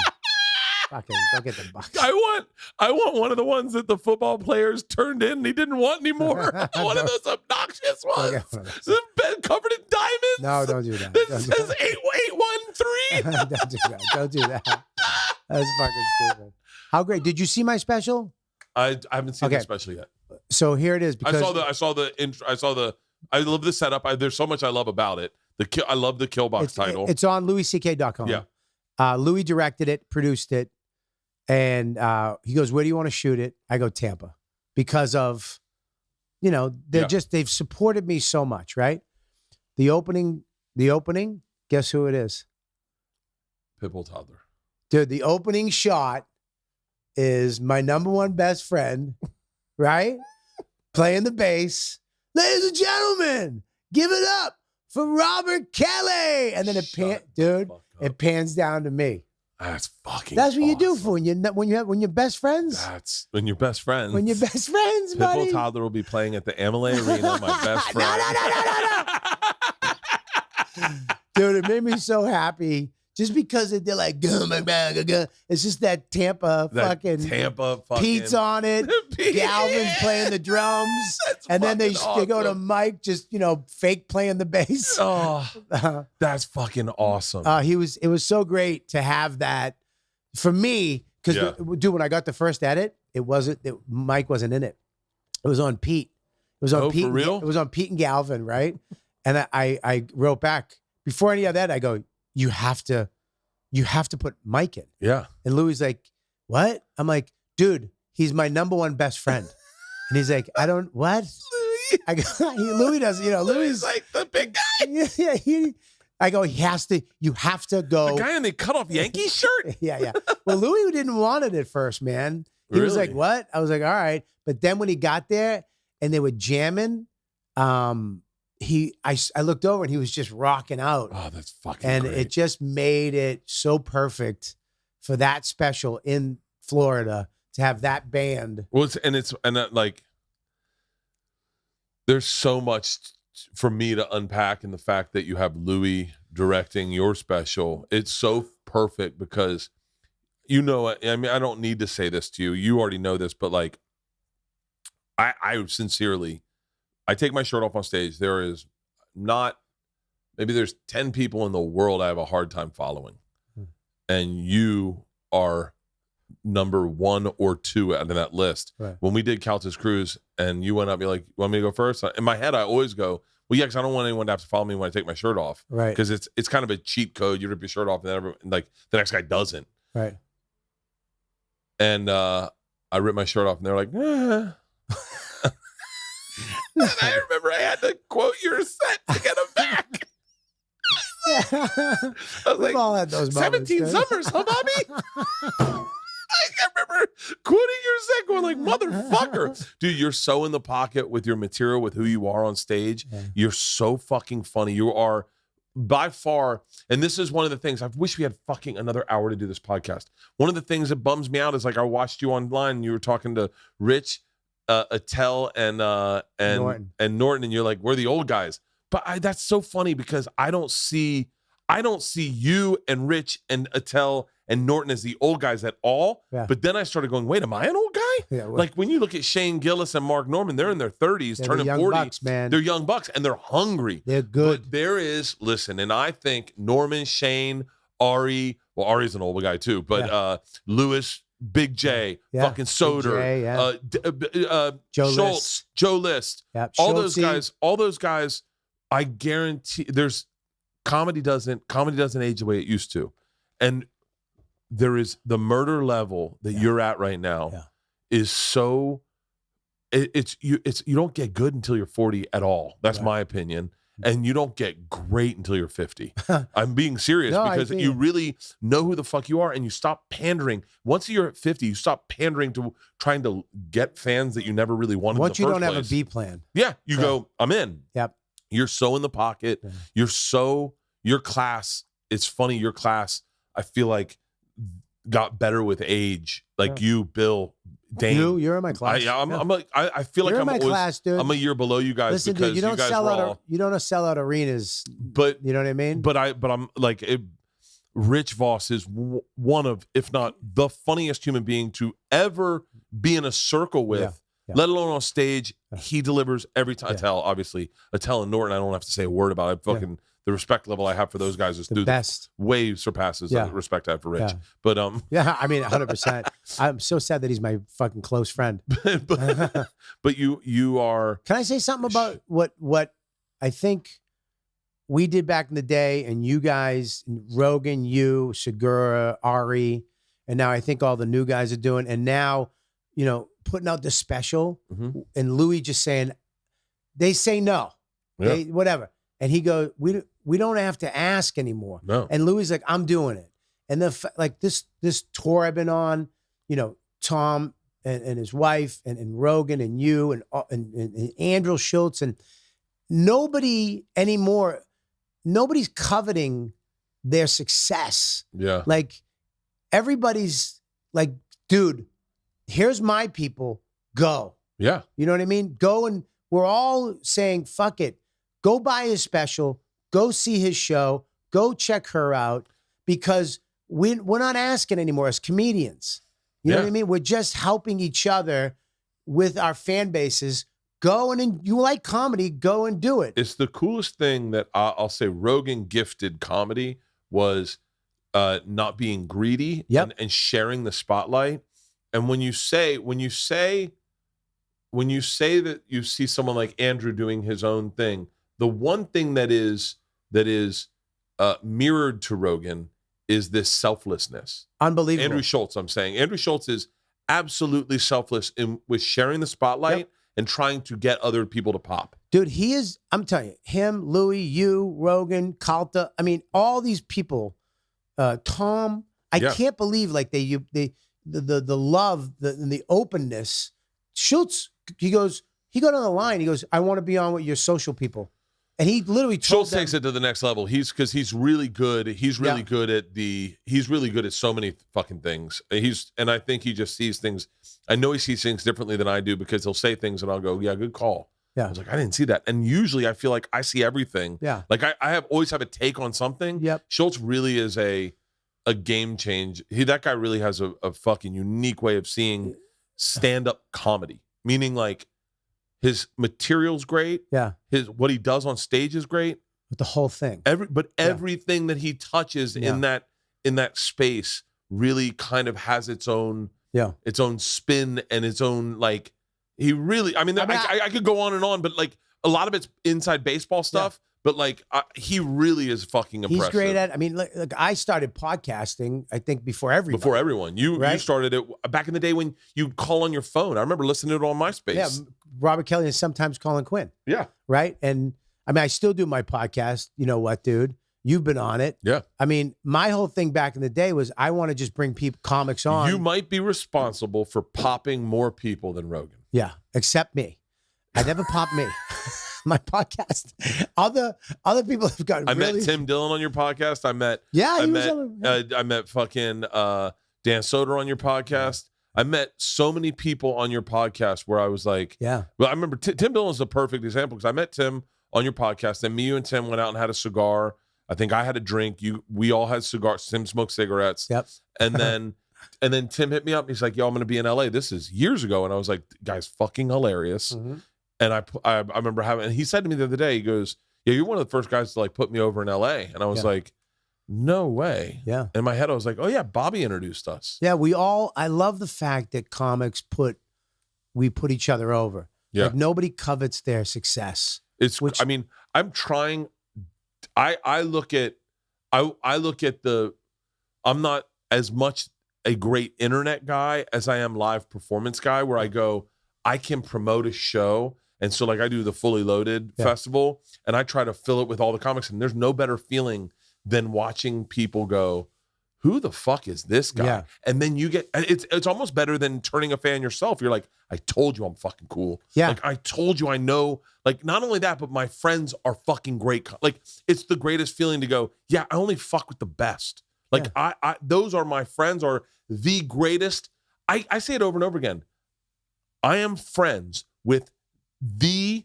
Fucking don't get the Bucks. I want one of the ones that the football players turned in and he didn't want anymore. One of those obnoxious ones. The bed covered in diamonds. No, don't do that. That says 8813. Don't do that. Don't do that. That's fucking stupid. How great. Did you see my special? I haven't seen the special yet. So here it is. Because I love the setup. There's so much I love about it. I love the Killbox title. It's on louisck.com. Yeah. Louis directed it, produced it, and he goes, "Where do you want to shoot it?" I go, "Tampa," because of, they've supported me so much, right? The opening. Guess who it is? Pitbull Toddler. Dude, the opening shot is my number one best friend, right? Playing the bass. Ladies and gentlemen, give it up for Robert Kelly. And then it pans down to me. That's fucking That's what awesome. you do for when you're best friends. That's when you're best friends. When you're best friends, buddy. Pitbull Toddler will be playing at the Amelie Arena, my best friend. No. Dude, it made me so happy. Just because they're like, it's just that Tampa fucking Pete's on it. Galvin's playing the drums. And then they go to Mike, just, fake playing the bass. Oh, that's fucking awesome. It was so great to have that for me. Because, dude, when I got the first edit, Mike wasn't in it. It was on Pete. It was on Pete. For real? It was on Pete and Galvin, right? And I wrote back before any of that. I go, you have to put Mike in. Yeah. And Louis like, what? I'm like, dude, he's my number one best friend. And he's like, what? Louis. I go, Louis doesn't, Louis is like the big guy. Yeah. I go, you have to go. The guy in the cut off Yankee shirt? Yeah. Well, Louis didn't want it at first, man. He was like, what? I was like, all right. But then when he got there and they were jamming, I looked over and he was just rocking out. Oh, that's fucking and great. It just made it so perfect for that special in Florida to have that band. Well, there's so much for me to unpack in the fact that you have Louis directing your special. It's so perfect because, I mean, I don't need to say this to you. You already know this, but like, I sincerely, I take my shirt off on stage. There is maybe there's 10 people in the world I have a hard time following. And you are number 1 or 2 out of that list. Right. When we did Caltas Cruise and you went up, you're like, you want me to go first? In my head, I always go, well, yeah, because I don't want anyone to have to follow me when I take my shirt off. Right. Because it's kind of a cheat code. You rip your shirt off and then the next guy doesn't. Right. And I ripped my shirt off and they're like, And I remember I had to quote your set to get them back. I was We've all had those moments, 17 summers, huh, Bobby? I remember quoting your set going like, motherfucker. Dude, you're so in the pocket with your material, with who you are on stage. Yeah. You're so fucking funny. You are by far, and this is one of the things, I wish we had fucking another hour to do this podcast. One of the things that bums me out is like I watched you online and you were talking to Rich, Attell and Norton, and you're like, we're the old guys. But that's so funny because I don't see you and Rich and Attell and Norton as the old guys at all. Yeah. But then I started going, wait, am I an old guy? Yeah, well, like when you look at Shane Gillis and Mark Norman, they're in their 30s, turning 40. Bucks, man. They're young bucks and they're hungry. They're good. But there is, listen, and I think Norman, Shane, Ari, well, Ari's an old guy too, but Lewis, Big J, fucking Soder, Joe Schultz, List. Joe List, all those guys, I guarantee comedy doesn't age the way it used to. And there is the murder level that you're at right now is so you don't get good until you're 40 at all. That's my opinion. And you don't get great until you're 50. I'm being serious because you really know who the fuck you are and you stop pandering. Once you're at 50, you stop pandering to trying to get fans that you never really wanted. Once you don't have a B plan. Yeah. You go, I'm in. Yep. You're so in the pocket. Yeah. Your class, it's funny, your class, I feel like got better with age. Like you, Bill, Dane. You're in my class. I feel like You're I'm in my always, class, dude. I'm a year below you guys Listen, because dude, you don't guys sell were out. all, You don't sell out arenas. but You know what I mean? but I'm like Rich Voss is one of, if not the funniest human being to ever be in a circle with, let alone on stage. He delivers every time. Obviously, Attell and Norton, I don't have to say a word about it. Fucking the respect level I have for those guys is the best. Way surpasses the respect I have for Rich. Yeah. But I mean 100%. I'm so sad that he's my fucking close friend. but you are. Can I say something about what I think we did back in the day, and you guys, Rogan, you, Segura, Ari, and now I think all the new guys are doing, and now, putting out the special, and Louis just saying, they say no, whatever, and he goes, we don't have to ask anymore. No. And Louis is like, I'm doing it, and like this tour I've been on, Tom and his wife and Rogan and you and Andrew Schultz, and nobody anymore. Nobody's coveting their success. Yeah. Like everybody's like, dude, here's my people, go. Yeah. You know what I mean? Go, and we're all saying, fuck it. Go buy his special. Go see his show. Go check her out, because we're not asking anymore as comedians. You know what I mean? We're just helping each other with our fan bases. Go, and you like comedy, go and do it. It's the coolest thing that I'll say Rogan gifted comedy was not being greedy and sharing the spotlight. And when you say that you see someone like Andrew doing his own thing, the one thing that is mirrored to Rogan is this selflessness. Unbelievable. Andrew Schultz, I'm saying. Andrew Schultz is absolutely selfless with sharing the spotlight and trying to get other people to pop. Dude, he is, I'm telling you, him, Louis, you, Rogan, Kalta, I mean, all these people, Tom, I can't believe like the love, the openness. Schultz, he got on the line, he goes, I want to be on with your social people. And he literally told Schultz takes it to the next level. He's really good. He's really good at so many fucking things. And I think he just sees things. I know he sees things differently than I do, because he'll say things and I'll go, yeah, good call. Yeah. I was like, I didn't see that. And usually I feel like I see everything. Yeah. Like I always have a take on something. Yep. Schultz really is a game change. That guy really has a fucking unique way of seeing stand-up comedy. Meaning like his material's great. Yeah. What he does on stage is great. With the whole thing. Everything that he touches in that space really kind of has its own spin and its own, like, he really, I could go on, but like a lot of it's inside baseball stuff, but like he really is fucking impressive. He's great at, look, I started podcasting, I think before everybody. Before everyone. You started it back in the day when you call on your phone. I remember listening to it on MySpace. Yeah, Robert Kelly and sometimes Colin Quinn. Yeah. Right? And I still do my podcast. You know what, dude? You've been on it. Yeah. My whole thing back in the day was I want to just bring comics on. You might be responsible for popping more people than Rogan. Yeah, except me. I never popped me. My podcast. Other people have got. I met Tim Dillon on your podcast. I met fucking Dan Soder on your podcast. I met so many people on your podcast where I was like, Well, I remember Tim Dillon's the perfect example, because I met Tim on your podcast, and you and Tim went out and had a cigar. I think I had a drink. We all had cigars. Tim smoked cigarettes. Yep. And then Tim hit me up. He's like, yo, I'm going to be in LA. This is years ago. And I was like, guy's fucking hilarious. Mm-hmm. And I remember and he said to me the other day, he goes, yeah, you're one of the first guys to like put me over in LA. And I was like, no way. Yeah. In my head, I was like, oh yeah, Bobby introduced us. Yeah. I love the fact that comics we put each other over. Yeah. Like nobody covets their success. I'm trying. I look at I'm not as much a great internet guy as I am live performance guy, where I go, I can promote a show. And so like I do the Fully Loaded festival, and I try to fill it with all the comics, and there's no better feeling than watching people go, who the fuck is this guy? Yeah. And then you get, it's almost better than turning a fan yourself. You're like, I told you I'm fucking cool. Yeah. Like I told you I know, like not only that, but my friends are fucking great. Like it's the greatest feeling to go, yeah, I only fuck with the best. Like I those are my friends, are the greatest. I say it over and over again. I am friends with the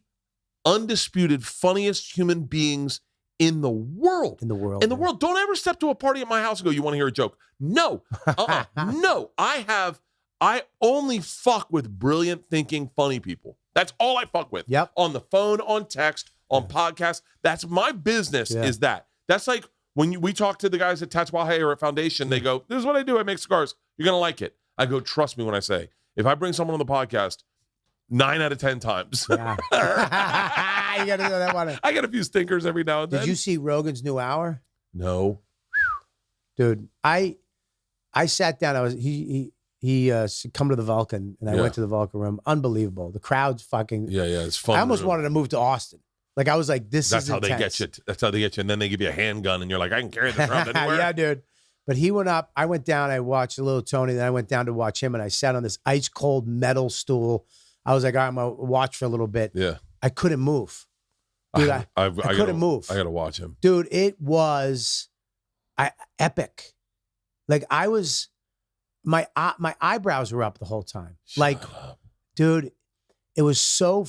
undisputed funniest human beings in the world. In the world. Don't ever step to a party at my house and go, you want to hear a joke? No. No. I only fuck with brilliant thinking, funny people. That's all I fuck with. Yep. On the phone, on text, on podcasts. That's my business, is that. That's like when we talk to the guys at Tatuaje or at Foundation, they go, this is what I do. I make cigars. You're going to like it. I go, trust me when I say, if I bring someone on the podcast, 9 out of 10 times. Yeah. You got to know that one. I get a few stinkers every now and then. Did you see Rogan's new hour? No. Dude, I sat down. He come to the Vulcan, and I went to the Vulcan room. Unbelievable. The crowd's fucking. Yeah, it's fun. I almost wanted to move to Austin. Like, I was like, That's is how intense. they get you. That's how they get you. And then they give you a handgun, and you're like, I can carry this around anywhere. Yeah, dude. But he went up. I went down. I watched a little Tony. Then I went down to watch him, and I sat on this ice cold metal stool. I was like, all right, I'm gonna watch for a little bit. Yeah. I couldn't move. Dude, I couldn't move. I gotta watch him. Dude, it was epic. Like, I was, my eyebrows were up the whole time. Shut up. Dude, it was so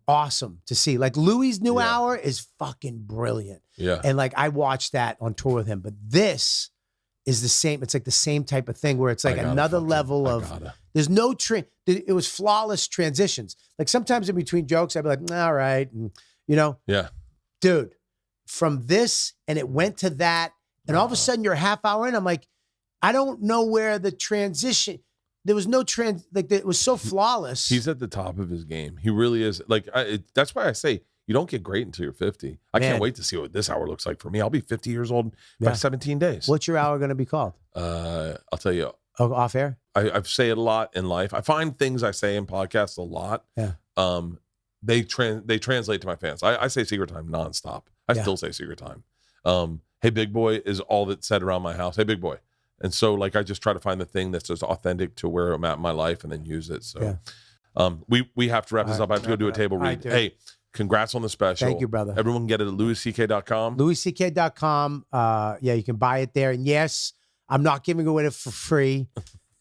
awesome to see. Like, Louis' new hour is fucking brilliant. Yeah. And like, I watched that on tour with him, but this is the same. It's like the same type of thing where it's like another level of, there's no, it was flawless transitions. Like, sometimes in between jokes, I'd be like, all right. And Yeah. Dude, from this, and it went to that. And all of a sudden you're a half hour in. I'm like, I don't know where the transition, there was no it was so flawless. He's at the top of his game. He really is. Like, that's why I say you don't get great until you're 50. I can't wait to see what this hour looks like for me. I'll be 50 years old by 17 days. What's your hour going to be called? I'll tell you. Oh, off air? I say it a lot in life. I find things I say in podcasts a lot. Yeah. They translate to my fans. I say secret time nonstop. I still say secret time. Hey, big boy is all that's said around my house. Hey, big boy. And so, like, I just try to find the thing that's just authentic to where I'm at in my life and then use it. So we have to wrap this up. I have to go do a table read. Hey, congrats on the special. Thank you, brother. Everyone get it at louisck.com. louisck.com. Yeah, you can buy it there. And yes, I'm not giving away it for free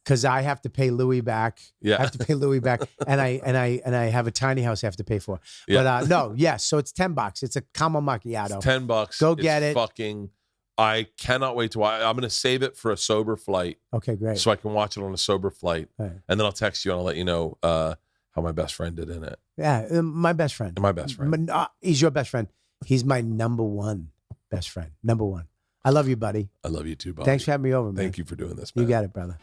because I have to pay Louis back. Yeah. I have to pay Louis back. And I have a tiny house I have to pay for. Yeah. But no, yes. So it's $10. It's a caramel macchiato. It's $10. Go get it. Fucking, I cannot wait to watch. I'm going to save it for a sober flight. Okay, great. So I can watch it on a sober flight. Right. And then I'll text you and I'll let you know how my best friend did in it. Yeah, my best friend. My best friend. He's your best friend. He's my number one best friend. Number one. I love you, buddy. I love you too, buddy. Thanks for having me over, man. Thank you for doing this, man. You got it, brother.